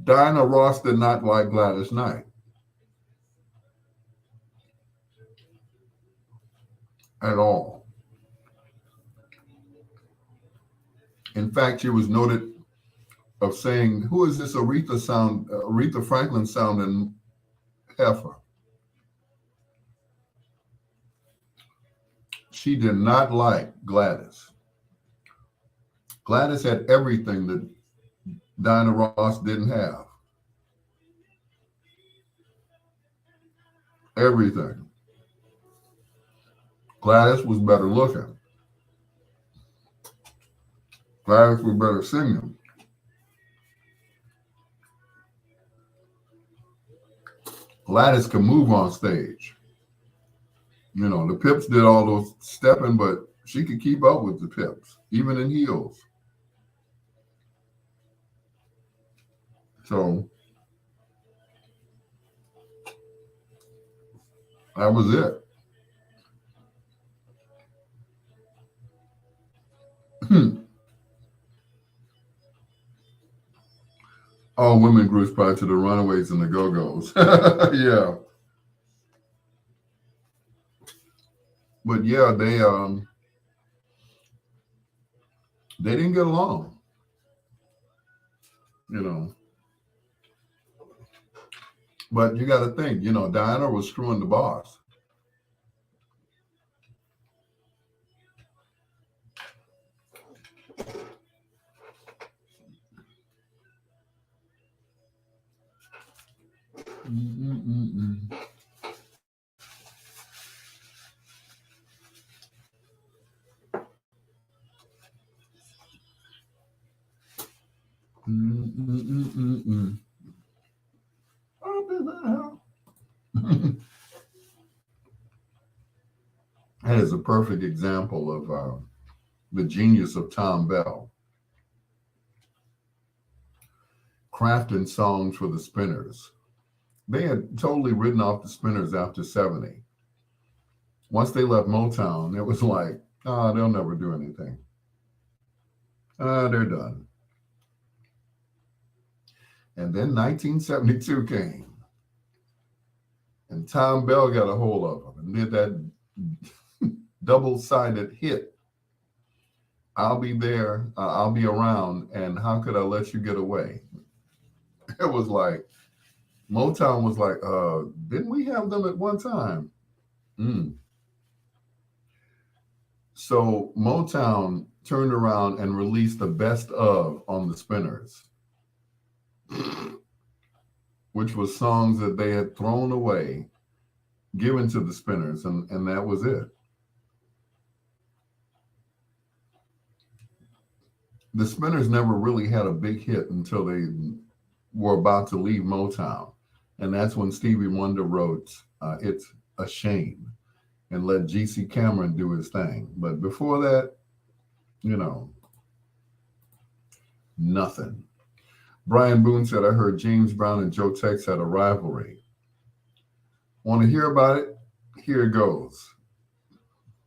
Diana Ross did not like Gladys Knight at all. In fact, she was noted of saying, "Who is this Aretha Franklin sounding heifer?" She did not like Gladys. Gladys had everything that Diana Ross didn't have. Everything. Gladys was better looking. Gladys was better singing. Gladys could move on stage. You know, the Pips did all those stepping, but she could keep up with the Pips, even in heels. So that was it. All women groups prior to the Runaways and the Go-Go's. Yeah. But yeah, they didn't get along. You know. But you got to think, you know, Diana was screwing the boss. That is a perfect example of the genius of Tom Bell. Crafting songs for the Spinners. They had totally written off the Spinners after 70. Once they left Motown, it was like, they'll never do anything. They're done. And then 1972 came. And Tom Bell got a hold of them and did that double-sided hit. I'll be there, I'll be around, and how could I let you get away? It was like, Motown was like, didn't we have them at one time? So Motown turned around and released the best of on the Spinners, which was songs that they had thrown away, given to the Spinners, and that was it. The Spinners never really had a big hit until they were about to leave Motown. And that's when Stevie Wonder wrote, It's a Shame. and let G.C. Cameron do his thing. But before that, nothing. Brian Boone said, I heard James Brown and Joe Tex had a rivalry. Want to hear about it? Here it goes.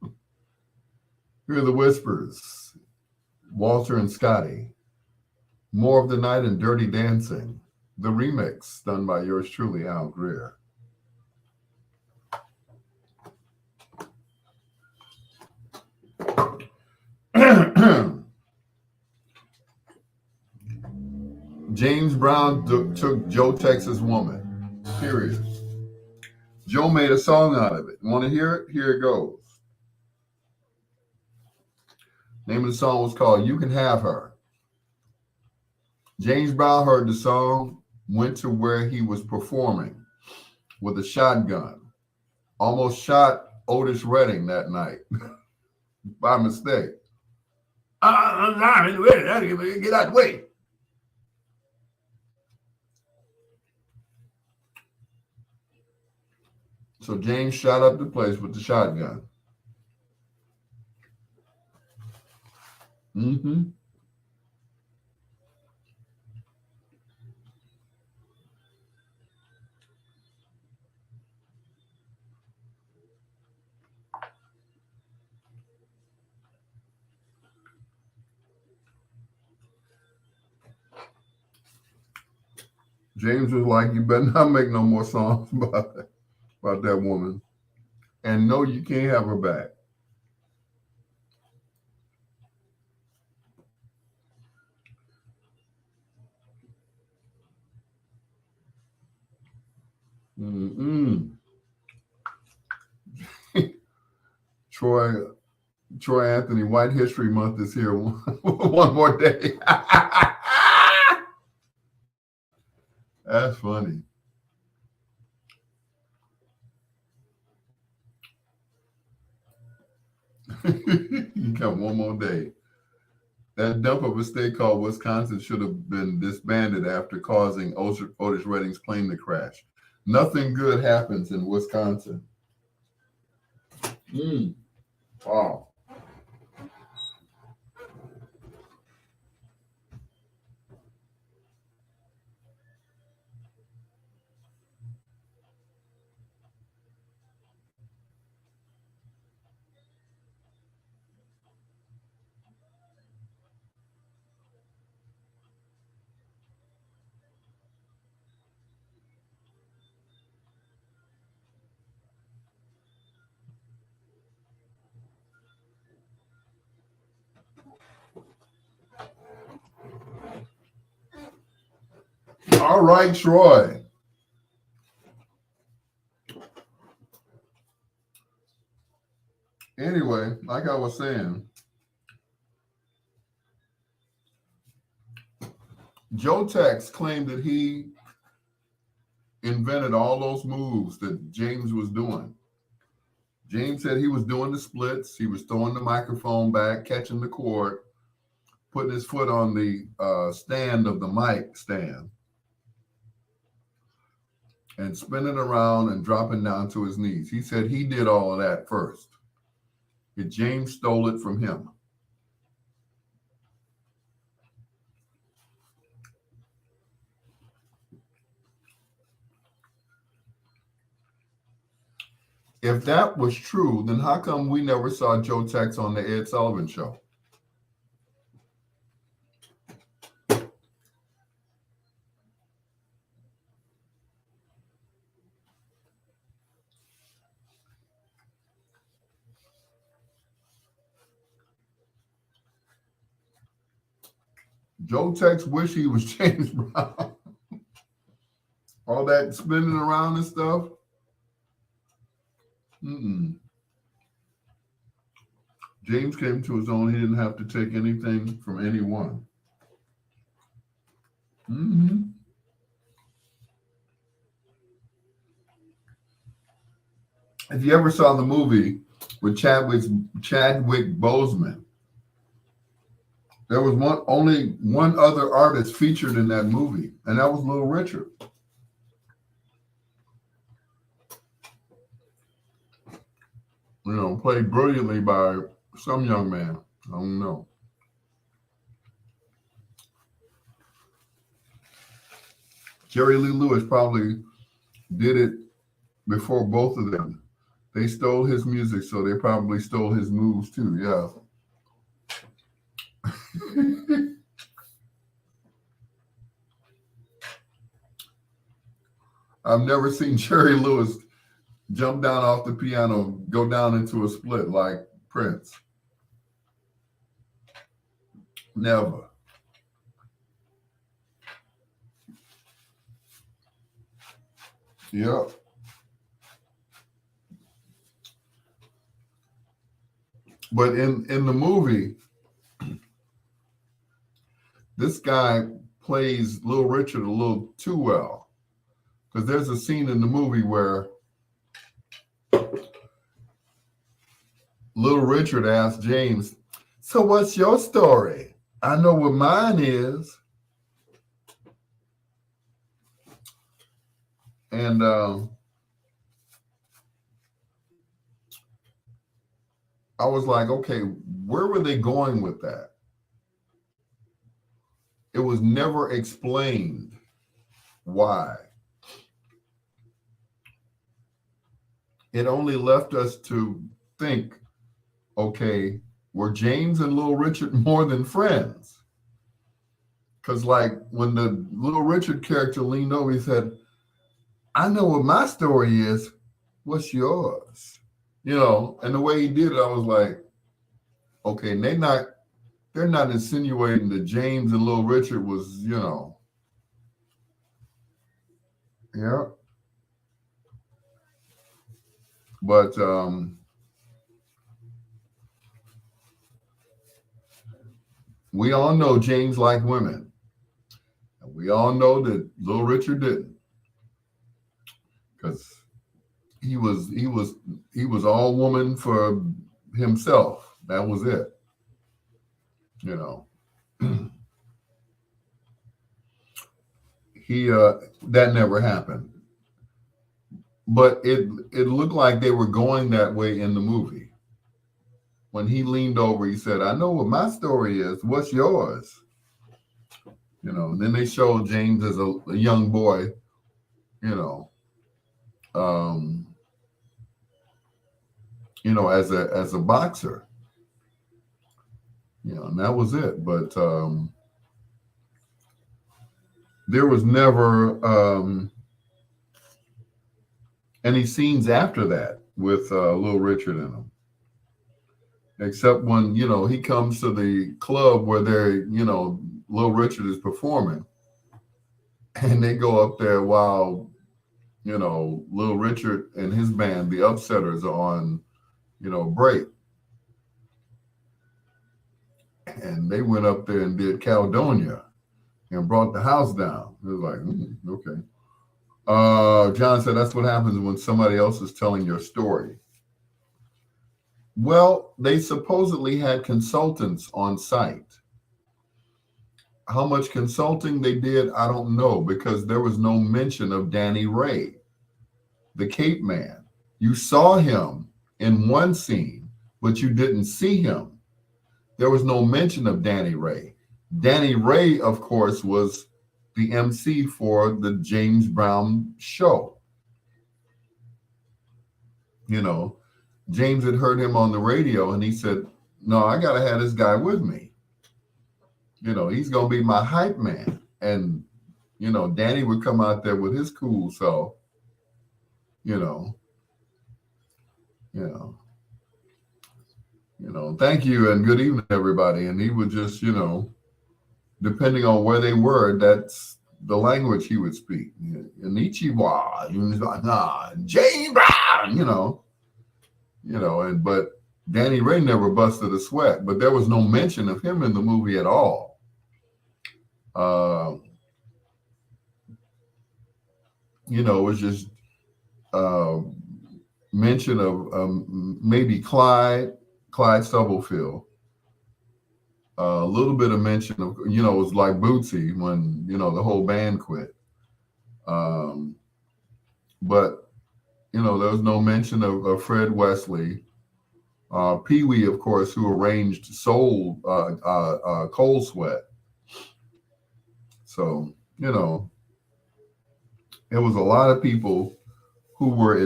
Here are the whispers. Walter and Scotty. More of the Night and Dirty Dancing. The remix done by yours truly, Al Greer. James Brown took Joe Tex's Woman. Period. Joe made a song out of it. Want to hear it? Here it goes. Name of the song was called You Can Have Her. James Brown heard the song, went to where he was performing with a shotgun. Almost shot Otis Redding that night by mistake. Get out the way. So James shot up the place with the shotgun. James was like, you better not make no more songs about that woman. And no, you can't have her back. Troy Anthony, White History Month is here. One more day. That's funny. You got one more day. That dump of a state called Wisconsin should have been disbanded after causing Otis Redding's plane to crash. Nothing good happens in Wisconsin. Wow. All right, Troy. Anyway, like I was saying, Joe Tex claimed that he invented all those moves that James was doing. James said he was doing the splits. He was throwing the microphone back, catching the cord, putting his foot on the stand of the mic stand, and spinning around and dropping down to his knees. He said he did all of that first. And James stole it from him. If that was true, then how come we never saw Joe Tex on the Ed Sullivan Show? Joe Tex wish he was James Brown. All that spinning around and stuff. James came to his own. He didn't have to take anything from anyone. If you ever saw the movie with Chadwick Boseman, there was only one other artist featured in that movie, and that was Little Richard. played brilliantly by some young man. I don't know. Jerry Lee Lewis probably did it before both of them. They stole his music, so they probably stole his moves too. Yeah. I've never seen Jerry Lewis jump down off the piano, go down into a split like Prince. Never. Yep. But in the movie, this guy plays Little Richard a little too well. Because there's a scene in the movie where Little Richard asks James, "So what's your story? I know what mine is." And I was like, okay, where were they going with that? It was never explained why. It only left us to think, okay, were James and Little Richard more than friends? Because like when the Little Richard character leaned over, he said, "I know what my story is. What's yours?" And the way he did it, I was like, okay, they're not insinuating that James and Little Richard was, yeah. But we all know James liked women. And we all know that Little Richard didn't. Because he was all woman for himself. That was it. He that never happened. But it looked like they were going that way in the movie. When he leaned over, he said, "I know what my story is. What's yours?" And then they showed James as a young boy, as a boxer. And that was it. But there was never any scenes after that with Little Richard in them. Except when, he comes to the club where Little Richard is performing. And they go up there while, Little Richard and his band, the Upsetters, are on, break. And they went up there and did Caledonia and brought the house down. It was like, okay. John said that's what happens when somebody else is telling your story. Well, they supposedly had consultants on site. How much consulting they did, I don't know, because there was no mention of Danny Ray, the Cape Man. You saw him in one scene, but you didn't see him. There was no mention of Danny Ray. Danny Ray, of course, was the MC for the James Brown show. James had heard him on the radio and he said, "No, I got to have this guy with me. He's going to be my hype man." And, Danny would come out there with his cool self, thank you and good evening, everybody. And he would just, depending on where they were, that's the language he would speak. Konnichiwa, James Brown, but Danny Ray never busted a sweat, but there was no mention of him in the movie at all. It was just mention of maybe Clyde Stubblefield. A little bit of mention of, it was like Bootsy when, the whole band quit. But, there was no mention of Fred Wesley Pee Wee, of course, who arranged Cold Sweat. So, it was a lot of people who were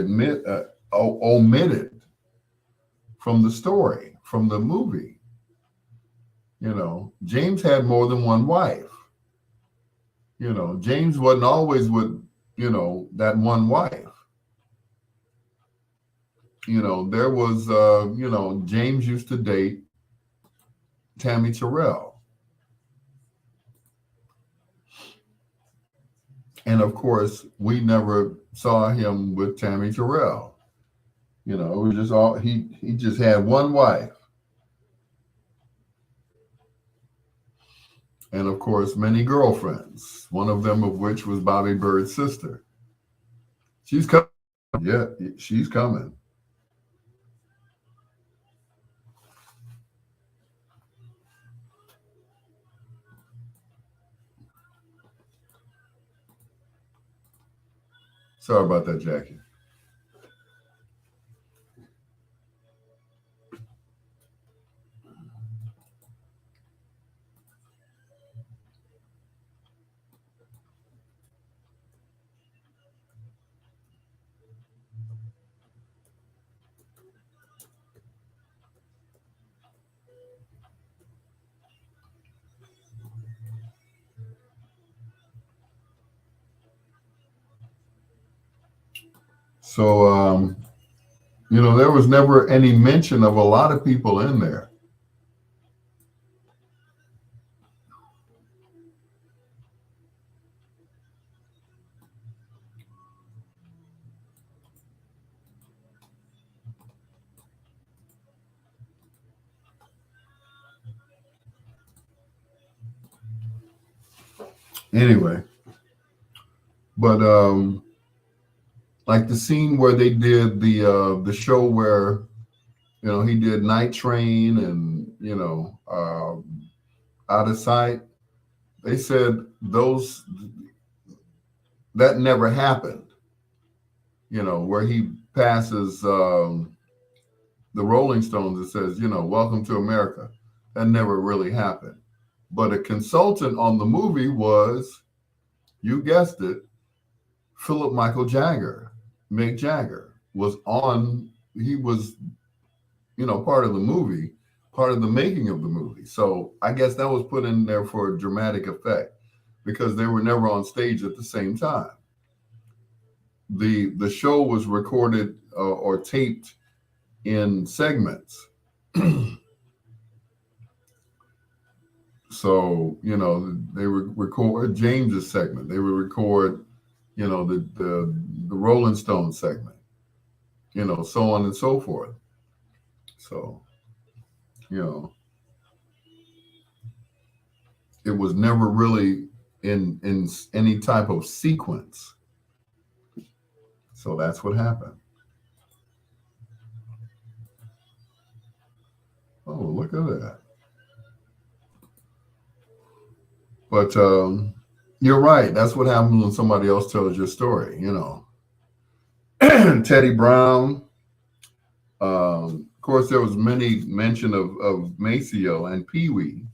omitted from the story, from the movie. James had more than one wife. James wasn't always with, that one wife. There was, James used to date Tammy Terrell. And of course, we never saw him with Tammy Terrell. It was just he just had one wife. And of course, many girlfriends, one of them of which was Bobby Bird's sister. She's coming. Yeah, she's coming. Sorry about that, Jackie. So, there was never any mention of a lot of people in there. Anyway, but like the scene where they did the show where he did Night Train and Out of Sight. They said that never happened. Where he passes the Rolling Stones, it says Welcome to America. That never really happened. But a consultant on the movie was, you guessed it, Philip Michael Jagger. Mick Jagger was on. He was part of the movie, part of the making of the movie. So I guess that was put in there for a dramatic effect because they were never on stage at the same time. The show was recorded or taped in segments. So, they would record James's segment. They would record, the Rolling Stones segment, so on and so forth. So, it was never really in any type of sequence. So that's what happened. Oh, look at that. But you're right. That's what happens when somebody else tells your story, Teddy Brown. Of course, there was many mention of Maceo and Pee Wee.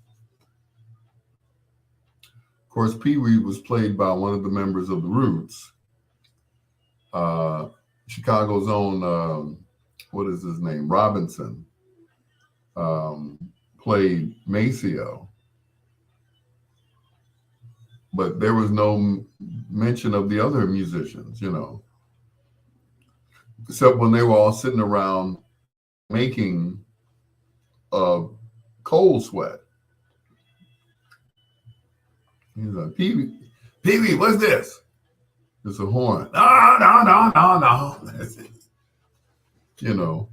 Of course, Pee Wee was played by one of the members of the Roots. Chicago's own, what is his name? Robinson played Maceo. But there was no mention of the other musicians, except when they were all sitting around making Cold Sweat. He's like, Pee Wee, what's this? It's a horn. No. That's it. And all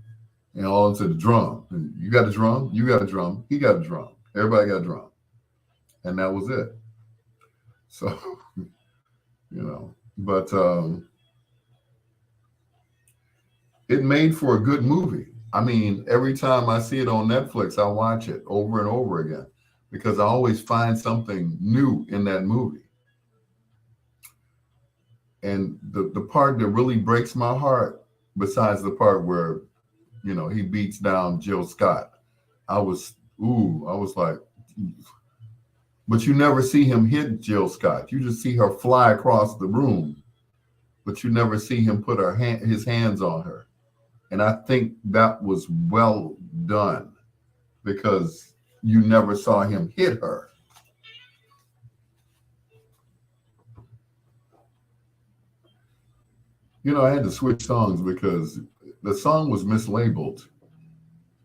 into the drum. You got a drum? You got a drum. He got a drum. Everybody got a drum. And that was it. So, but it made for a good movie. I mean, every time I see it on Netflix, I watch it over and over again because I always find something new in that movie. And the part that really breaks my heart, besides the part where, he beats down Jill Scott. I was like, but you never see him hit Jill Scott. You just see her fly across the room, but you never see him put his hands on her. And I think that was well done because you never saw him hit her. I had to switch songs because the song was mislabeled.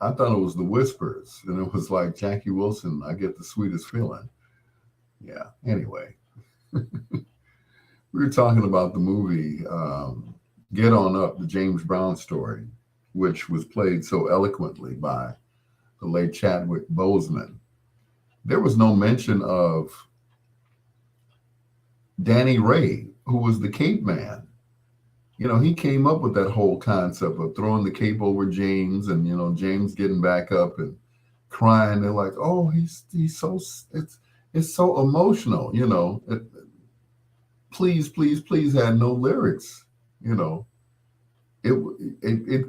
I thought it was The Whispers, and it was like Jackie Wilson, I Get the Sweetest Feeling. Yeah, anyway. We were talking about the movie Get On Up, the James Brown story, which was played so eloquently by the late Chadwick Boseman. There was no mention of Danny Ray, who was the cape man. He came up with that whole concept of throwing the cape over James and, James getting back up and crying. They're like, oh, he's so, it's so emotional, please, please, please had no lyrics, It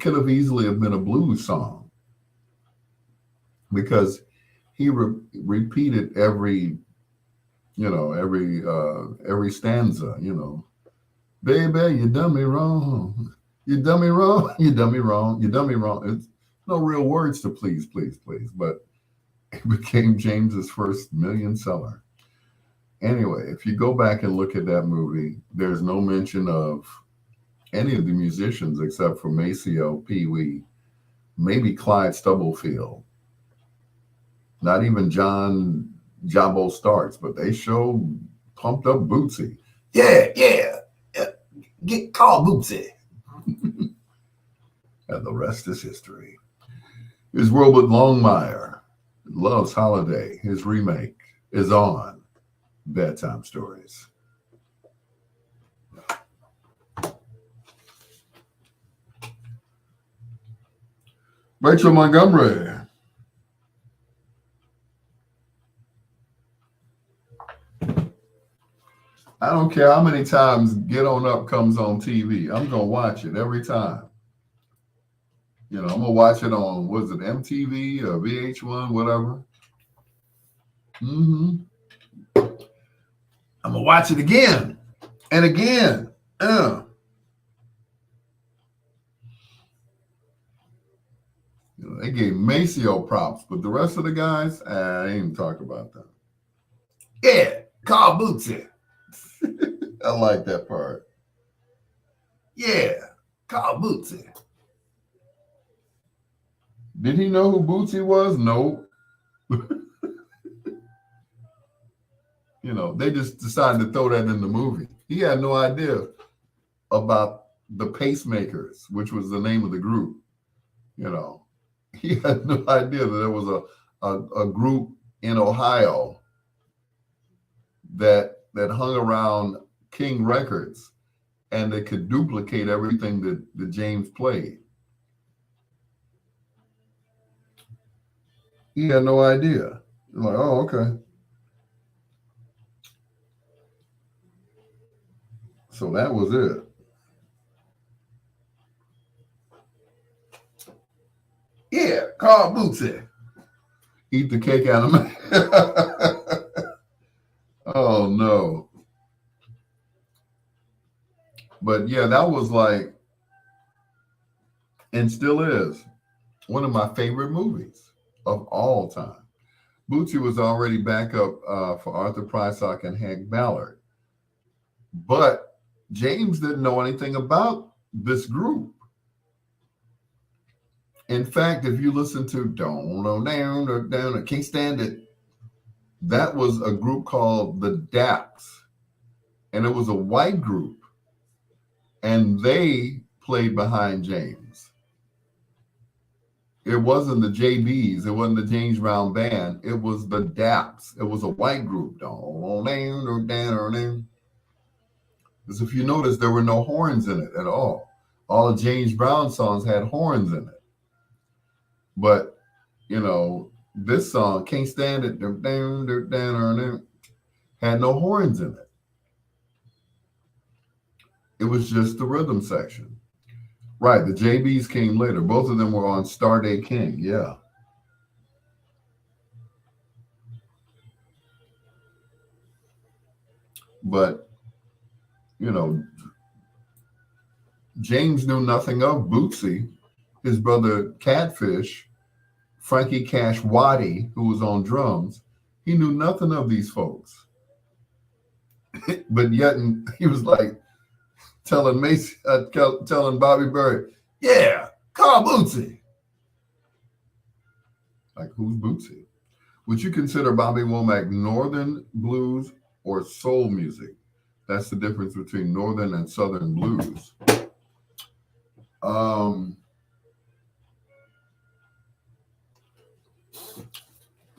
could have easily have been a blues song because he repeated every stanza, Baby, you done me wrong. You done me wrong. You done me wrong. You done me wrong. It's no real words to please, please, please. But it became James's first million seller. Anyway, if you go back and look at that movie, there's no mention of any of the musicians except for Maceo, Pee Wee, maybe Clyde Stubblefield. Not even John Jabbo Starks, but they show pumped up Bootsy. Yeah. Call Bootsy. And the rest is history. Here's Robert Longmire. Loves Holiday. His remake is on Bedtime Stories. Rachel Montgomery. I don't care how many times Get On Up comes on TV. I'm going to watch it every time. I'm going to watch it on, was it MTV or VH1, whatever. I'm going to watch it again and again. They gave Maceo props, but the rest of the guys, I ain't even talk about them. Yeah, call Bootsy. I like that part. Yeah, call Bootsy. Did he know who Bootsy was? No. They just decided to throw that in the movie. He had no idea about the Pacemakers, which was the name of the group. He had no idea that there was a group in Ohio that hung around King Records and they could duplicate everything that James played. He had no idea. Like, oh, okay. So that was it. Yeah, call Bootsy. Eat the cake out of me. Oh, no. But yeah, that was like, and still is, one of my favorite movies of all time. Bootsy was already backup for Arthur Prysock and Hank Ballard. But James didn't know anything about this group. In fact, if you listen to Down, I Can't Stand It, that was a group called the Daps. And it was a white group. And they played behind James. It wasn't the JBs. It wasn't the James Brown Band. It was the Daps. It was a white group. Because if you notice, there were no horns in it at all. All the James Brown songs had horns in it. But, this song, Can't Stand It, had no horns in it. It was just the rhythm section. Right, the JBs came later. Both of them were on Starday King, yeah. But, you know, James knew nothing of Bootsy. His brother Catfish, Frankie Cash Waddy, who was on drums, he knew nothing of these folks. But yet he was like telling Macy, telling Bobby Berry, yeah, call Bootsy. Like, who's Bootsy? Would you consider Bobby Womack northern blues or soul music? That's the difference between northern and southern blues.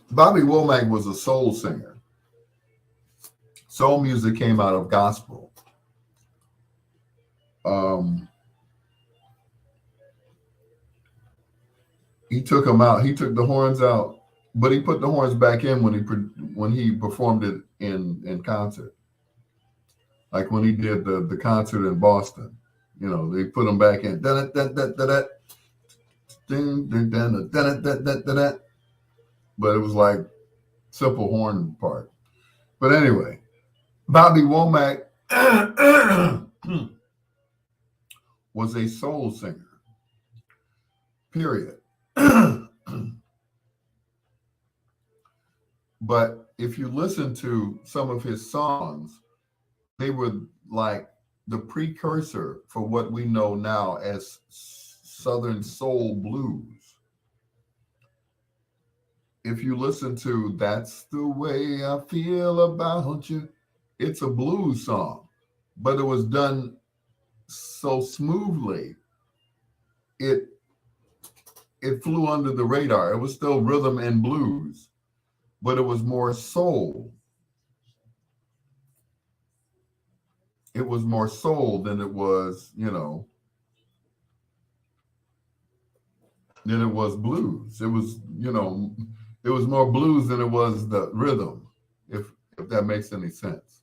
Bobby Womack was a soul singer. Soul music came out of gospel. He took them out. He took the horns out, but he put the horns back in when he performed it in concert. Like when he did the concert in Boston, you know, they put them back in. But it was like simple horn part. But anyway, Bobby Womack was a soul singer. Period. But if you listen to some of his songs, they were like the precursor for what we know now as Southern soul blues. If you listen to That's the Way I Feel About You, it's a blues song, but it was done so smoothly, it flew under the radar. It was still rhythm and blues, but it was more soul. It was more soul than it was, you know, than it was blues. It was, you know, it was more blues than it was the rhythm, if that makes any sense.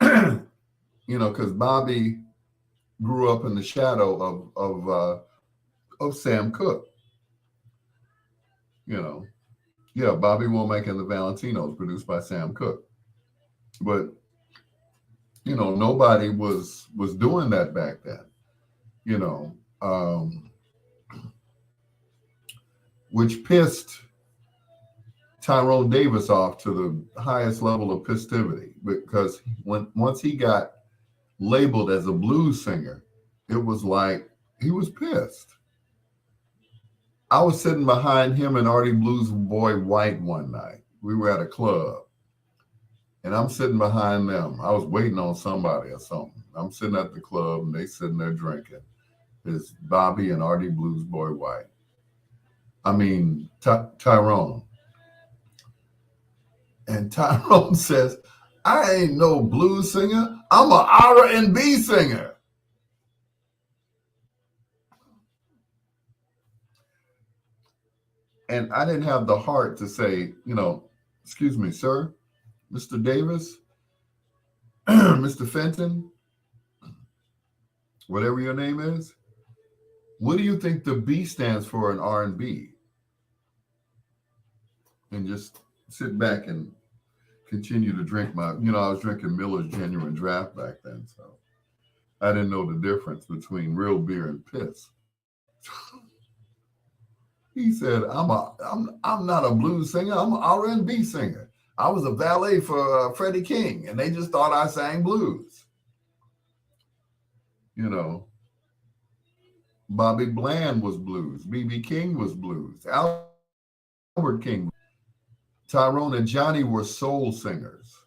You know, because Bobby grew up in the shadow of Sam Cooke. You know, yeah, Bobby Womack and the Valentinos, produced by Sam Cooke. But you know, nobody was doing that back then. You know, which pissed Tyrone Davis off to the highest level of festivity, because once he got labeled as a blues singer, it was like he was pissed. I was sitting behind him and Artie Blues Boy White one night. We were at a club, and I'm sitting behind them. I was waiting on somebody or something. I'm sitting at the club, and they sitting there drinking. It's Bobby and Artie Blues Boy White. I mean, Tyrone. And Tyrone says, I ain't no blues singer. I'm a R&B singer. And I didn't have the heart to say, you know, excuse me, sir, Mr. Davis, Mr. Fenton, whatever your name is. What do you think the B stands for in R&B? And just sit back and continue to drink my, you know, I was drinking Miller's Genuine Draft back then, so I didn't know the difference between real beer and piss. He said, I'm not a blues singer, I'm an R&B singer. I was a valet for Freddie King, and they just thought I sang blues. You know, Bobby Bland was blues, B.B. King was blues, Albert King, Tyrone and Johnny were soul singers.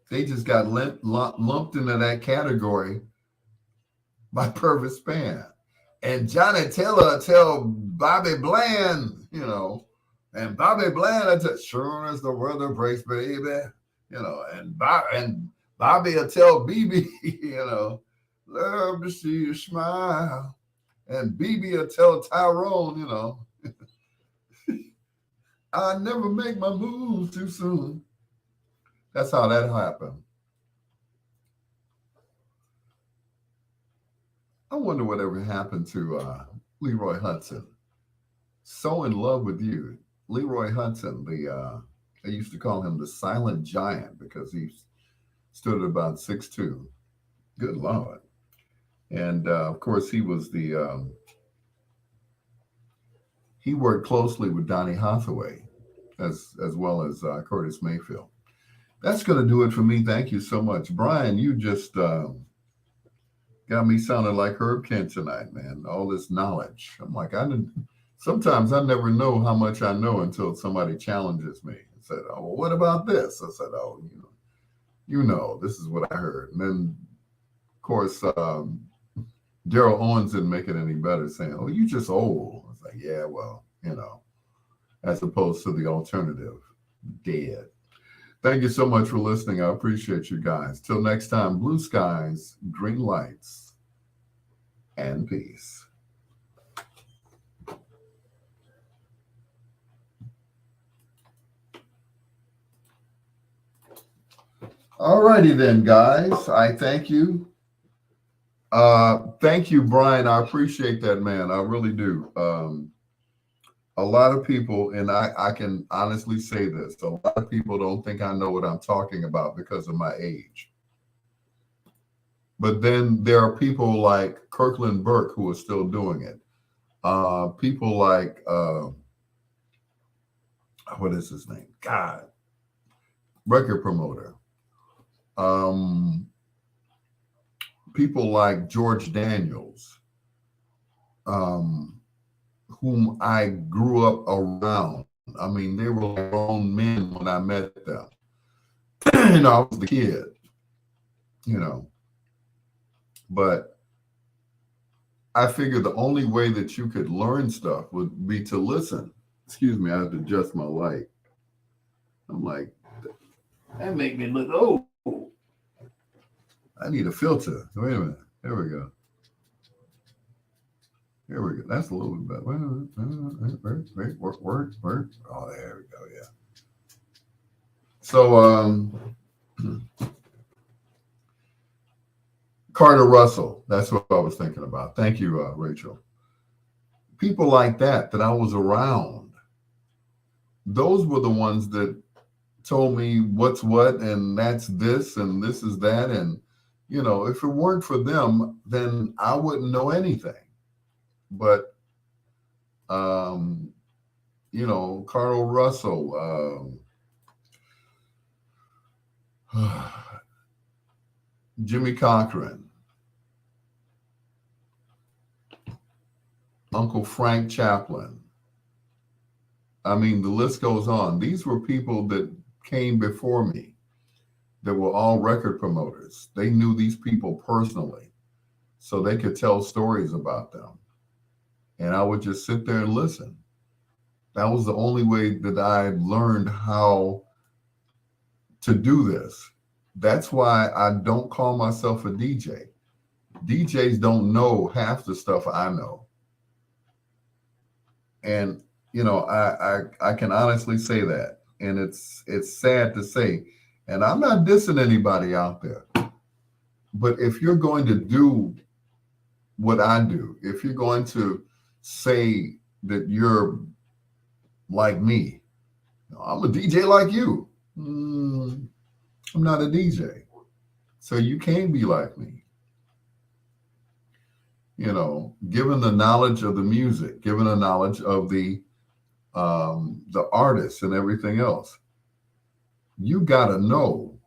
They just got lumped into that category by Purvis Spann. And Johnny Taylor tell Bobby Bland, you know, and Bobby Bland, sure as the weather breaks, baby, you know, and Bobby will tell BB, you know, love to see you smile. And BB will tell Tyrone, you know, I never make my moves too soon. That's how that happened. I wonder whatever happened to Leroy Hudson. So in love with you, Leroy Hudson. I used to call him the silent giant because he stood at about 6'2". Good Lord. And of course, he worked closely with Donny Hathaway as well as Curtis Mayfield. That's going to do it for me. Thank you so much. Brian, you just got me sounding like Herb Kent tonight, man. All this knowledge. I'm like, sometimes I never know how much I know until somebody challenges me and said, oh, well, what about this? I said, oh, this is what I heard. And then, of course, Daryl Owens didn't make it any better, saying, oh, you just old. I was like, yeah, well, as opposed to the alternative, dead. Thank you so much for listening. I appreciate you guys. Till next time, blue skies, green lights, and peace. All righty then, guys. I thank you. Thank you, Brian. I appreciate that, man. I really do. A lot of people, and I can honestly say this, a lot of people don't think I know what I'm talking about because of my age. But then there are people like Kirkland Burke who are still doing it. People like, what is his name? God, record promoter. People like George Daniels, whom I grew up around. I mean, they were grown men when I met them. I was the kid, But I figured the only way that you could learn stuff would be to listen. Excuse me, I have to adjust my light. I'm like, that make me look old. I need a filter. Wait a minute. There we go. Here we go. That's a little bit better. Work. Oh, there we go. Yeah. So, Carter Russell. That's what I was thinking about. Thank you, Rachel. People like that I was around. Those were the ones that told me what's what, and that's this, and this is that. And, if it weren't for them, then I wouldn't know anything. But, Carl Russell, Jimmy Cochran, Uncle Frank Chaplin. I mean, the list goes on. These were people that came before me that were all record promoters. They knew these people personally, so they could tell stories about them. And I would just sit there and listen. That was the only way that I learned how to do this. That's why I don't call myself a DJ. DJs don't know half the stuff I know. And, I can honestly say that. And it's sad to say. And I'm not dissing anybody out there. But if you're going to do what I do, if you're going to say that you're like me, I'm a DJ like you. I'm not a DJ. So you can't be like me. Given the knowledge of the music, given the knowledge of the artists and everything else, you got to know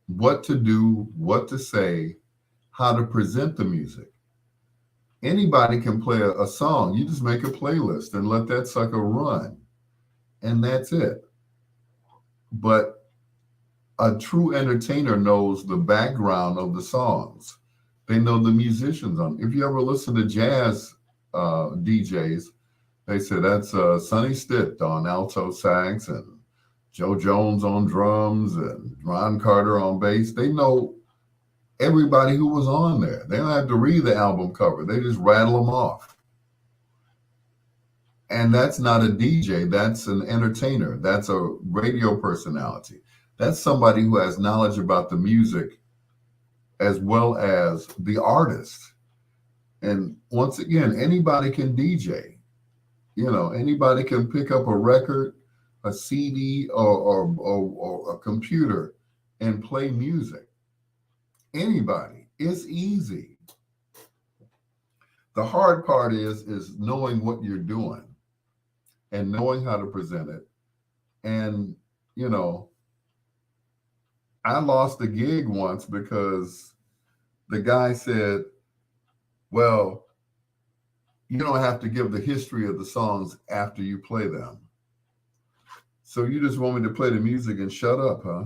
what to do, what to say, how to present the music. Anybody can play a song. You just make a playlist and let that sucker run. And that's it. But a true entertainer knows the background of the songs. They know the musicians on. If you ever listen to jazz DJs, they say that's Sonny Stitt on alto sax and Joe Jones on drums and Ron Carter on bass. They know everybody who was on there. They don't have to read the album cover. They just rattle them off. And that's not a DJ. That's an entertainer. That's a radio personality. That's somebody who has knowledge about the music as well as the artist. And once again, anybody can DJ. Anybody can pick up a record, a CD, or a computer and play music. Anybody. It's easy. The hard part is knowing what you're doing and knowing how to present it. And, I lost a gig once because the guy said, well, you don't have to give the history of the songs after you play them. So you just want me to play the music and shut up, huh?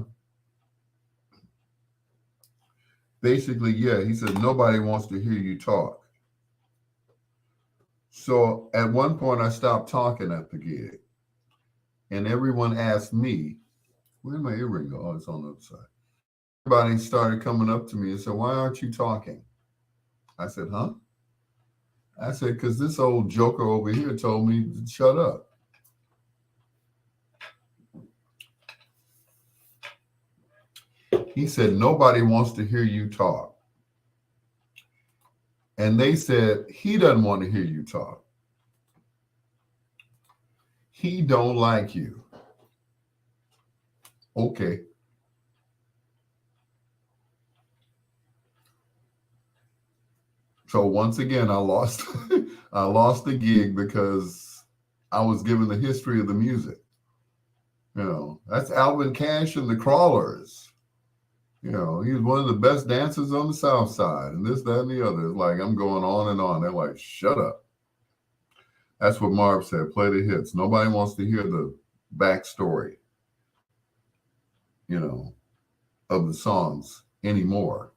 Basically, yeah, he said, nobody wants to hear you talk. So at one point I stopped talking at the gig and everyone asked me, where'd my earring go? Oh, it's on the other side. Everybody started coming up to me and said, why aren't you talking? I said, huh? I said, because this old joker over here told me to shut up. He said, nobody wants to hear you talk. And they said, he doesn't want to hear you talk. He don't like you. Okay. So once again, I lost the gig because I was given the history of the music. That's Alvin Cash and the Crawlers. He was one of the best dancers on the South Side, and this, that, and the other. It's like I'm going on and on. They're like, shut up. That's what Marv said. Play the hits. Nobody wants to hear the backstory, of the songs anymore.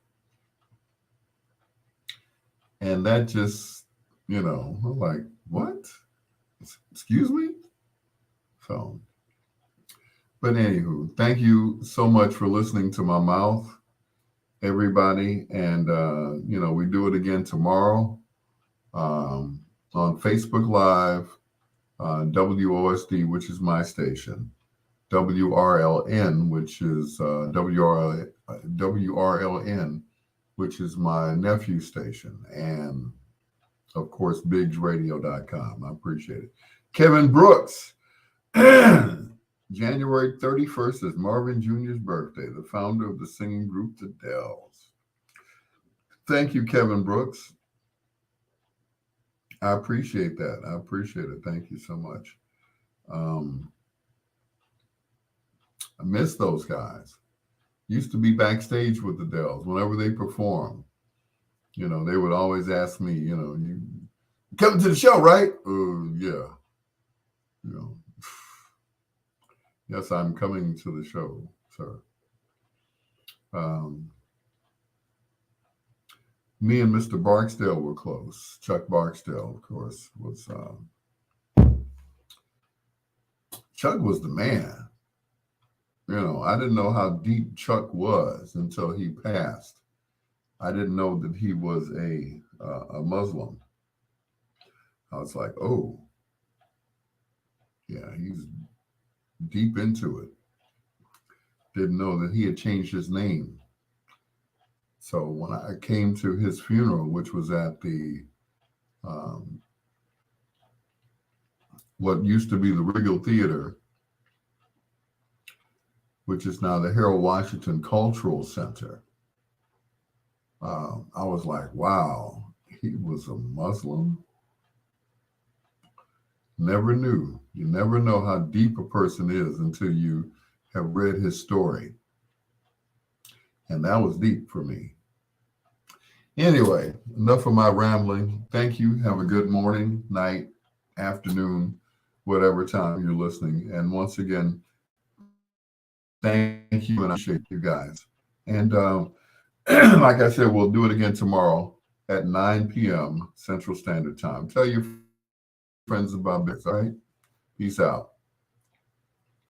And that just, I'm like, what? Excuse me? So, but anywho, thank you so much for listening to my mouth, everybody. And, we do it again tomorrow on Facebook Live, WOSD, which is my station, WRLN, which is WRLN, which is my nephew's station, and of course, BiggsRadio.com. I appreciate it. Kevin Brooks, January 31st is Marvin Jr.'s birthday, the founder of the singing group The Dells. Thank you, Kevin Brooks. I appreciate that. I appreciate it. Thank you so much. I miss those guys. Used to be backstage with the Dells whenever they performed. They would always ask me, you coming to the show, right? Yeah. Yes, I'm coming to the show, sir. Me and Mr. Barksdale were close. Chuck Barksdale, of course, was Chuck was the man. I didn't know how deep Chuck was until he passed. I didn't know that he was a Muslim. I was like, oh, yeah, he's deep into it. Didn't know that he had changed his name. So when I came to his funeral, which was at the what used to be the Regal Theater, which is now the Harold Washington Cultural Center, I was like, wow, he was a Muslim. Never knew. You never know how deep a person is until you have read his story. And that was deep for me. Anyway, enough of my rambling. Thank you. Have a good morning, night, afternoon, whatever time you're listening. And once again, thank you, and I appreciate you guys. And like I said, we'll do it again tomorrow at 9 p.m. Central Standard Time. Tell your friends about this, all right? Peace out.